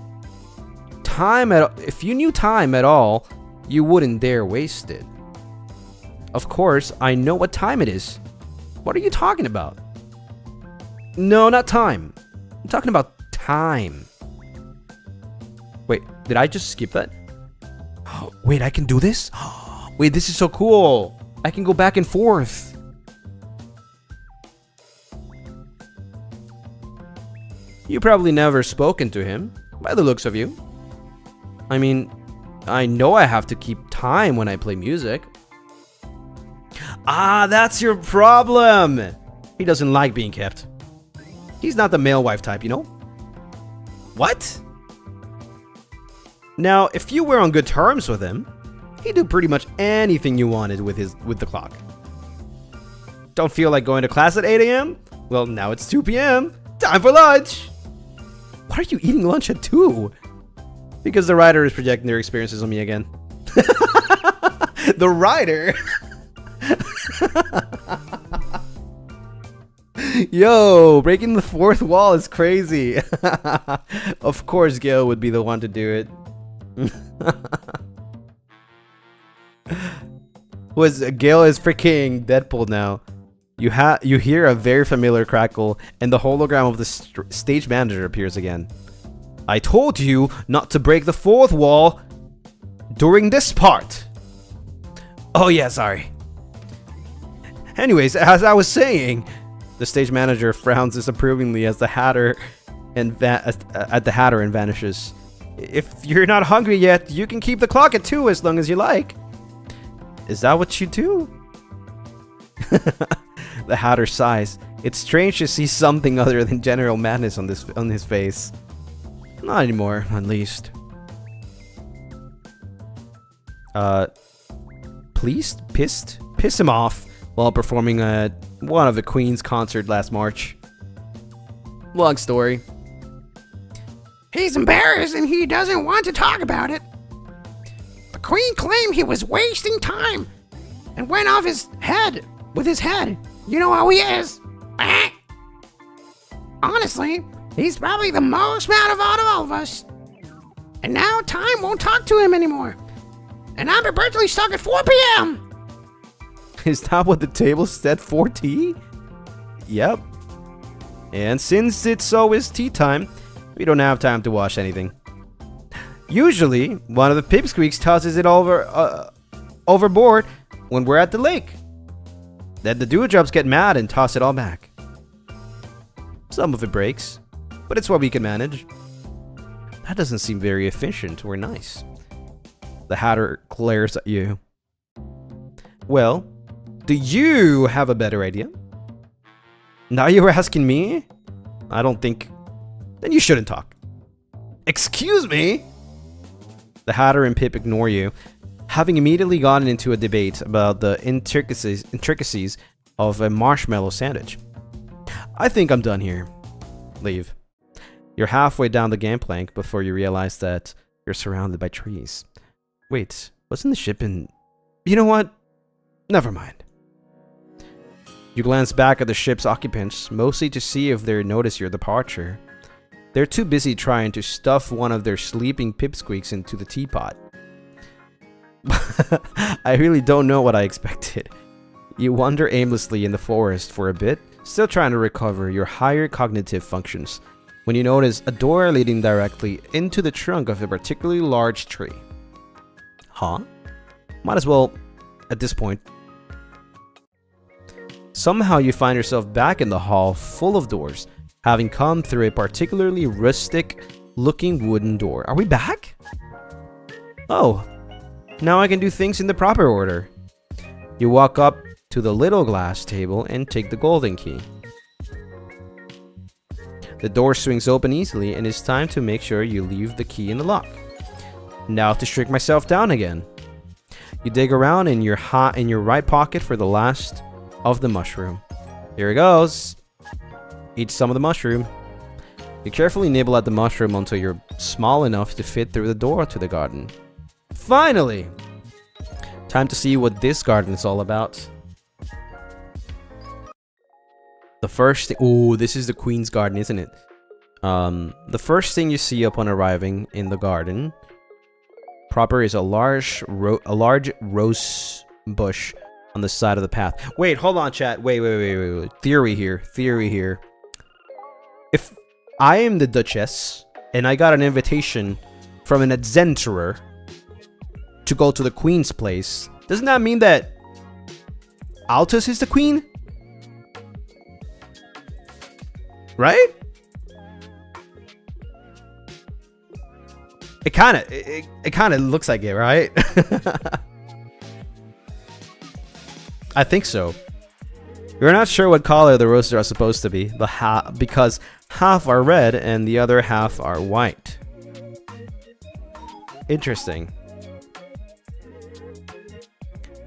time at all, you wouldn't dare waste it. Of course, I know what time it is. What are you talking about? No, not time. I'm talking about time. Wait, did I just skip that? Wait, I can do this? Wait, this is so cool. I can go back and forth. You probably never spoken to him, by the looks of you. I mean, I know I have to keep time when I play music. Ah, that's your problem. He doesn't like being kept. He's not the male wife type, you know? What? Now, if you were on good terms with him, he'd do pretty much anything you wanted with the clock. Don't feel like going to class at 8 a.m? Well, now it's 2 p.m. Time for lunch! Why are you eating lunch at 2? Because the writer is projecting their experiences on me again. The writer? Yo, breaking the fourth wall is crazy. Of course Gale would be the one to do it. Gale is freaking Deadpool now. You hear a very familiar crackle, and the hologram of the stage manager appears again. I told you not to break the fourth wall during this part. Oh yeah, sorry. Anyways, as I was saying, the stage manager frowns disapprovingly as the Hatter and at the Hatter and vanishes. If you're not hungry yet, you can keep the clock at 2 as long as you like. Is that what you do? The Hatter sighs. It's strange to see something other than general madness on his face. Not anymore, at least. Please piss him off while performing at one of the Queen's concert last March. Long story. He's embarrassed and he doesn't want to talk about it. The Queen claimed he was wasting time and went off his head with his head. You know how he is. Honestly, he's probably the most mad of all of us. And now time won't talk to him anymore. And I'm perpetually stuck at 4 p.m. Is that what the table said for tea? Yep. And since it's always tea time, we don't have time to wash anything. Usually, one of the pipsqueaks tosses it over overboard when we're at the lake. Then the dewdrops get mad and toss it all back. Some of it breaks, but it's what we can manage. That doesn't seem very efficient or nice. The Hatter glares at you. Well, do you have a better idea? Now you're asking me? I don't think... Then you shouldn't talk. Excuse me? The Hatter and Pip ignore you, having immediately gotten into a debate about the intricacies of a marshmallow sandwich. I think I'm done here. Leave. You're halfway down the gangplank before you realize that you're surrounded by trees. Wait, wasn't the ship in... You know what? Never mind. You glance back at the ship's occupants, mostly to see if they notice your departure. They're too busy trying to stuff one of their sleeping pipsqueaks into the teapot. I really don't know what I expected. You wander aimlessly in the forest for a bit, still trying to recover your higher cognitive functions, when you notice a door leading directly into the trunk of a particularly large tree. Huh? Might as well, at this point. Somehow you find yourself back in the hall full of doors, having come through a particularly rustic-looking wooden door. Are we back? Oh, now I can do things in the proper order. You walk up to the little glass table and take the golden key. The door swings open easily, and it's time to make sure you leave the key in the lock. Now to shrink myself down again. You dig around in your right pocket for the last of the mushroom. Here it goes. Eat some of the mushroom. You carefully nibble at the mushroom until you're small enough to fit through the door to the garden. Finally! Time to see what this garden is all about. The first thing... Ooh, this is the Queen's Garden, isn't it? The first thing you see upon arriving in the garden proper is a large rose bush on the side of the path. Wait, hold on, chat. Wait. Theory here. If I am the Duchess and I got an invitation from an adventurer to go to the Queen's place, doesn't that mean that Altus is the Queen? Right? It kind of looks like it, right? I think so. You're not sure what color the roses are supposed to be, because half are red and the other half are white. Interesting.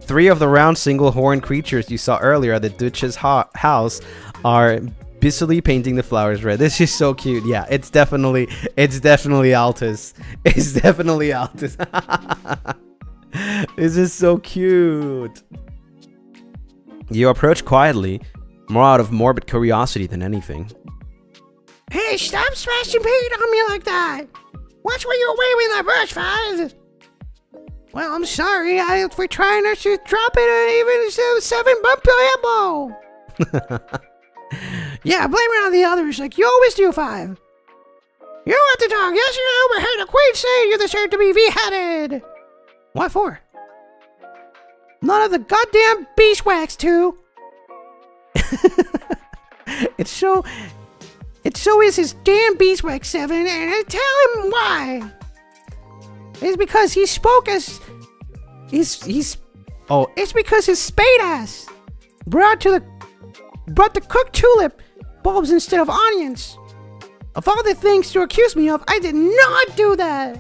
3 of the round single-horned creatures you saw earlier at the Duchess' house are busily painting the flowers red. This is so cute. Yeah, it's definitely Altus. It's definitely Altus. This is so cute. You approach quietly, more out of morbid curiosity than anything. Hey, stop smashing paint on me like that! Watch where you're waving that brush, Five! Well, I'm sorry, we're trying to drop it even 7 bump your elbow! Yeah, blame it on the others like you always do, Five. You have to talk. Yes, you overheard the Queen say you deserve to be beheaded. What for? None of the goddamn beeswax, too. It's so is his damn beeswax, 7, and I tell him why. It's because he spoke as it's because his spade ass brought the cooked tulip bulbs instead of onions. Of all the things to accuse me of, I did not do that.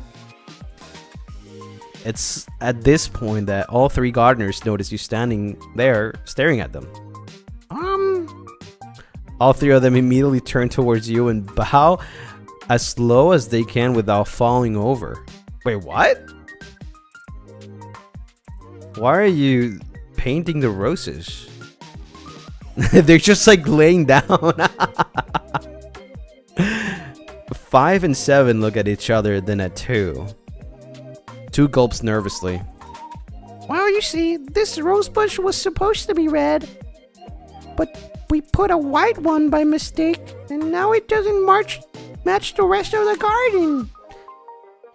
It's at this point that all 3 gardeners notice you standing there staring at them. All 3 of them immediately turn towards you and bow as slow as they can without falling over. Wait, what? Why are you painting the roses? They're just like laying down. 5 and 7 look at each other, then at 2. 2 gulps nervously. Well, you see, this rose bush was supposed to be red, but we put a white one by mistake, and now it doesn't match the rest of the garden.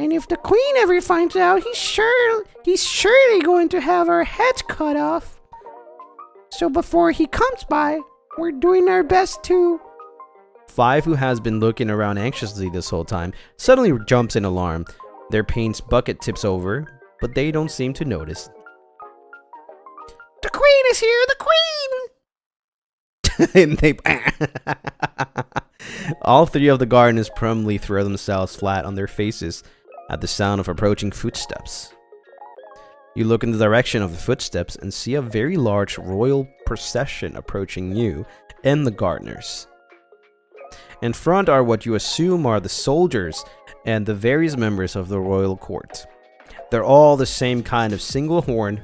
And if the queen ever finds out, he's surely going to have our heads cut off. So before he comes by, we're doing our best to... 5, who has been looking around anxiously this whole time, suddenly jumps in alarm. Their paint's bucket tips over, but they don't seem to notice. The queen is here, the queen! And they... All 3 of the gardeners promptly throw themselves flat on their faces at the sound of approaching footsteps. You look in the direction of the footsteps and see a very large royal procession approaching you and the gardeners. In front are what you assume are the soldiers and the various members of the royal court. They're all the same kind of single-horned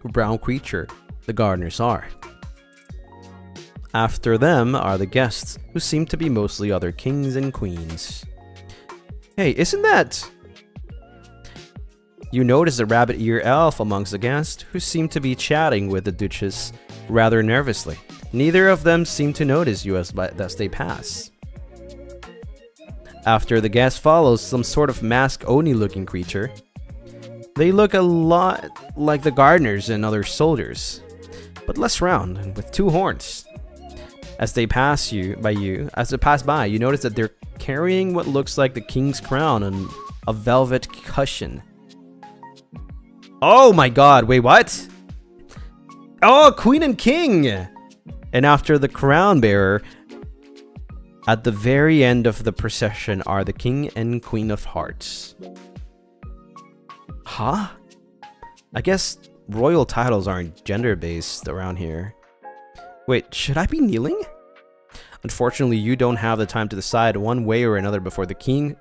brown creature the gardeners are. After them are the guests, who seem to be mostly other kings and queens. Hey, isn't that... You notice a rabbit-ear elf amongst the guests, who seem to be chatting with the Duchess rather nervously. Neither of them seem to notice you as they pass. After the guest follows some sort of masked Oni-looking creature. They look a lot like the gardeners and other soldiers, but less round and with 2 horns. As they pass by, you notice that they're carrying what looks like the king's crown on a velvet cushion. Oh my god, wait, what? Oh, queen and king! And after the crown bearer, at the very end of the procession are the king and queen of hearts. Huh? I guess royal titles aren't gender-based around here. Wait, should I be kneeling? Unfortunately, you don't have the time to decide one way or another before the king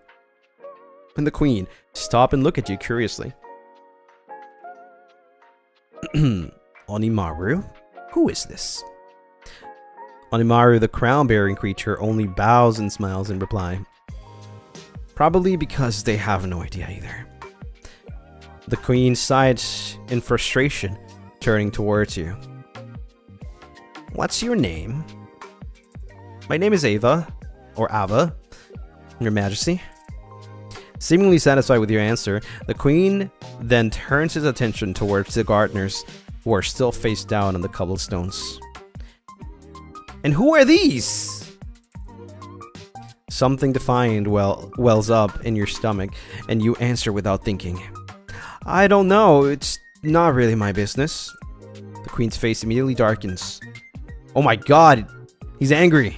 and the queen stop and look at you curiously. Onimaru? Who is this? Onimaru, the crown-bearing creature, only bows and smiles in reply. Probably because they have no idea either. The queen sighs in frustration, turning towards you. What's your name? My name is Ava, or Ava, Your Majesty. Seemingly satisfied with your answer, the queen then turns his attention towards the gardeners, who are still face down on the cobblestones. And who are these? Something defiant wells up in your stomach, and you answer without thinking. I don't know, it's not really my business. The queen's face immediately darkens. Oh my god, he's angry.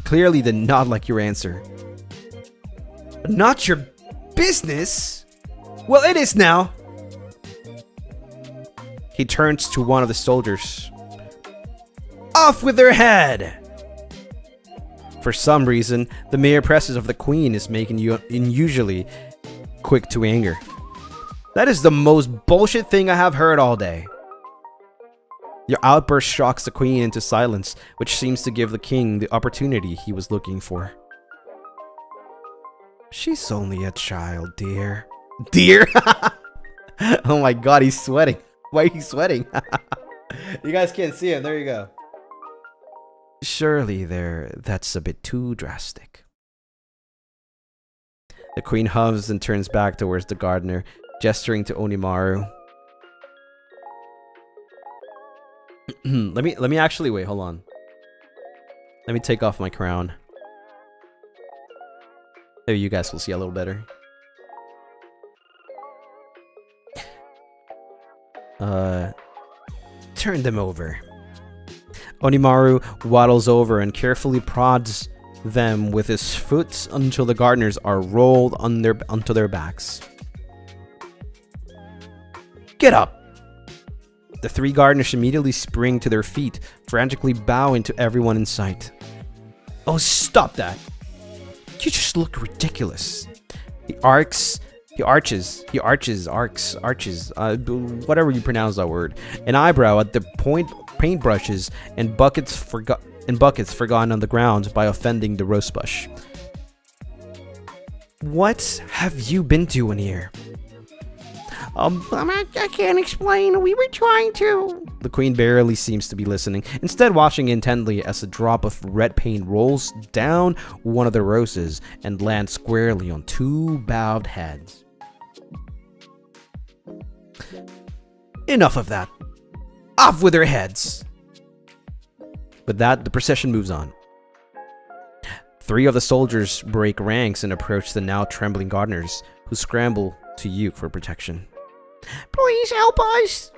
Clearly did not like your answer. Not your business? Well, it is now. He turns to one of the soldiers. Off with their head! For some reason, the mere presence of the queen is making you unusually quick to anger. That is the most bullshit thing I have heard all day. Your outburst shocks the queen into silence, which seems to give the king the opportunity he was looking for. She's only a child, dear. Dear? Oh my god, he's sweating. Why are you sweating? You guys can't see him. There you go. Surely that's a bit too drastic. The queen huffs and turns back towards the gardener, gesturing to Onimaru. Let me actually wait, hold on. Let me take off my crown. There, you guys will see a little better. Turn them over. Onimaru waddles over and carefully prods them with his foot until the gardeners are rolled onto their backs. Get up! The 3 gardeners immediately spring to their feet, frantically bowing to everyone in sight. Oh, stop that! You just look ridiculous. Arches, whatever you pronounce that word. An eyebrow at the paintbrushes and buckets forgotten on the ground by offending the rosebush. What have you been doing here? I can't explain. We were trying to. The queen barely seems to be listening, instead watching intently as a drop of red paint rolls down one of the roses and lands squarely on two bowed heads. Enough of that. Off with their heads. With that, the procession moves on. 3 of the soldiers break ranks and approach the now trembling gardeners, who scramble to you for protection. Please help us.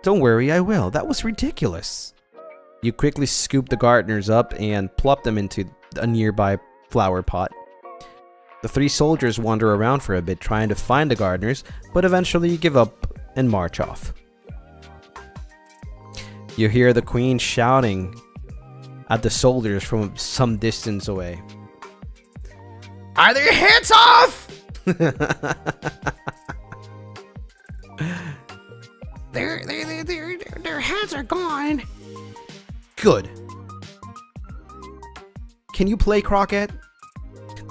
Don't worry, I will. That was ridiculous. You quickly scoop the gardeners up and plop them into a nearby flower pot. The 3 soldiers wander around for a bit trying to find the gardeners, but eventually give up and march off. You hear the queen shouting at the soldiers from some distance away. Are their heads off? Their heads are gone. Good. Can you play croquet?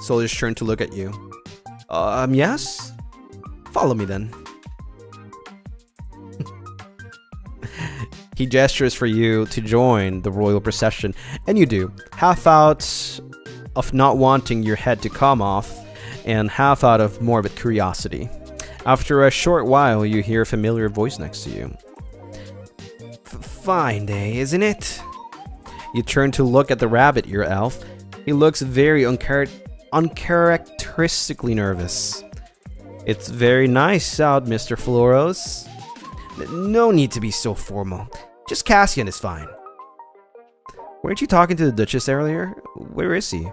Soldiers turn to look at you. Yes? Follow me then. He gestures for you to join the royal procession, and you do, half out of not wanting your head to come off, and half out of morbid curiosity. After a short while, you hear a familiar voice next to you. Fine day, isn't it? You turn to look at the rabbit ear elf. He looks very uncharacteristically nervous. It's very nice out, Mr. Floros. No need to be so formal. Just Cassian is fine. Weren't you talking to the Duchess earlier? Where is he?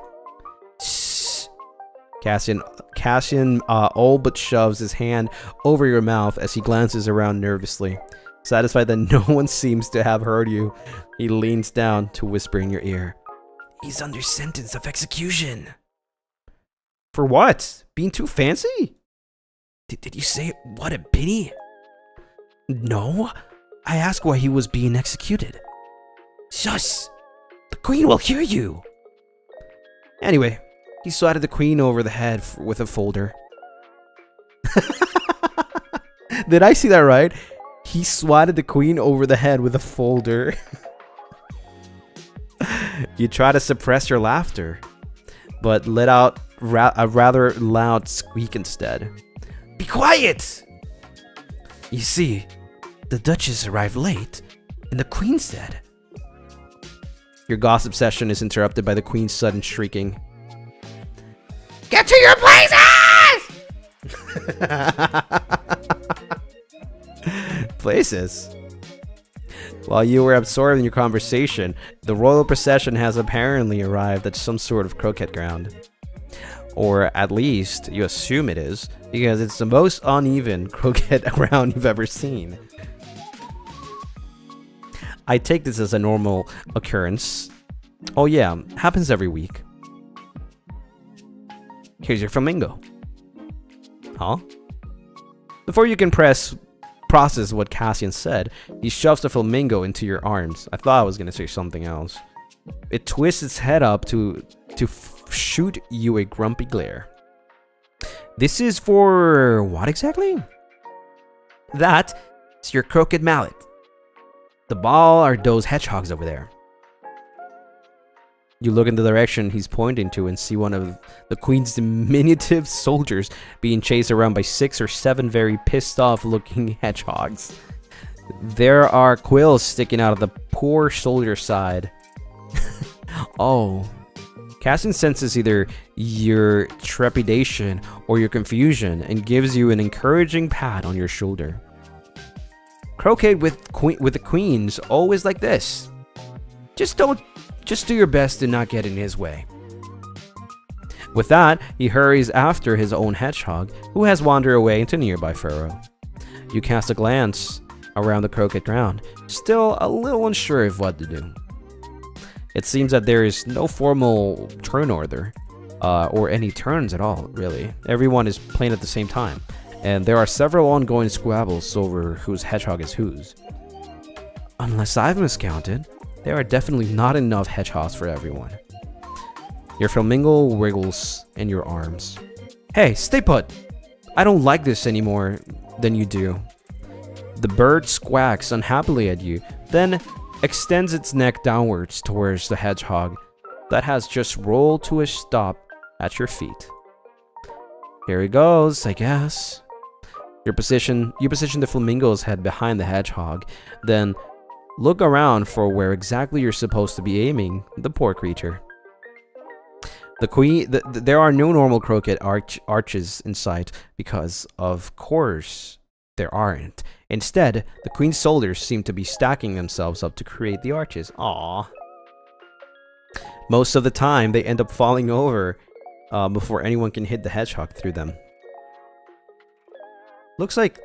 Shh. Cassian all but shoves his hand over your mouth as he glances around nervously. Satisfied that no one seems to have heard you, he leans down to whisper in your ear. He's under sentence of execution. For what? Being too fancy? Did you say what a pity? No, I asked why he was being executed. Shush! The queen will hear you! Anyway, he swatted the queen over the head with a folder. Did I see that right? He swatted the queen over the head with a folder. You try to suppress your laughter, but let out a rather loud squeak instead. Be quiet! You see, the Duchess arrived late, and the Queen's dead. Your gossip session is interrupted by the Queen's sudden shrieking. Get to your places! Places? While you were absorbed in your conversation, the royal procession has apparently arrived at some sort of croquet ground. Or at least, you assume it is, because it's the most uneven croquet ground you've ever seen. I take this as a normal occurrence. Oh yeah, happens every week. Here's your flamingo. Huh? Before you can process what Cassian said, he shoves the flamingo into your arms. I thought I was gonna say something else. It twists its head up to shoot you a grumpy glare. This is for what exactly? That is your croquet mallet. The ball are those hedgehogs over there. You look in the direction he's pointing to and see one of the Queen's diminutive soldiers being chased around by 6 or 7 very pissed off looking hedgehogs. There are quills sticking out of the poor soldier's side. Oh. Cassian senses either your trepidation or your confusion and gives you an encouraging pat on your shoulder. Croquet with the queens, always like this. Just do your best to not get in his way. With that, he hurries after his own hedgehog, who has wandered away into nearby furrow. You cast a glance around the croquet ground, still a little unsure of what to do. It seems that there is no formal turn order, or any turns at all, really. Everyone is playing at the same time, and there are several ongoing squabbles over whose hedgehog is whose. Unless I've miscounted, there are definitely not enough hedgehogs for everyone. Your flamingo wiggles in your arms. Hey, stay put! I don't like this anymore. than you do. The bird squawks unhappily at you, then extends its neck downwards towards the hedgehog that has just rolled to a stop at your feet. Here he goes, I guess. You position the flamingo's head behind the hedgehog, then look around for where exactly you're supposed to be aiming the poor creature. There are no normal croquet arches in sight because, of course, there aren't. Instead, the queen's soldiers seem to be stacking themselves up to create the arches. Aww. Most of the time, they end up falling over before anyone can hit the hedgehog through them. Looks like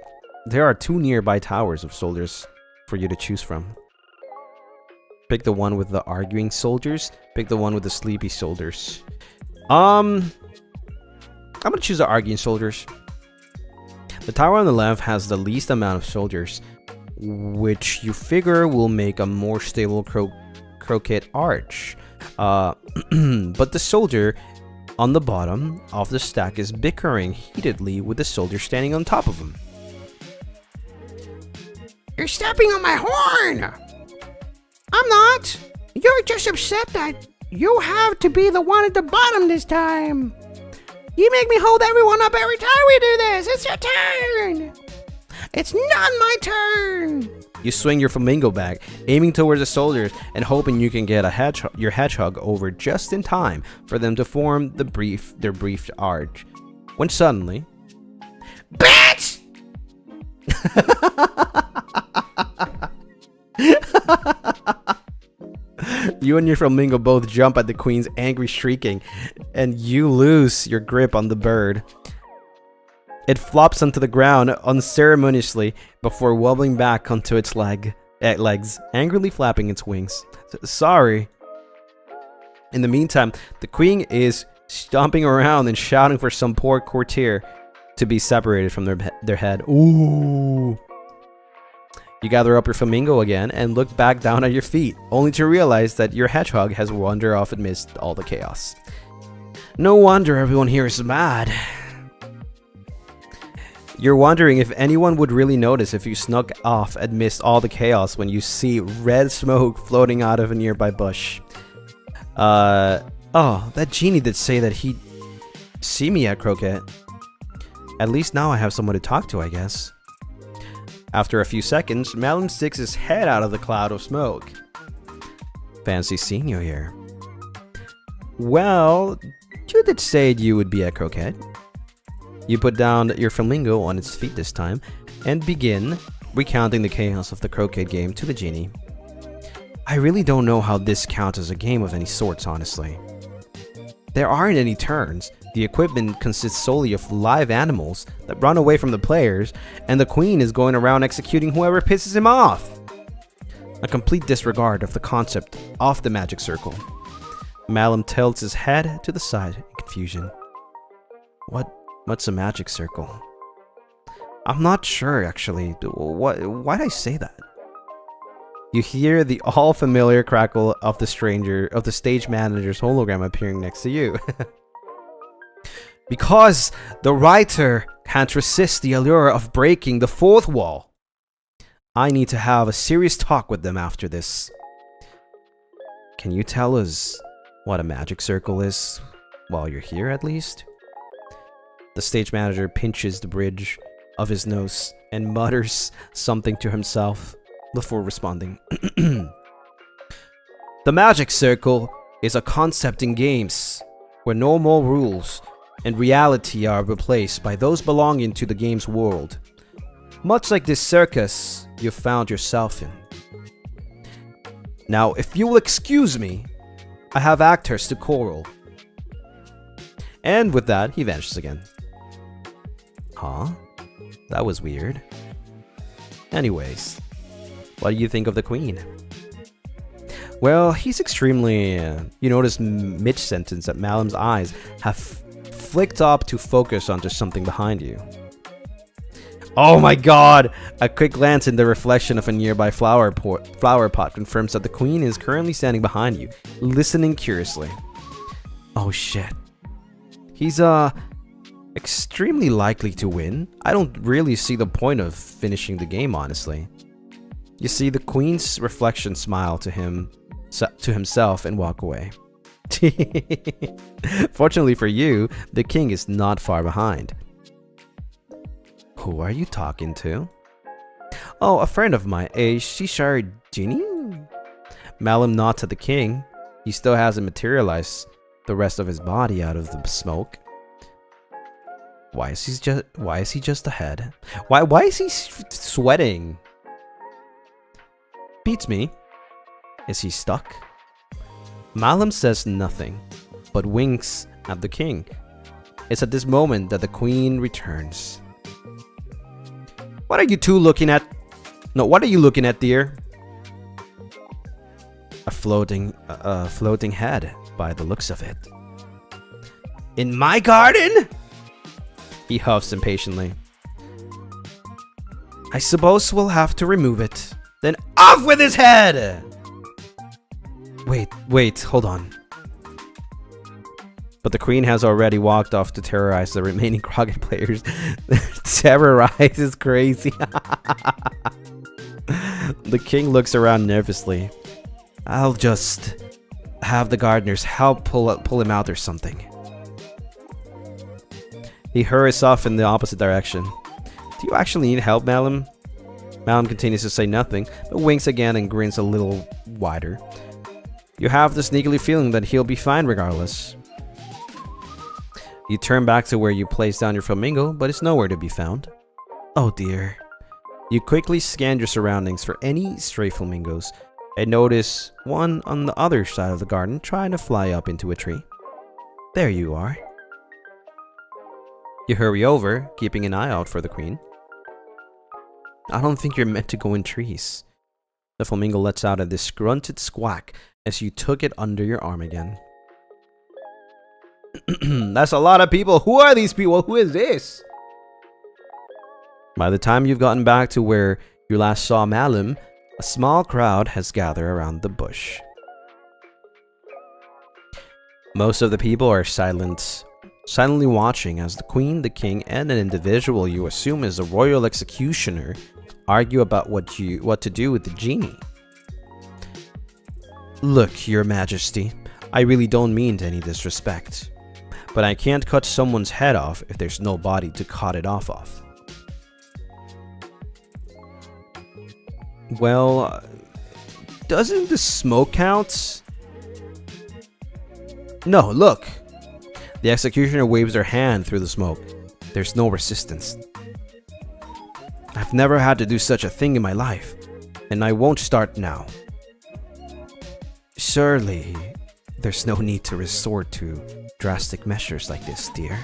there are 2 nearby towers of soldiers for you to choose from. Pick the one with the arguing soldiers. Pick the one with the sleepy soldiers. I'm gonna choose the arguing soldiers. The tower on the left has the least amount of soldiers, which you figure will make a more stable croquet arch. But the soldier on the bottom of the stack is bickering heatedly with the soldier standing on top of him. You're stepping on my horn! I'm not! You're just upset that you have to be the one at the bottom this time! You make me hold everyone up every time we do this! It's your turn! It's not my turn! You swing your flamingo back, aiming towards the soldiers and hoping you can get your hedgehog over just in time for them to form their brief arch. When suddenly... BITCH! You and your flamingo both jump at the queen's angry shrieking, and you lose your grip on the bird. It flops onto the ground unceremoniously before wobbling back onto its legs, angrily flapping its wings. Sorry. In the meantime, the queen is stomping around and shouting for some poor courtier to be separated from their head. Ooh. You gather up your flamingo again and look back down at your feet, only to realize that your hedgehog has wandered off amidst all the chaos. No wonder everyone here is mad. You're wondering if anyone would really notice if you snuck off amidst all the chaos when you see red smoke floating out of a nearby bush. Oh, that genie did say that he'd see me at croquet. At least now I have someone to talk to, I guess. After a few seconds, Malum sticks his head out of the cloud of smoke. Fancy seeing you here. Well, you did say you would be at croquet. You put down your flamingo on its feet this time, and begin recounting the chaos of the croquet game to the genie. I really don't know how this counts as a game of any sorts, honestly. There aren't any turns. The equipment consists solely of live animals that run away from the players, and the queen is going around executing whoever pisses him off. A complete disregard of the concept of the magic circle. Malum tilts his head to the side in confusion. What's a magic circle? I'm not sure, actually. Why'd I say that? You hear the all-familiar crackle of the stage manager's hologram appearing next to you. Because the writer can't resist the allure of breaking the fourth wall. I need to have a serious talk with them after this. Can you tell us what a magic circle is while you're here, at least? The stage manager pinches the bridge of his nose and mutters something to himself before responding. The magic circle is a concept in games where normal rules and reality are replaced by those belonging to the game's world. Much like this circus you found yourself in. Now, if you will excuse me, I have actors to choral. And with that, he vanishes again. Huh? That was weird. Anyways, what do you think of the queen? Well, he's extremely... you notice mid-sentence that Malum's eyes have flicked up to focus onto something behind you. Oh my god! A quick glance in the reflection of a nearby flower pot confirms that the queen is currently standing behind you, listening curiously. Oh shit. He's extremely likely to win. I don't really see the point of finishing the game, honestly. You see the queen's reflection smile to himself and walk away. Fortunately for you, the king is not far behind. Who are you talking to? Oh, a friend of mine, a Cheshire genie? Malum nods at the king. He still hasn't materialized the rest of his body out of the smoke. Why is he just ahead? Why is he sweating? Beats me. Is he stuck? Malum says nothing, but winks at the king. It's at this moment that the queen returns. What are you two looking at? No, what are you looking at, dear? A floating head, by the looks of it. In my garden? He huffs impatiently. I suppose we'll have to remove it. Then off with his head! Wait, hold on. But the queen has already walked off to terrorize the remaining croquet players. Terrorize is crazy. The king looks around nervously. I'll just have the gardeners help pull him out or something. He hurries off in the opposite direction. Do you actually need help, Malum? Malum continues to say nothing, but winks again and grins a little wider. You have the sneakily feeling that he'll be fine regardless. You turn back to where you placed down your flamingo, but it's nowhere to be found. Oh dear. You quickly scan your surroundings for any stray flamingos and notice one on the other side of the garden trying to fly up into a tree. There you are. You hurry over, keeping an eye out for the queen. I don't think you're meant to go in trees. The flamingo lets out a disgruntled squawk as you took it under your arm again. That's a lot of people. Who are these people? Who is this? By the time you've gotten back to where you last saw Malum, a small crowd has gathered around the bush. Most of the people are silently watching as the queen, the king, and an individual you assume is a royal executioner argue about what to do with the genie. Look, your majesty, I really don't mean any disrespect, but I can't cut someone's head off if there's no body to cut it off of. Well, doesn't the smoke count? No, look. The executioner waves her hand through the smoke. There's no resistance. I've never had to do such a thing in my life, and I won't start now. Surely, there's no need to resort to drastic measures like this, dear.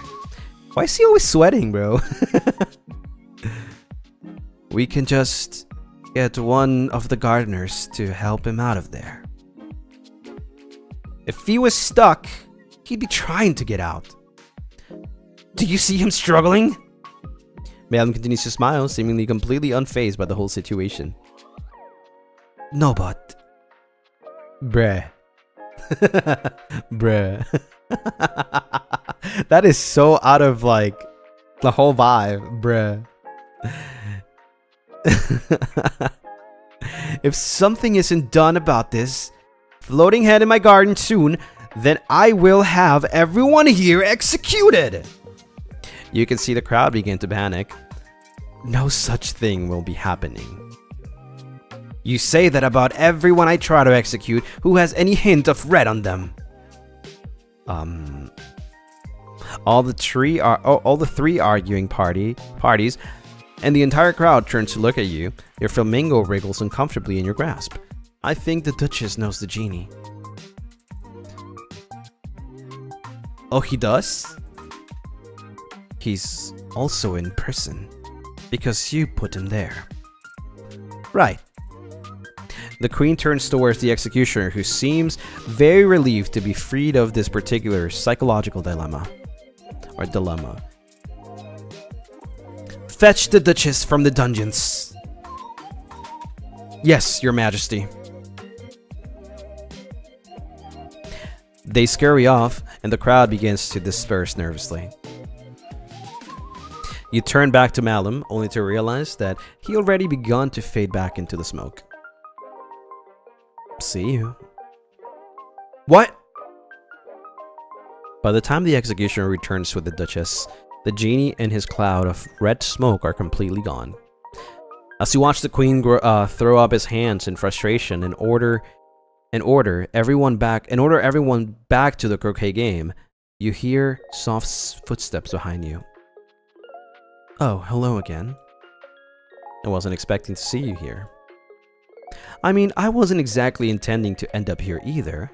Why is he always sweating, bro? We can just get one of the gardeners to help him out of there. If he was stuck, he'd be trying to get out. Do you see him struggling? Malum continues to smile, seemingly completely unfazed by the whole situation. No, but... Bruh. Bruh. That is so out of, like, the whole vibe. Bruh. If something isn't done about this floating head in my garden soon, then I will have everyone here executed. You can see the crowd begin to panic. No such thing will be happening. You say that about everyone I try to execute who has any hint of red on them. All the three arguing parties, and the entire crowd turns to look at you. Your flamingo wriggles uncomfortably in your grasp. I think the Duchess knows the genie. Oh, he does? He's also in prison, because you put him there. Right. The queen turns towards the executioner, who seems very relieved to be freed of this particular psychological dilemma. Fetch the Duchess from the dungeons. Yes, your majesty. They scurry off, and the crowd begins to disperse nervously. You turn back to Malum, only to realize that he already begun to fade back into the smoke. See you. What? By the time the executioner returns with the Duchess, the genie and his cloud of red smoke are completely gone. As you watch the Queen throw up his hands in frustration and order everyone back to the croquet game, you hear soft footsteps behind you. Oh, hello again. I wasn't expecting to see you here. I mean, I wasn't exactly intending to end up here either.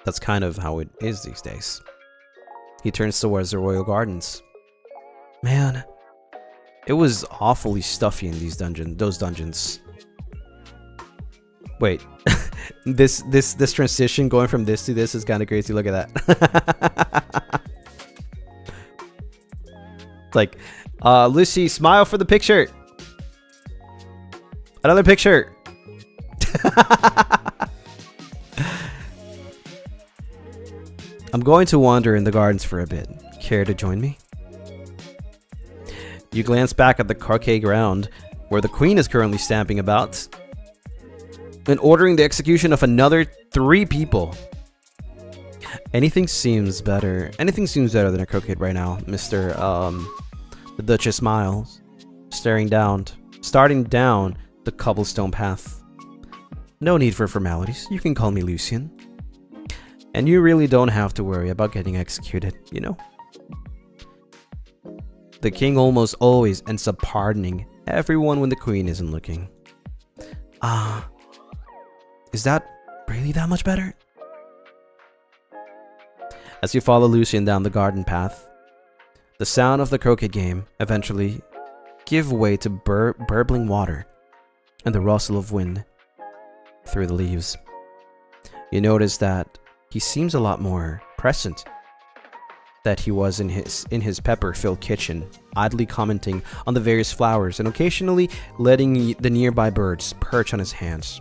That's kind of how it is these days. He turns towards the royal gardens. Man, it was awfully stuffy in those dungeons. Wait, this transition going from this to this is kind of crazy. Look at that. Like, Lucy, smile for the picture. Another picture. I'm going to wander in the gardens for a bit. Care to join me? You glance back at the croquet ground, where the Queen is currently stamping about and ordering the execution of another 3 people. Anything seems better than a croquet right now, Mr. The Duchess smiles, starting down the cobblestone path. No need for formalities. You can call me Lucien. And you really don't have to worry about getting executed, you know? The king almost always ends up pardoning everyone when the Queen isn't looking. Is that really that much better? As you follow Lucien down the garden path, the sound of the croquet game eventually give way to burbling water and the rustle of wind through the leaves. You notice that he seems a lot more present than he was in his pepper-filled kitchen, idly commenting on the various flowers and occasionally letting the nearby birds perch on his hands.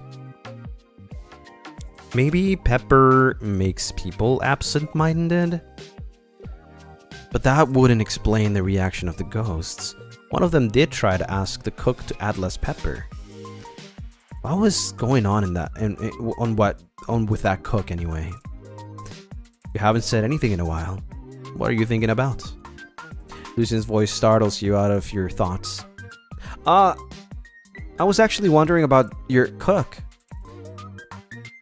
Maybe pepper makes people absent-minded? But that wouldn't explain the reaction of the ghosts. One of them did try to ask the cook to add less pepper. What was going on with that cook anyway? You haven't said anything in a while. What are you thinking about? Lucien's voice startles you out of your thoughts. I was actually wondering about your cook.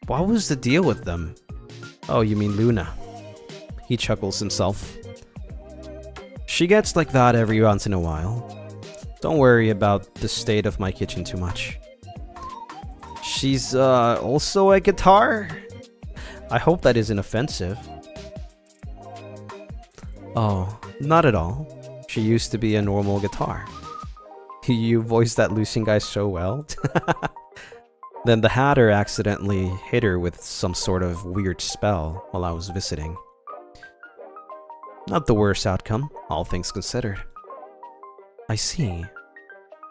What was the deal with them? Oh, you mean Luna. He chuckles himself. She gets like that every once in a while. Don't worry about the state of my kitchen too much. She's also a guitar? I hope that isn't offensive. Oh, not at all. She used to be a normal guitar. You voiced that Lucien guy so well. Then the Hatter accidentally hit her with some sort of weird spell while I was visiting. Not the worst outcome, all things considered. I see.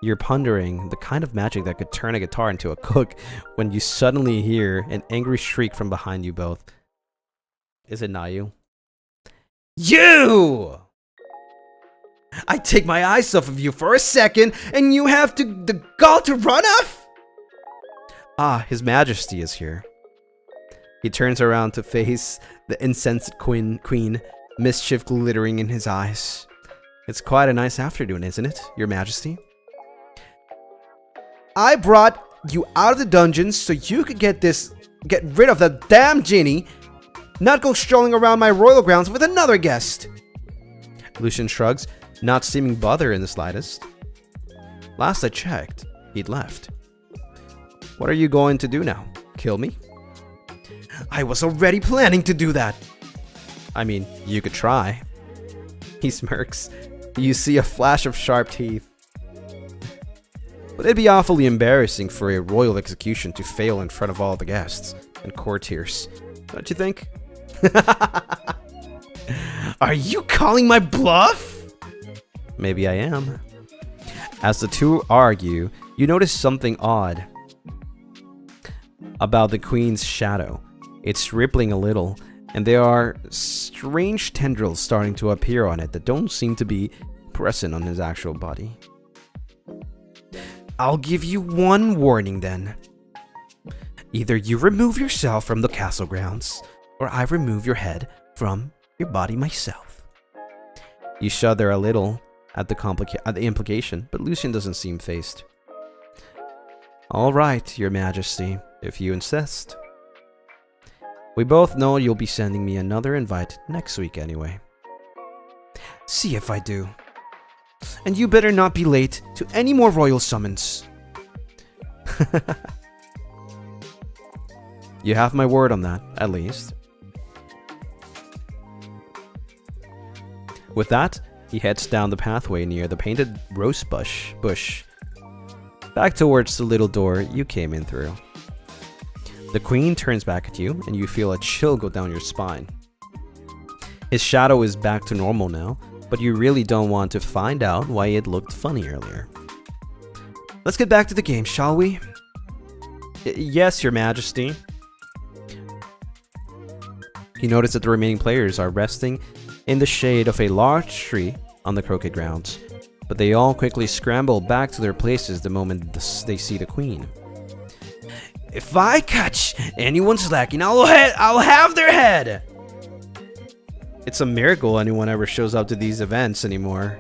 You're pondering the kind of magic that could turn a guitar into a cook when you suddenly hear an angry shriek from behind you both. Is it not you? You! I take my eyes off of you for a second and you have the gall to run off? Ah, His Majesty is here. He turns around to face the incensed queen, mischief glittering in his eyes. It's quite a nice afternoon, isn't it, Your Majesty? I brought you out of the dungeons so you could get rid of that damn genie, not go strolling around my royal grounds with another guest. Lucien shrugs, not seeming bothered in the slightest. Last I checked, he'd left. What are you going to do now? Kill me? I was already planning to do that. I mean, you could try. He smirks. You see a flash of sharp teeth. But it'd be awfully embarrassing for a royal execution to fail in front of all the guests and courtiers. Don't you think? Are you calling my bluff? Maybe I am. As the two argue, you notice something odd about the Queen's shadow. It's rippling a little, and there are strange tendrils starting to appear on it that don't seem to be present on his actual body. I'll give you one warning then. Either you remove yourself from the castle grounds, or I remove your head from your body myself. You shudder a little at the implication, but Lucien doesn't seem fazed. All right, your majesty, if you insist. We both know you'll be sending me another invite next week anyway. See if I do. And you better not be late to any more royal summons. You have my word on that, at least. With that, he heads down the pathway near the painted rose bush, back towards the little door you came in through. The queen turns back at you, and you feel a chill go down your spine. His shadow is back to normal now, but you really don't want to find out why it looked funny earlier. Let's get back to the game, shall we? Yes, your majesty. You notice that the remaining players are resting in the shade of a large tree on the croquet grounds, but they all quickly scramble back to their places the moment they see the queen. If I catch anyone slacking, I'll have their head! It's a miracle anyone ever shows up to these events anymore.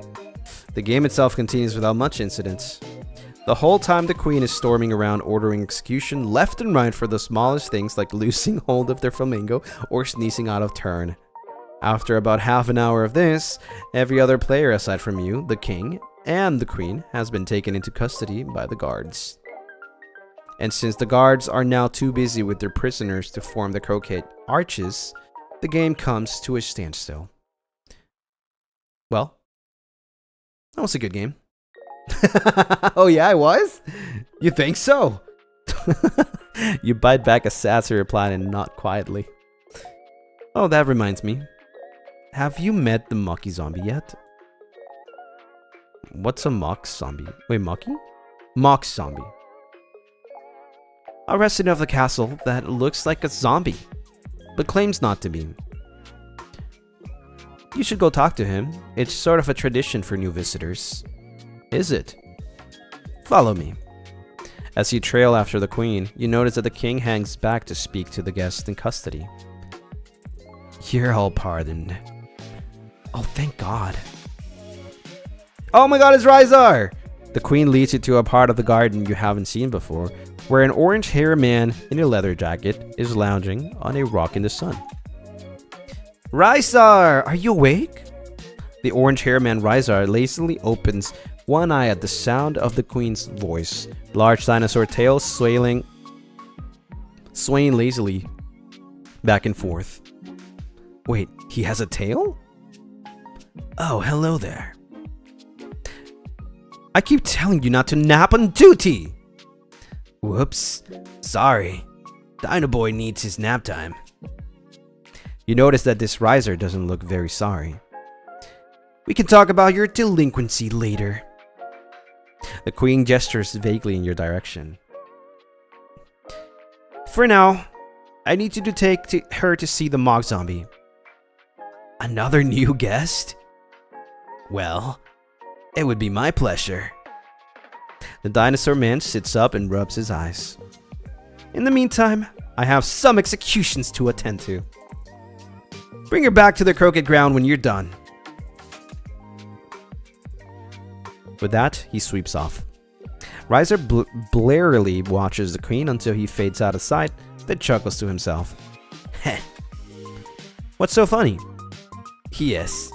The game itself continues without much incident. The whole time the queen is storming around ordering execution left and right for the smallest things like losing hold of their flamingo or sneezing out of turn. After about half an hour of this, every other player aside from you, the king, and the queen has been taken into custody by the guards. And since the guards are now too busy with their prisoners to form the croquet arches, the game comes to a standstill. Well, that was a good game. Oh yeah, it was? You think so? You bite back a sassy reply and not quietly. Oh, that reminds me. Have you met the mucky zombie yet? What's a mock zombie? Wait, mucky? Mock zombie. A resident of the castle that looks like a zombie, but claims not to be. You should go talk to him. It's sort of a tradition for new visitors. Is it? Follow me. As you trail after the queen, you notice that the king hangs back to speak to the guest in custody. You're all pardoned. Oh, thank God. Oh my God, it's Rizar! The queen leads you to a part of the garden you haven't seen before, where an orange-haired man in a leather jacket is lounging on a rock in the sun. Rizar, are you awake? The orange-haired man Rizar lazily opens one eye at the sound of the queen's voice, large dinosaur tail swaying lazily back and forth. Wait, he has a tail? Oh, hello there. I keep telling you not to nap on duty! Whoops, sorry. Dino Boy needs his nap time. You notice that this Riser doesn't look very sorry. We can talk about your delinquency later. The queen gestures vaguely in your direction. For now, I need you to take her to see the mock zombie. Another new guest? Well, it would be my pleasure. The dinosaur man sits up and rubs his eyes. In the meantime, I have some executions to attend to. Bring her back to the croquet ground when you're done. With that, he sweeps off. Riser blearily watches the queen until he fades out of sight, then chuckles to himself. Heh. What's so funny? Yes.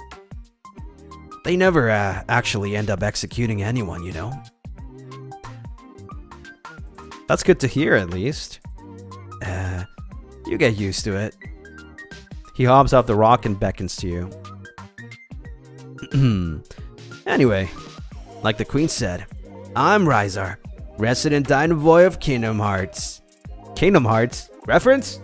They never actually end up executing anyone, you know? That's good to hear, at least. You get used to it. He hops off the rock and beckons to you. Anyway, like the queen said, I'm Rizar, resident dino boy of Kingdom Hearts. Kingdom Hearts? Reference?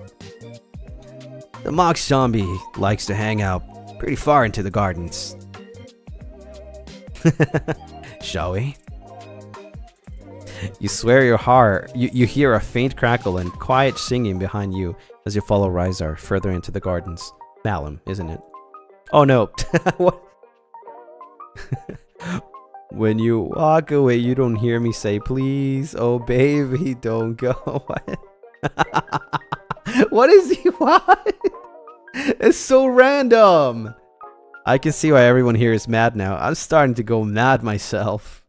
The mock zombie likes to hang out pretty far into the gardens. Shall we? You swear your heart. You hear a faint crackle and quiet singing behind you as you follow Rizar further into the gardens. Avallum, isn't it? Oh no. What? When you walk away, you don't hear me say, please, oh baby, don't go. What? What is he? What? It's so random. I can see why everyone here is mad now. I'm starting to go mad myself.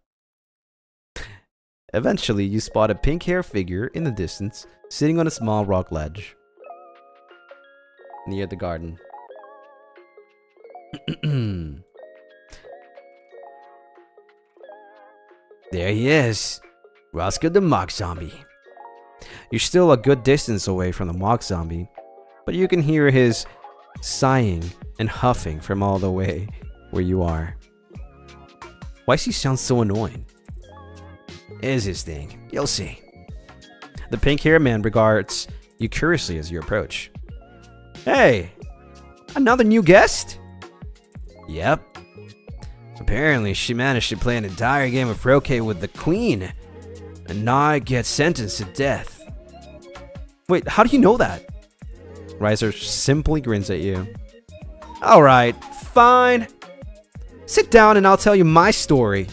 Eventually, you spot a pink-haired figure in the distance, sitting on a small rock ledge near the garden. There he is, Roscoe the Mock Zombie. You're still a good distance away from the Mock Zombie, but you can hear his sighing and huffing from all the way where you are. Why does he sound so annoying? Is his thing, you'll see. The pink-haired man regards you curiously as you approach. Hey, another new guest? Yep. Apparently, she managed to play an entire game of croquet with the queen, and now I get sentenced to death. Wait, how do you know that? Riser simply grins at you. Alright, fine. Sit down and I'll tell you my story.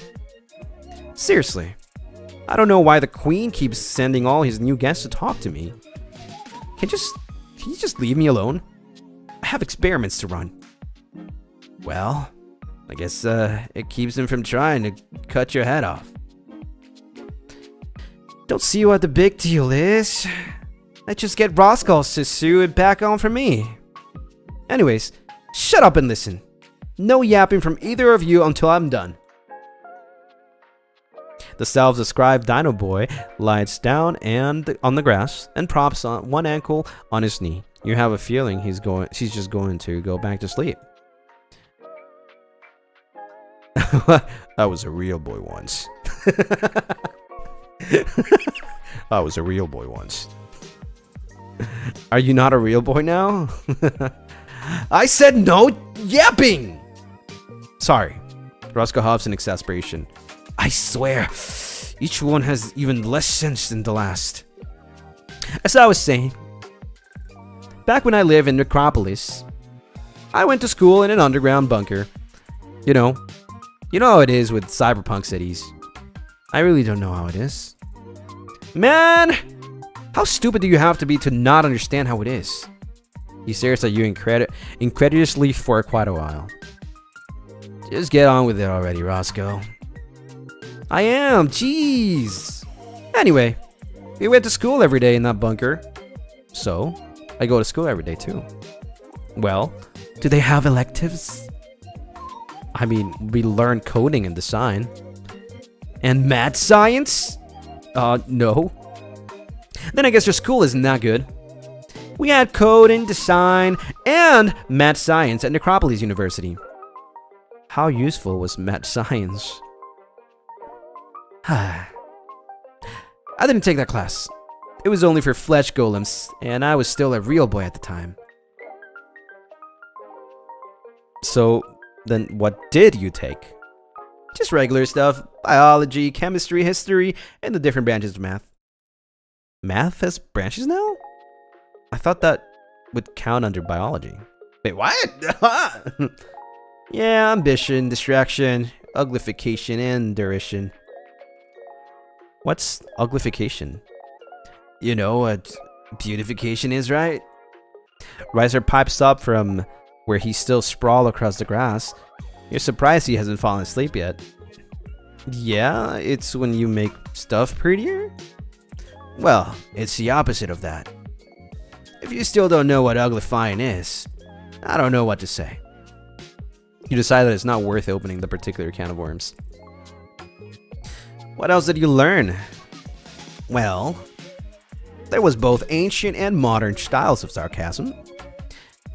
Seriously, I don't know why the queen keeps sending all his new guests to talk to me. Can you just leave me alone? I have experiments to run. Well, I guess it keeps him from trying to cut your head off. Don't see what the big deal is. Let's just get Roscoe to sue it back on for me. Anyways, shut up and listen. No yapping from either of you until I'm done. The self-described Dino Boy lies down and on the grass and props on one ankle on his knee. You have a feeling he's just going to go back to sleep. I was a real boy once. I was a real boy once. Are you not a real boy now? I said no yapping! Sorry. Roscoe huffs in exasperation. I swear, each one has even less sense than the last. As I was saying, back when I lived in Necropolis, I went to school in an underground bunker. You know how it is with cyberpunk cities. I really don't know how it is. Man, how stupid do you have to be to not understand how it is? He stares at you incredulously for quite a while. Just get on with it already, Roscoe. I am, jeez. Anyway, we went to school every day in that bunker. So, I go to school every day too. Well, do they have electives? I mean, we learn coding and design. And mad science? No. Then I guess your school isn't that good. We had coding, design, and mad science at Necropolis University. How useful was mad science? I didn't take that class. It was only for flesh golems, and I was still a real boy at the time. So, then what did you take? Just regular stuff. Biology, chemistry, history, and the different branches of math. Math has branches now? I thought that would count under biology. Wait, what? Yeah, ambition, distraction, uglification, and derision. What's uglification? You know what beautification is, right? Riser pipes up from where he's still sprawled across the grass. You're surprised he hasn't fallen asleep yet. Yeah, it's when you make stuff prettier? Well, it's the opposite of that. If you still don't know what uglifying is, I don't know what to say. You decide that it's not worth opening the particular can of worms. What else did you learn? Well, there was both ancient and modern styles of sarcasm.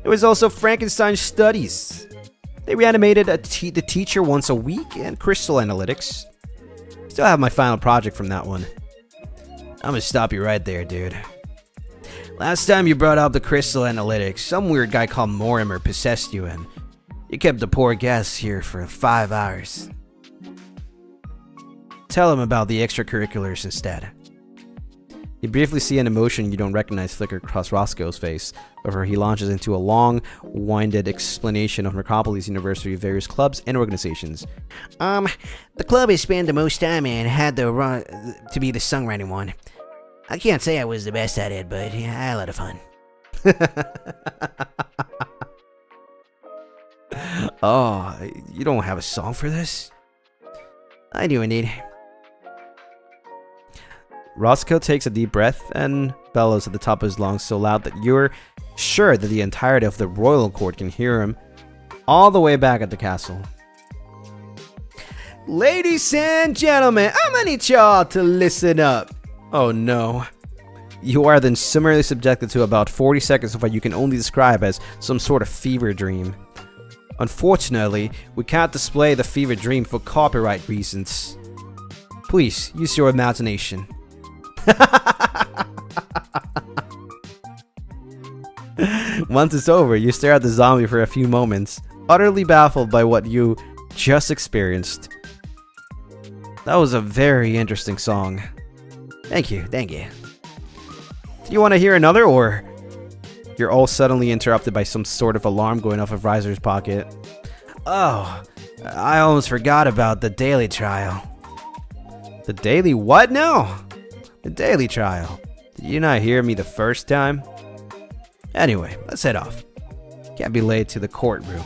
There was also Frankenstein studies. They reanimated the teacher once a week and crystal analytics. Still have my final project from that one. I'm gonna stop you right there, dude. Last time you brought up the crystal analytics, some weird guy called Mortimer possessed you and you kept the poor guests here for 5 hours. Tell him about the extracurriculars instead. You briefly see an emotion you don't recognize flicker across Roscoe's face, before he launches into a long-winded explanation of Necropolis University of various clubs and organizations. The club I spent the most time in had to be the songwriting one. I can't say I was the best at it, but yeah, I had a lot of fun. Oh, you don't have a song for this? I do indeed. Roscoe takes a deep breath and bellows at the top of his lungs so loud that you're sure that the entirety of the royal court can hear him all the way back at the castle. Ladies and gentlemen, I'm gonna need y'all to listen up. Oh no. You are then summarily subjected to about 40 seconds of what you can only describe as some sort of fever dream. Unfortunately, we can't display the fever dream for copyright reasons. Please, use your imagination. Once it's over, you stare at the zombie for a few moments, utterly baffled by what you just experienced. That was a very interesting song. Thank you, thank you. Do you want to hear another, or? You're all suddenly interrupted by some sort of alarm going off of Riser's pocket. Oh, I almost forgot about the daily trial. The daily what now? The daily trial. Did you not hear me the first time? Anyway, let's head off. Can't be late to the courtroom.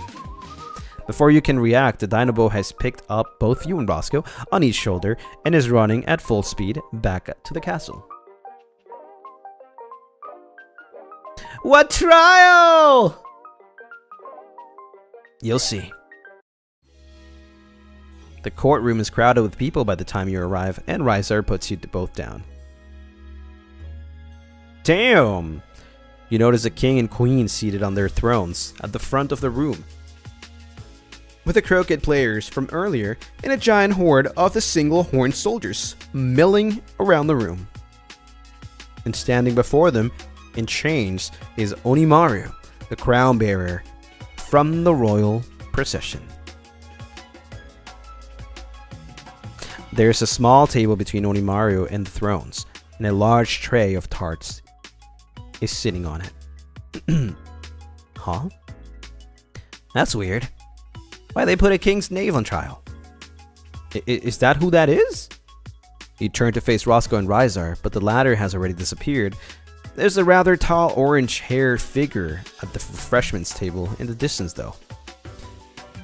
Before you can react, the Dinobo has picked up both you and Roscoe on each shoulder and is running at full speed back to the castle. What trial? You'll see. The courtroom is crowded with people by the time you arrive, and Riser puts you both down. Damn! You notice the king and queen seated on their thrones at the front of the room, with the croquet players from earlier and a giant horde of the single-horned soldiers milling around the room. And standing before them in chains is Onimaru, the crown bearer from the royal procession. There's a small table between Onimaru and the thrones, and a large tray of tarts is sitting on it. Huh? That's weird. Why they put a king's knave on trial? Is that who that is? You turn to face Roscoe and Riser, but the latter has already disappeared. There's a rather tall orange-haired figure at the refreshments table in the distance, though.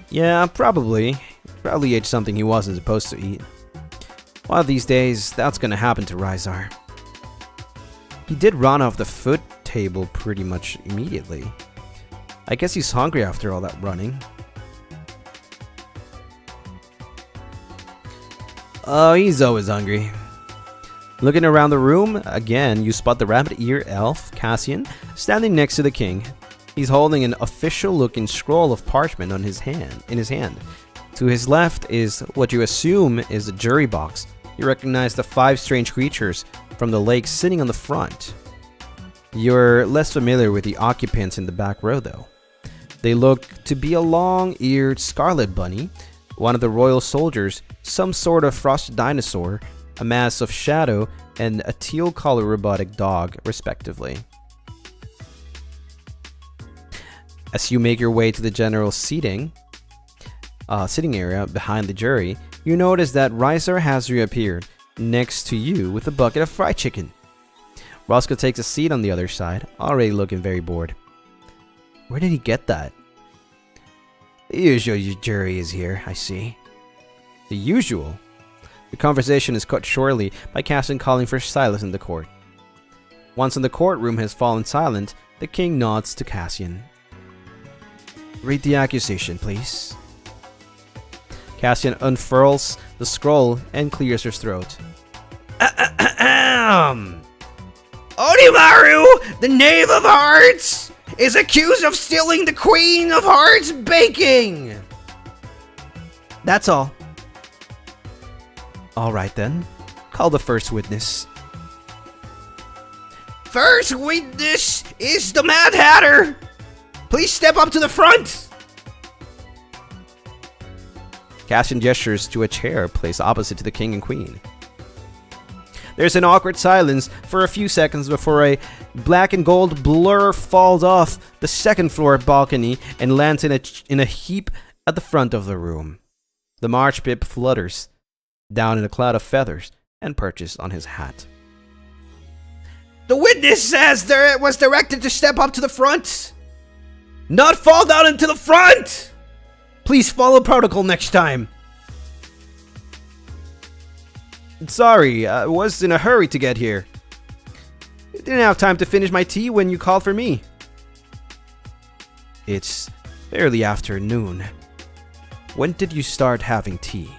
Yeah, probably. Probably ate something he wasn't supposed to eat. One of these days, that's gonna happen to Riser. He did run off the food table pretty much immediately. I guess he's hungry after all that running. Oh, he's always hungry. Looking around the room, again, you spot the rabbit-ear elf, Cassian, standing next to the king. He's holding an official-looking scroll of parchment in his hand. To his left is what you assume is the jury box. You recognize the 5 strange creatures from the lake sitting on the front. You're less familiar with the occupants in the back row, though. They look to be a long-eared scarlet bunny, one of the royal soldiers, some sort of frost dinosaur, a mass of shadow, and a teal-colored robotic dog, respectively. As you make your way to the general sitting area behind the jury, you notice that Riser has reappeared next to you with a bucket of fried chicken. Roscoe takes a seat on the other side, already looking very bored. Where did he get that? The usual jury is here, I see. The usual? The conversation is cut shortly by Cassian calling for silence in the court. Once the courtroom has fallen silent, the king nods to Cassian. Read the accusation, please. Cassian unfurls the scroll and clears his throat. Onimaru, the Knave of Hearts, is accused of stealing the Queen of Hearts baking! That's all. Alright then, call the first witness. First witness is the Mad Hatter! Please step up to the front! casting gestures to a chair placed opposite to the king and queen. There's an awkward silence for a few seconds before a black and gold blur falls off the second floor balcony and lands in a heap at the front of the room. The march pip flutters down in a cloud of feathers and perches on his hat. The witness says it was directed to step up to the front, not fall down into the front! Please follow protocol next time. Sorry, I was in a hurry to get here. Didn't have time to finish my tea when you called for me. It's barely afternoon. When did you start having tea?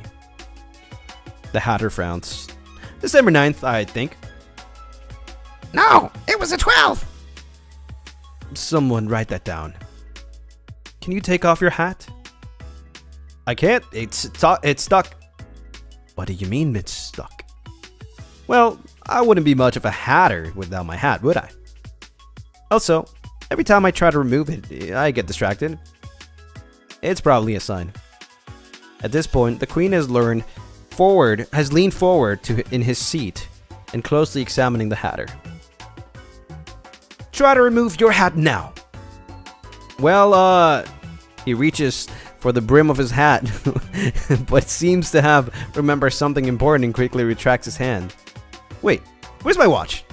The Hatter frowns. December 9th, I think. No, it was the 12th. Someone write that down. Can you take off your hat? I can't. It's stuck. What do you mean it's stuck? Well, I wouldn't be much of a hatter without my hat, would I? Also, every time I try to remove it, I get distracted. It's probably a sign. At this point, the queen has leaned forward in his seat and closely examining the hatter. Try to remove your hat now. Well, he reaches for the brim of his hat, but seems to have remembered something important and quickly retracts his hand. Wait, where's my watch?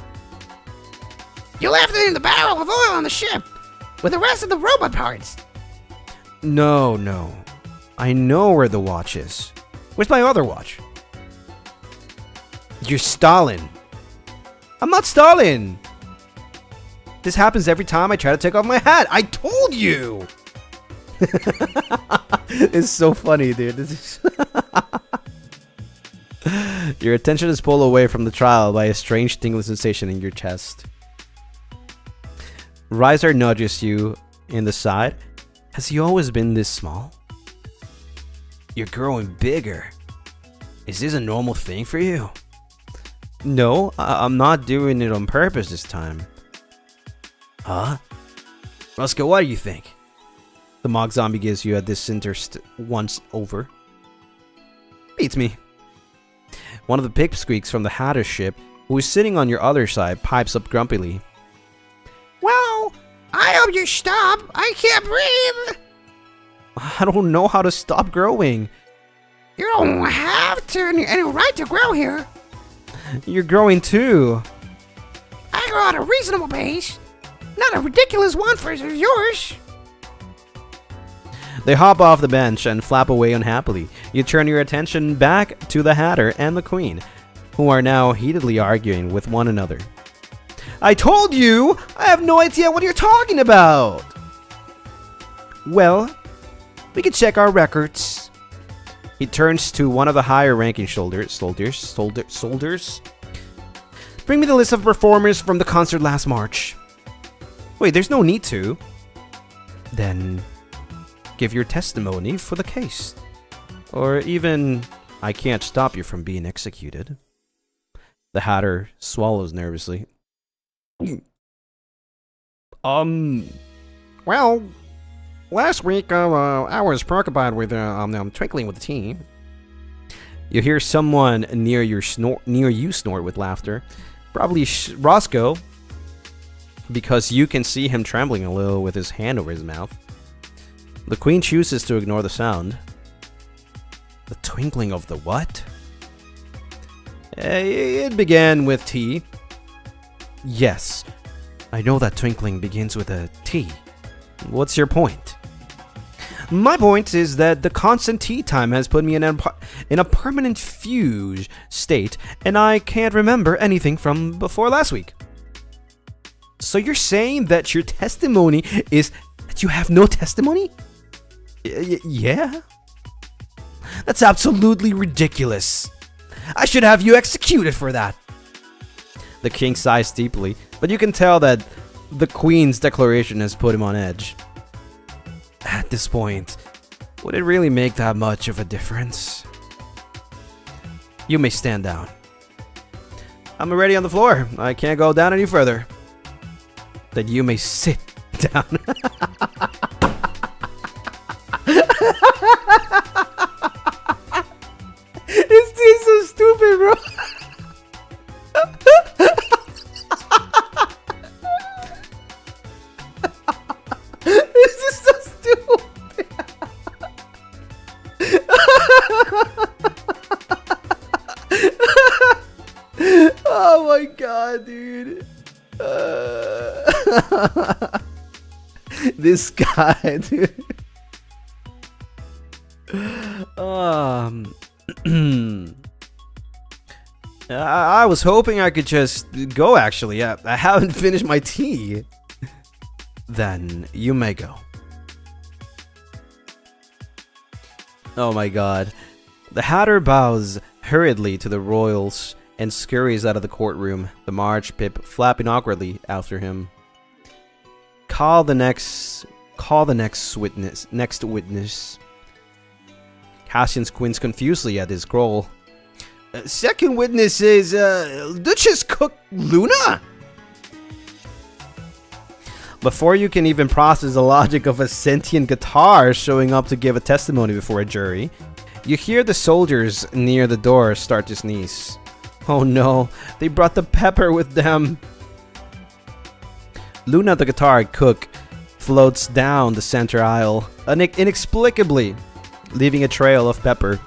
You left it in the barrel of oil on the ship, with the rest of the robot parts. No. I know where the watch is. Where's my other watch? You're stalling. I'm not stalling. This happens every time I try to take off my hat. I told you. It's so funny, dude. Your attention is pulled away from the trial by a strange tingling sensation in your chest. Riser nudges you in the side. Has he always been this small? You're growing bigger. Is this a normal thing for you? No, I'm not doing it on purpose this time. Huh? Roscoe, what do you think? The mock zombie gives you a disinterest once over. Beats me. One of the pipsqueaks from the Hatter ship, who is sitting on your other side, pipes up grumpily. Well, I hope you stop. I can't breathe. I don't know how to stop growing. You don't have to any right to grow here. You're growing too. I grow at a reasonable pace. Not a ridiculous one for yours. They hop off the bench and flap away unhappily. You turn your attention back to the Hatter and the Queen, who are now heatedly arguing with one another. I told you! I have no idea what you're talking about! Well, we can check our records. He turns to one of the higher-ranking soldiers. Bring me the list of performers from the concert last March. Wait, there's no need to. Then give your testimony for the case. Or even, I can't stop you from being executed. The Hatter swallows nervously. Well, last week, I was preoccupied with, twinkling with the tea. You hear someone near you snort with laughter. Probably Roscoe, because you can see him trembling a little with his hand over his mouth. The Queen chooses to ignore the sound. The twinkling of the what? It began with T. Yes, I know that twinkling begins with a T. What's your point? My point is that the constant tea time has put me in a permanent fugue state, and I can't remember anything from before last week. So you're saying that your testimony is that you have no testimony? Yeah? That's absolutely ridiculous. I should have you executed for that. The king sighs deeply, but you can tell that the Queen's declaration has put him on edge. At this point, would it really make that much of a difference? You may stand down. I'm already on the floor. I can't go down any further. Then you may sit down. This guy, dude. I was hoping I could just go, actually. Yeah, I haven't finished my tea. Then you may go. Oh my god. The Hatter bows hurriedly to the royals and scurries out of the courtroom, the March Pip flapping awkwardly after him. Call the next witness. Cassian squints confusedly at his scroll. Second witness is Duchess Cook Luna? Before you can even process the logic of a sentient guitar showing up to give a testimony before a jury, you hear the soldiers near the door start to sneeze. Oh no, they brought the pepper with them. Luna the guitar cook floats down the center aisle, inexplicably, leaving a trail of pepper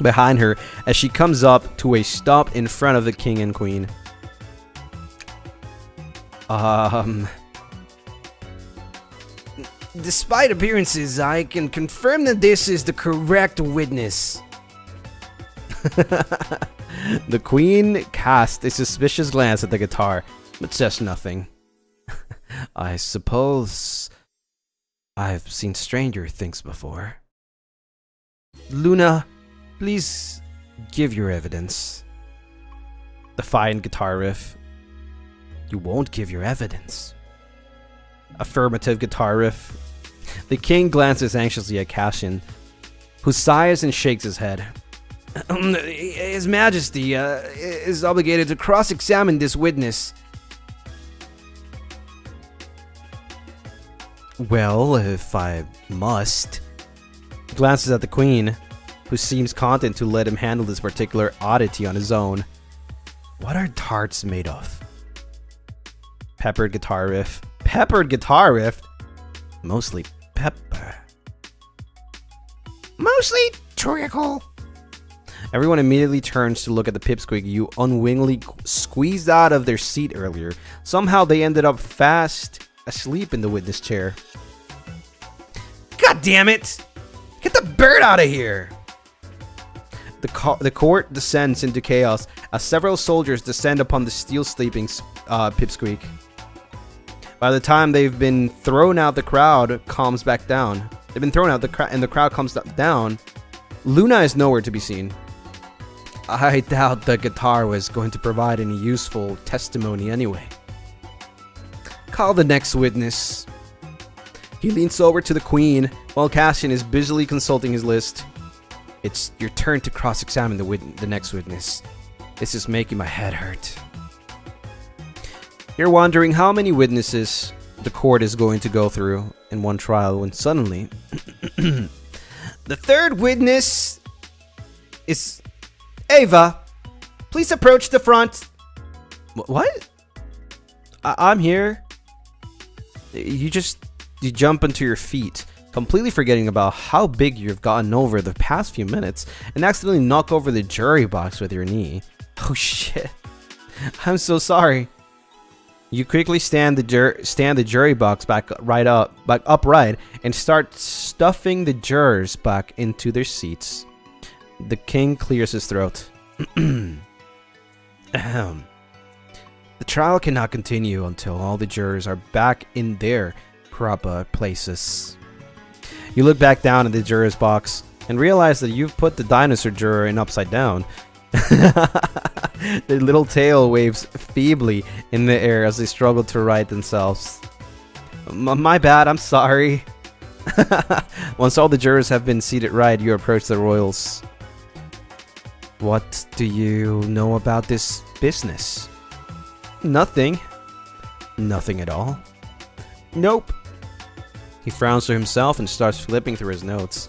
behind her as she comes up to a stop in front of the king and queen. Despite appearances, I can confirm that this is the correct witness. The queen casts a suspicious glance at the guitar, but says nothing. I suppose I've seen stranger things before. Luna, please give your evidence. Defiant guitar riff. You won't give your evidence. Affirmative guitar riff. The king glances anxiously at Cassian, who sighs and shakes his head. His Majesty is obligated to cross-examine this witness. Well, if I must. He glances at the queen, who seems content to let him handle this particular oddity on his own. What are tarts made of? Peppered guitar riff. Peppered guitar riff? Mostly pepper. Mostly treacle. Everyone immediately turns to look at the pipsqueak you unwillingly squeezed out of their seat earlier. Somehow they ended up fast asleep in the witness chair. God damn it! Get the bird out of here! The court descends into chaos as several soldiers descend upon the still sleeping pipsqueak. By the time they've been thrown out, the crowd calms back down. They've been thrown out, and the crowd calms down. Luna is nowhere to be seen. I doubt the guitar was going to provide any useful testimony anyway. Call the next witness. He leans over to the queen while Cassian is busily consulting his list. It's your turn to cross-examine the next witness. This is making my head hurt. You're wondering how many witnesses the court is going to go through in one trial when suddenly the third witness is Ava. Please approach the front. What? I'm here. You jump onto your feet, completely forgetting about how big you've gotten over the past few minutes, and accidentally knock over the jury box with your knee. Oh shit. I'm so sorry. You quickly stand the jury box back upright and start stuffing the jurors back into their seats. The king clears his throat. Ahem. The trial cannot continue until all the jurors are back in their proper places. You look back down at the jurors box and realize that you've put the dinosaur juror in upside down. Their little tail waves feebly in the air as they struggle to right themselves. My bad, I'm sorry. Once all the jurors have been seated right, you approach the royals. What do you know about this business? Nothing. Nothing at all? Nope. He frowns to himself and starts flipping through his notes.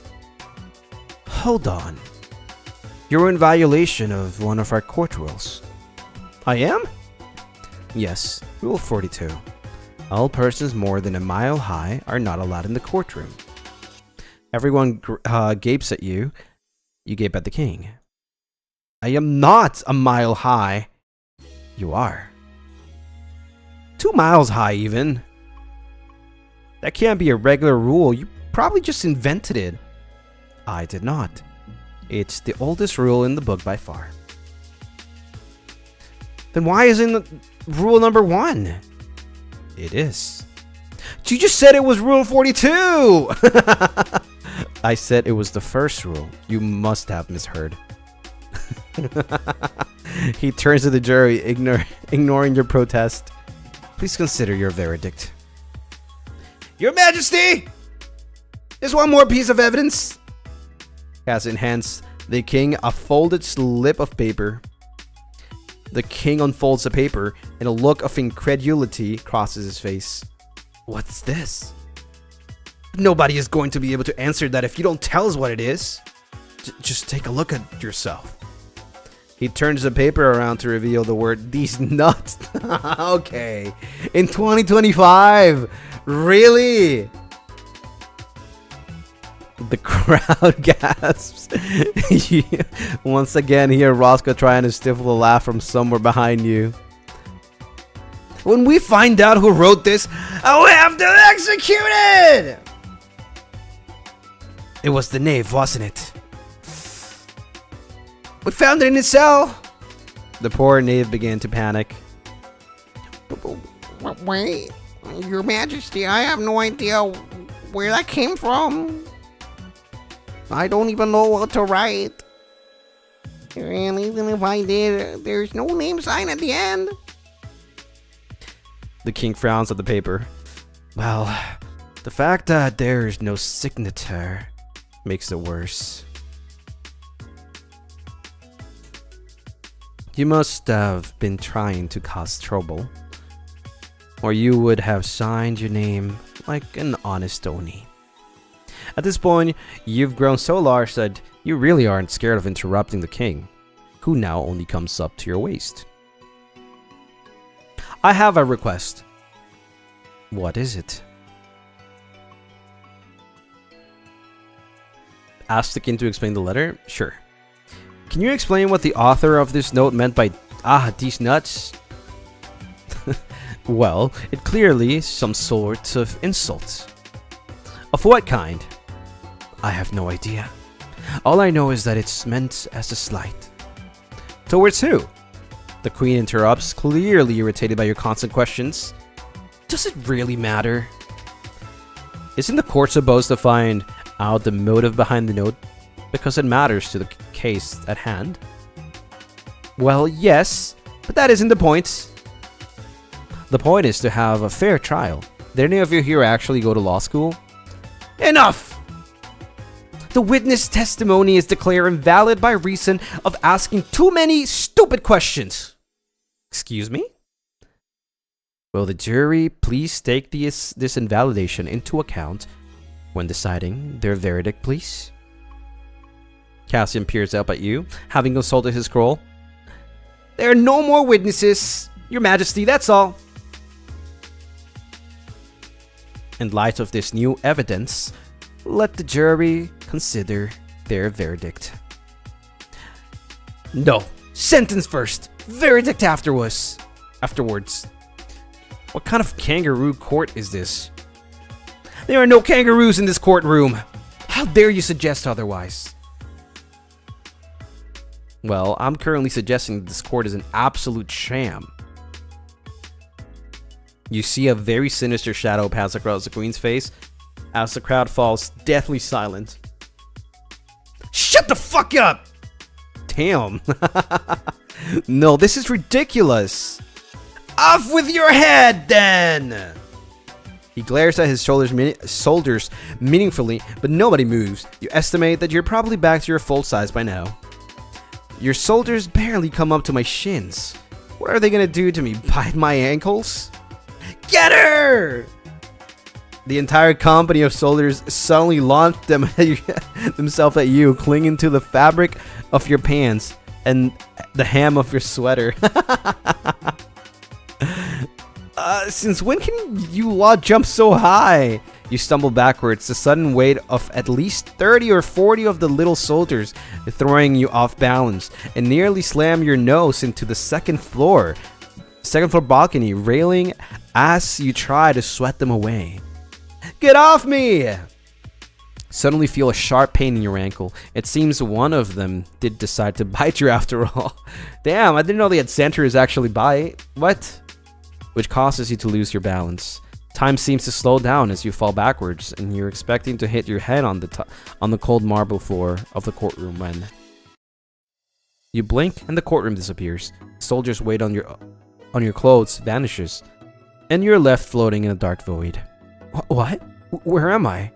Hold on. You're in violation of one of our court rules. I am? Yes, Rule 42. All persons more than a mile high are not allowed in the courtroom. Everyone gapes at you. You gape at the king. I am not a mile high. You are. 2 miles high, even. That can't be a regular rule. You probably just invented it. I did not. It's the oldest rule in the book by far. Then why isn't it rule number 1? It is. You just said it was rule 42! I said it was the first rule. You must have misheard. He turns to the jury, ignoring your protest. Please consider your verdict. Your Majesty! There's one more piece of evidence. Has in hands the king a folded slip of paper. The king unfolds the paper, and a look of incredulity crosses his face. What's this? Nobody is going to be able to answer that if you don't tell us what it is. Just take a look at yourself. He turns the paper around to reveal the word, "These nuts." Okay. In 2025? Really? The crowd gasps. Once again, hear Roscoe trying to stifle a laugh from somewhere behind you. When we find out who wrote this, I'll have to execute it! It was the knave, wasn't it? We found it in his cell. The poor knave began to panic. Wait, Your Majesty, I have no idea where that came from. I don't even know what to write. And even if I did, there's no name sign at the end. The king frowns at the paper. Well, the fact that there's no signature makes it worse. You must have been trying to cause trouble, or you would have signed your name like an honest Oni. At this point, you've grown so large that you really aren't scared of interrupting the king, who now only comes up to your waist. I have a request. What is it? Ask the king to explain the letter? Sure. Can you explain what the author of this note meant by, these nuts? Well, it clearly is some sort of insult. Of what kind? I have no idea. All I know is that it's meant as a slight. Towards who? The queen interrupts, clearly irritated by your constant questions. Does it really matter? Isn't the court supposed to find out the motive behind the note? Because it matters to the case at hand? Well, yes, but that isn't the point. The point is to have a fair trial. Did any of you here actually go to law school? Enough! The witness testimony is declared invalid by reason of asking too many stupid questions. Excuse me? Will the jury please take this invalidation into account when deciding their verdict, please? Cassian peers up at you, having consulted his scroll. There are no more witnesses, Your Majesty, that's all. In light of this new evidence, let the jury consider their verdict. No, sentence first, verdict afterwards. What kind of kangaroo court is this? There are no kangaroos in this courtroom. How dare you suggest otherwise? Well, I'm currently suggesting that this court is an absolute sham. You see a very sinister shadow pass across the queen's face as the crowd falls deathly silent. Shut the fuck up! Damn. No, this is ridiculous. Off with your head, then! He glares at his soldiers meaningfully, but nobody moves. You estimate that you're probably back to your full size by now. Your soldiers barely come up to my shins. What are they gonna do to me? Bite my ankles? Get her! The entire company of soldiers suddenly launched themselves at you, clinging to the fabric of your pants and the hem of your sweater. Since when can you lot jump so high? You stumble backwards, the sudden weight of at least 30 or 40 of the little soldiers throwing you off balance, and nearly slam your nose into the second floor balcony railing as you try to sweat them away. Get off me! Suddenly feel a sharp pain in your ankle. It seems one of them did decide to bite you after all. Damn, I didn't know they had centers actually bite. What? Which causes you to lose your balance. Time seems to slow down as you fall backwards, and you're expecting to hit your head on the cold marble floor of the courtroom when you blink and the courtroom disappears. Soldiers' weight on your clothes vanishes, and you're left floating in a dark void. What? Where am I?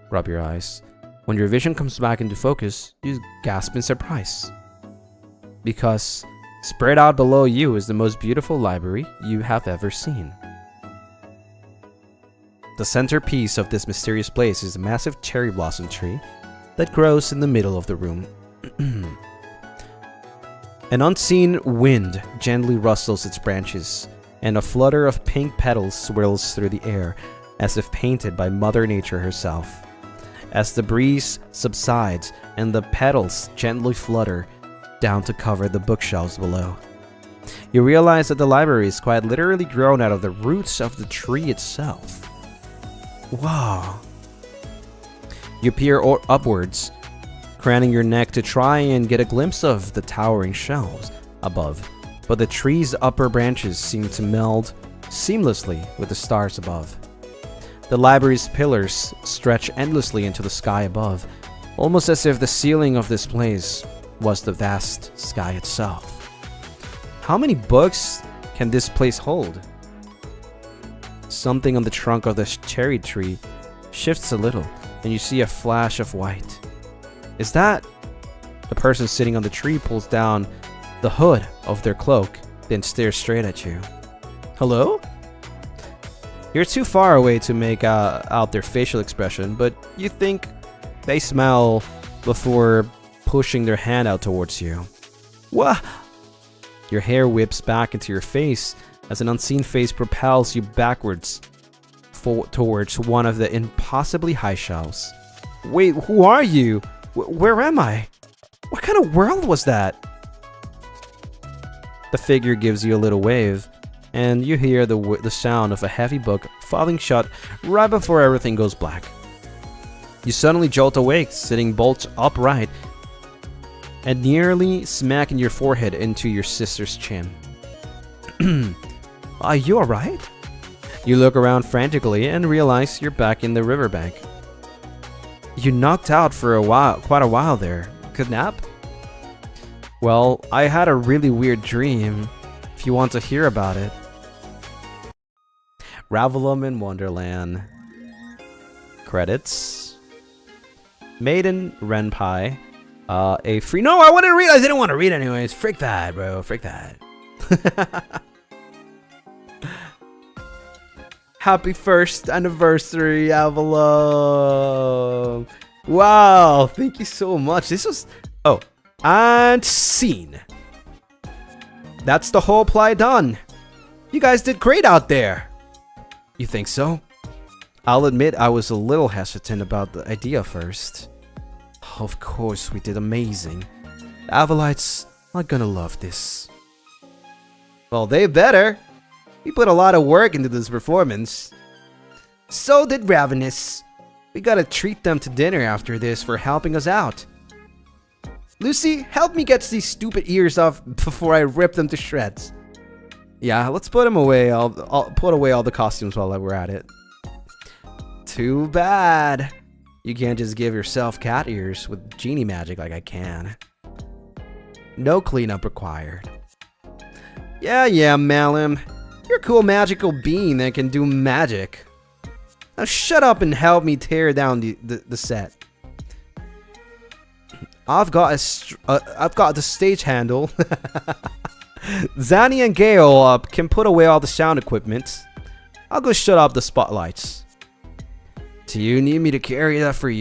Rub your eyes. When your vision comes back into focus, you gasp in surprise. Because spread out below you is the most beautiful library you have ever seen. The centerpiece of this mysterious place is a massive cherry blossom tree that grows in the middle of the room. An unseen wind gently rustles its branches, and a flutter of pink petals swirls through the air, as if painted by Mother Nature herself. As the breeze subsides and the petals gently flutter down to cover the bookshelves below, you realize that the library is quite literally grown out of the roots of the tree itself. Wow. You peer upwards, craning your neck to try and get a glimpse of the towering shelves above, but the tree's upper branches seem to meld seamlessly with the stars above. The library's pillars stretch endlessly into the sky above, almost as if the ceiling of this place was the vast sky itself. How many books can this place hold? Something on the trunk of the cherry tree shifts a little, and you see a flash of white. Is that? The person sitting on the tree pulls down the hood of their cloak, then stares straight at you. Hello? You're too far away to make out their facial expression, but you think they smile before pushing their hand out towards you. What? Your hair whips back into your face as an unseen face propels you backwards towards one of the impossibly high shelves. Wait, who are you? Where am I? What kind of world was that? The figure gives you a little wave, and you hear the sound of a heavy book falling shut right before everything goes black. You suddenly jolt awake, sitting bolt upright, and nearly smacking your forehead into your sister's chin. Are you alright? You look around frantically and realize you're back in the riverbank. You knocked out for quite a while there. Good nap? Well, I had a really weird dream, if you want to hear about it. Ravallum in Wonderland. Credits. Maiden Renpai. A free... No, I wouldn't read. I didn't want to read anyways. Frick that, bro. Frick that. Happy 1st anniversary, Avallum. Wow, thank you so much. This was... Oh, and scene. That's the whole play done. You guys did great out there. You think so? I'll admit I was a little hesitant about the idea first. Of course, we did amazing. The Avalites are gonna love this. Well, they better. We put a lot of work into this performance. So did Ravenous. We gotta treat them to dinner after this for helping us out. Lucy, help me get these stupid ears off before I rip them to shreds. Yeah, let's put them away. I'll put away all the costumes while we're at it. Too bad. You can't just give yourself cat ears with genie magic like I can. No cleanup required. Yeah, Malum. You're a cool magical being that can do magic. Now shut up and help me tear down the set. I've got the stage handle. Zanny and Gale can put away all the sound equipment. I'll go shut up the spotlights. Do you need me to carry that for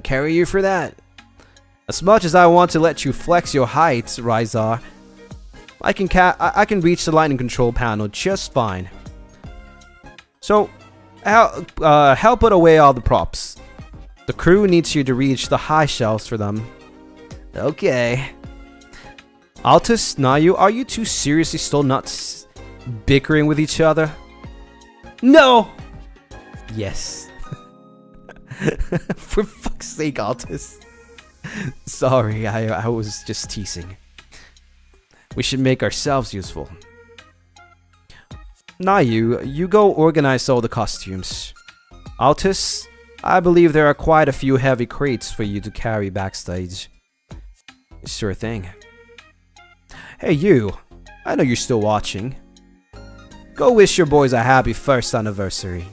carry you for that? As much as I want to let you flex your heights, Ryzar, I can reach the lightning control panel just fine. So, help put away all the props. The crew needs you to reach the high shelves for them. Okay. Altus, Nayu, are you two seriously still not bickering with each other? No! Yes. For fuck's sake, Altus. Sorry, I was just teasing. We should make ourselves useful. Nah, you go organize all the costumes. Altus, I believe there are quite a few heavy crates for you to carry backstage. Sure thing. Hey you, I know you're still watching. Go wish your boys a happy first anniversary.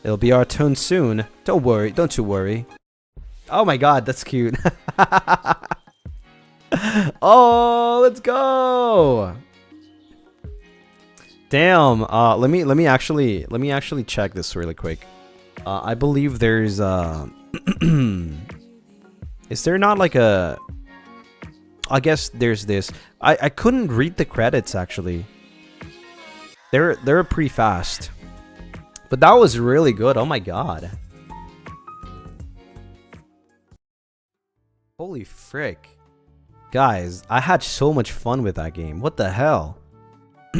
It'll be our turn soon. Don't worry, don't you worry. Oh my god, that's cute. Oh, let's go. Damn. Let me actually check this really quick. I believe there's is there not like a I guess there's this. I couldn't read the credits actually. They're pretty fast. But that was really good. Oh my god. Holy frick. Guys, I had so much fun with that game. What the hell?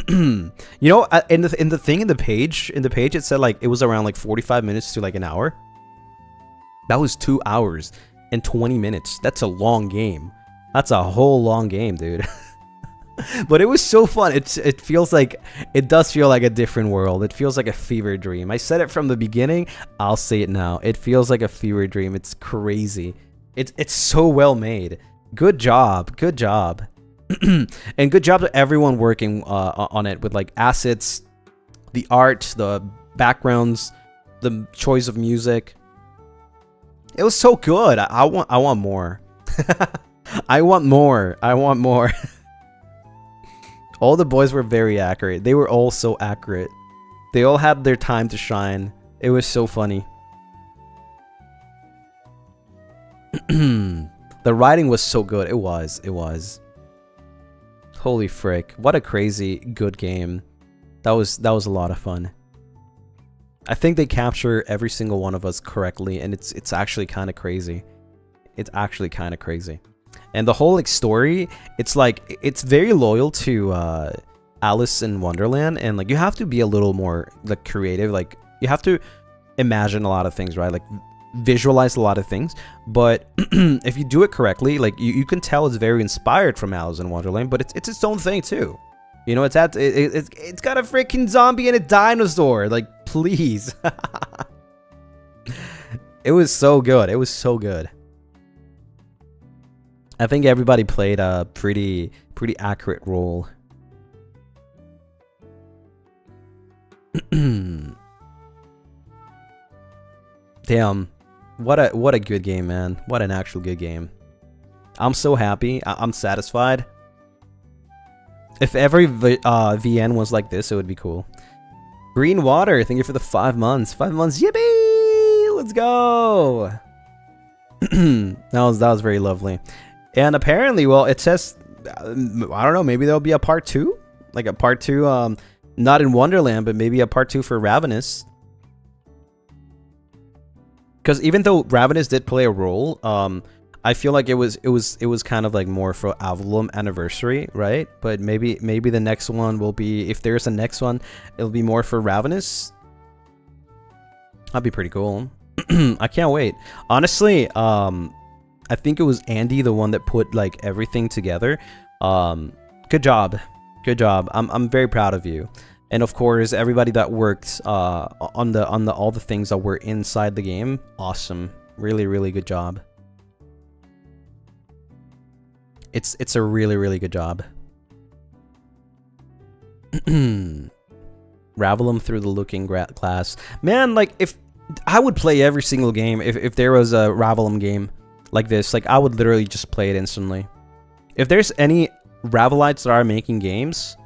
You know, in the page it said like it was around like 45 minutes to like an hour. That was 2 hours and 20 minutes. That's a long game. That's a whole long game, dude. But it was so fun. It feels like, it does feel like a different world. It feels like a fever dream. I said it from the beginning. I'll say it now. It feels like a fever dream. It's crazy. It's so well made. Good job. Good job. And good job to everyone working on it with like assets, the art, the backgrounds, the choice of music. It was so good. I want more. I want more. I want more. All the boys were very accurate. They were all so accurate. They all had their time to shine. It was so funny. The writing was so good. It was. It was. Holy frick. What a crazy good game. That was a lot of fun. I think they capture every single one of us correctly, and it's actually kind of crazy. It's actually kind of crazy. And the whole like story, it's like it's very loyal to Alice in Wonderland, and like you have to be a little more like creative. Like you have to imagine a lot of things, right? Like visualize a lot of things. But if you do it correctly, like you can tell it's very inspired from Alice in Wonderland, but it's its own thing too. You know, it's got a freaking zombie and a dinosaur. Like please. It was so good. It was so good. I think everybody played a pretty accurate role. Damn, what a good game, man. What an actual good game. I'm so happy. I'm satisfied. If every VN was like this, it would be cool. Green Water, thank you for the 5 months. 5 months, yippee! Let's go. that was very lovely. And apparently, well, it says, I don't know, maybe there'll be a part 2? Like a part 2, not in Wonderland, but maybe a part 2 for Ravenous. Because even though Ravenous did play a role, I feel like it was kind of like more for Avallum Anniversary, right? But maybe the next one will be, if there's a next one, it'll be more for Ravenous. That'd be pretty cool. I can't wait. Honestly, I think it was Andy, the one that put like everything together. Good job. Good job. I'm very proud of you. And of course, everybody that worked on all the things that were inside the game. Awesome. Really, really good job. It's a really, really good job. Ravallum through the looking glass. Man, like if I would play every single game if there was a Ravallum game like this, like I would literally just play it instantly. If there's any Ravalites that are making games,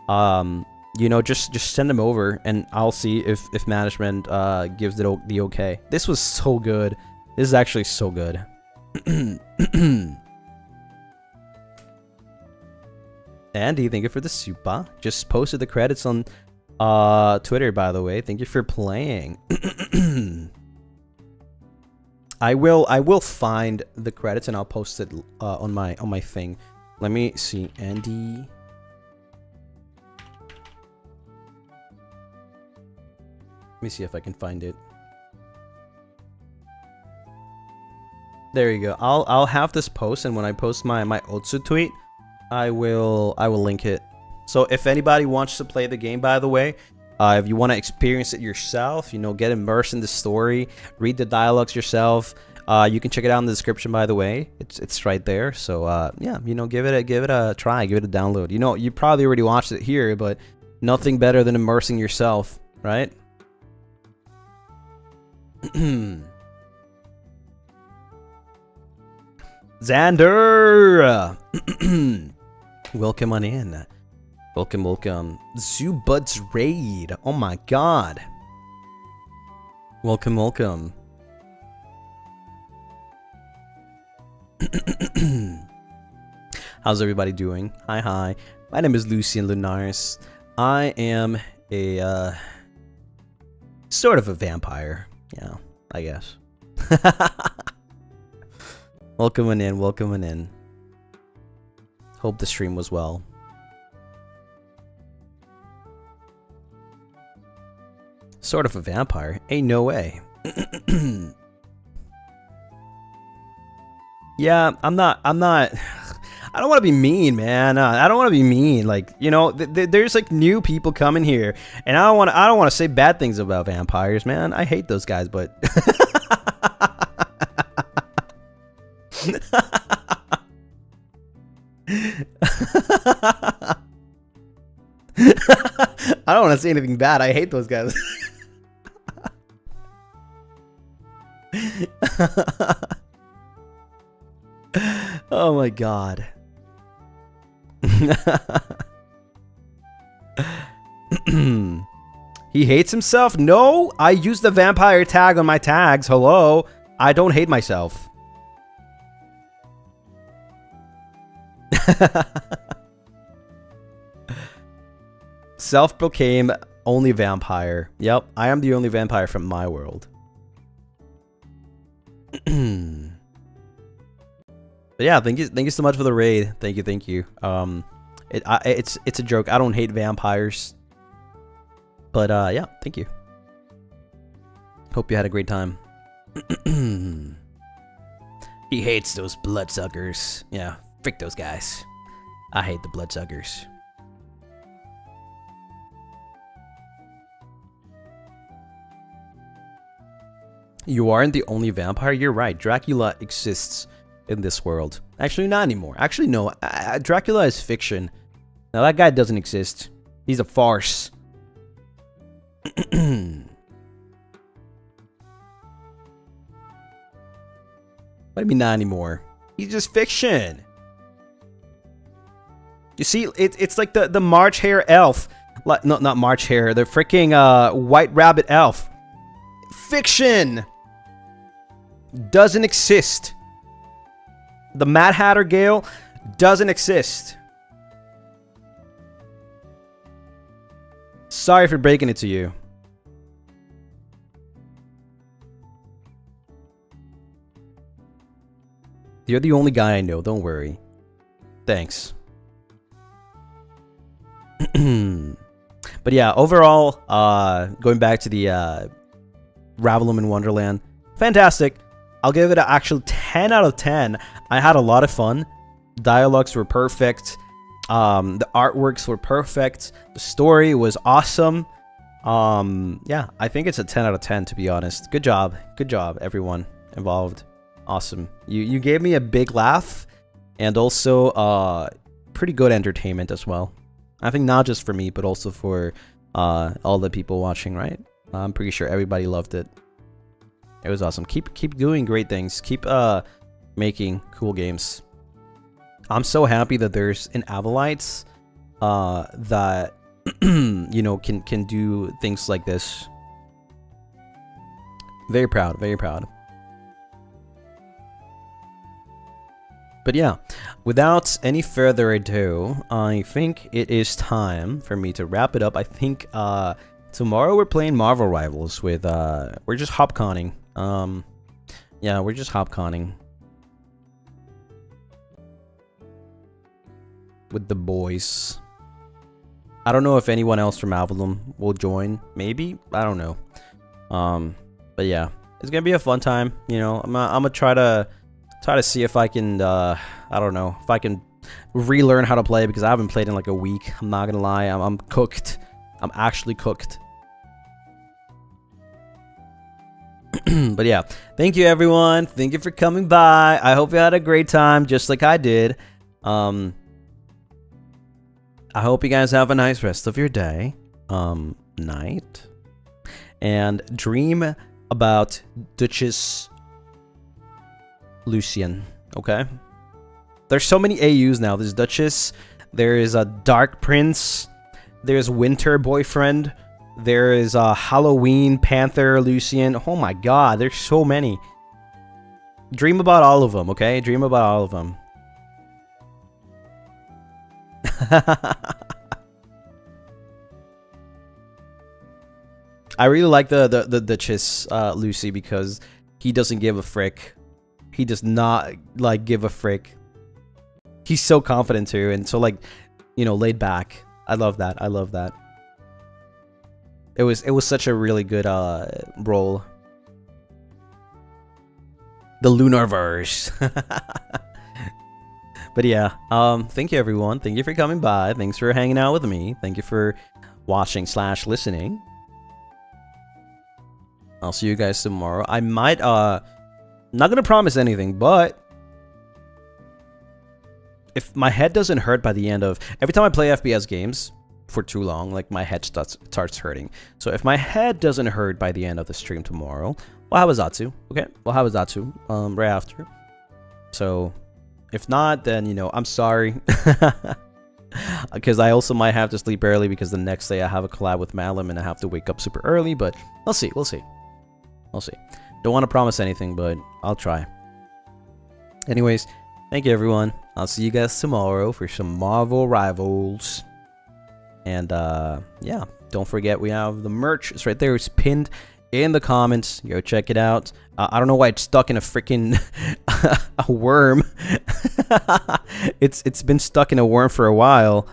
you know, just send them over and I'll see if management gives it the okay. This was so good. This is actually so good. Andy, thank you for the super. Just posted the credits on Twitter, by the way. Thank you for playing. I will find the credits and I'll post it on my thing. Let me see, Andy. Let me see if I can find it. There you go. I'll have this post, and when I post my Otsu tweet, I will link it. So if anybody wants to play the game, by the way, if you want to experience it yourself, you know, get immersed in the story, read the dialogues yourself, you can check it out in the description, by the way. It's right there. So yeah, you know, give it a try, give it a download. You know, you probably already watched it here, but nothing better than immersing yourself, right? Xander, welcome on in. Welcome, welcome. Zubud's raid. Oh my god. Welcome, welcome. How's everybody doing? Hi, hi. My name is Lucien Lunaris. I am a sort of a vampire. Yeah, I guess. Welcome in, welcome in. Hope the stream was well. Sort of a vampire? Ain't no way. Yeah, I'm not. I don't want to be mean, man. I don't want to be mean. Like, you know, there's like new people coming here, and I don't want to say bad things about vampires, man. I hate those guys, but I don't want to say anything bad. I hate those guys. Oh my god. He hates himself? No, I use the vampire tag on my tags. Hello, I don't hate myself. Self-proclaimed only vampire. Yep, I am the only vampire from my world. But yeah, thank you so much for the raid. Thank you. It's a joke. I don't hate vampires. But yeah, thank you. Hope you had a great time. He hates those bloodsuckers. Yeah, frick those guys. I hate the bloodsuckers. You aren't the only vampire? You're right. Dracula exists in this world. Actually, not anymore. Actually, no. Dracula is fiction. Now, that guy doesn't exist. He's a farce. What do you mean not anymore? He's just fiction. You see, it's like the March Hare elf. No, not March Hare. The freaking White Rabbit elf. Fiction. Doesn't exist. The Mad Hatter Gale doesn't exist. Sorry for breaking it to you. You're the only guy I know, don't worry. Thanks. But yeah, overall, going back to the Ravallum In Wonderland, fantastic. I'll give it an actual 10 out of 10. I had a lot of fun. Dialogues were perfect. The artworks were perfect. The story was awesome. Yeah, I think it's a 10 out of 10, to be honest. Good job, everyone involved. Awesome. You gave me a big laugh, and also pretty good entertainment as well. I think not just for me, but also for all the people watching, right? I'm pretty sure everybody loved it. It was awesome. Keep doing great things. Keep making cool games. I'm so happy that there's an Avallites that you know can do things like this. Very proud, very proud. But yeah, without any further ado, I think it is time for me to wrap it up. I think tomorrow we're playing Marvel Rivals with we're just hopconning. Yeah, we're just hopconning with the boys. I don't know if anyone else from Avallum will join. Maybe, I don't know. But yeah, it's gonna be a fun time. You know, I'm gonna try to see if I can I don't know, if I can relearn how to play, because I haven't played in like a week. I'm not gonna lie, I'm cooked. I'm actually cooked. But yeah, thank you everyone. Thank you for coming by. I hope you had a great time, just like I did. I hope you guys have a nice rest of your day, night, and dream about Duchess Lucien. Okay, there's so many AUs now. There's Duchess, there is a Dark Prince, there's Winter Boyfriend, there is a Halloween Panther Lucien. Oh my god, there's so many. Dream about all of them, okay? Dream about all of them. I really like the Duchess Lucy, because he doesn't give a frick. He does not like give a frick. He's so confident too, and so like, you know, laid back. I love that. I love that. It was such a really good role. The Lunarverse. But yeah, thank you everyone. Thank you for coming by. Thanks for hanging out with me. Thank you for watching / listening. I'll see you guys tomorrow. I might not gonna promise anything, but if my head doesn't hurt by the end of every time I play FPS games for too long, like my head starts hurting. So if my head doesn't hurt by the end of the stream tomorrow, we'll have a Zatsu. Okay, we'll have a Zatsu right after. So if not, then you know, I'm sorry. Because I also might have to sleep early, because the next day I have a collab with Avallum and I have to wake up super early, but we'll see. We'll see. We'll see. Don't want to promise anything, but I'll try. Anyways, thank you everyone. I'll see you guys tomorrow for some Marvel Rivals. And yeah, don't forget we have the merch. It's right there. It's pinned in the comments. Go check it out. I don't know why it's stuck in a freaking a worm. It's been stuck in a worm for a while.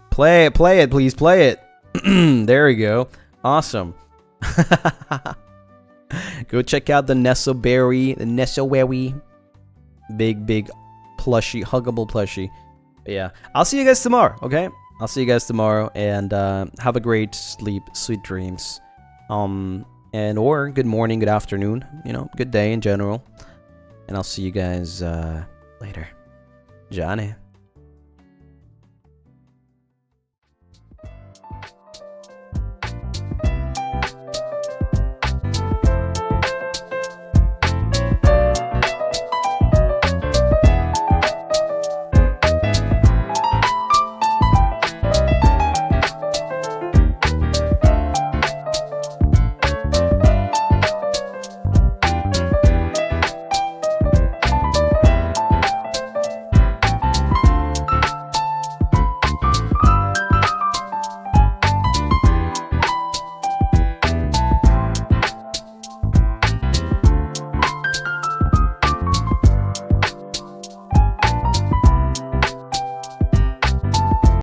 Play it, please play it. There we go. Awesome. Go check out the Nesselberry, the Nesselberry. Big plushie, huggable plushie. But yeah, I'll see you guys tomorrow, okay? I'll see you guys tomorrow, and have a great sleep, sweet dreams. Or good morning, good afternoon, you know, good day in general. And I'll see you guys later. Johnny.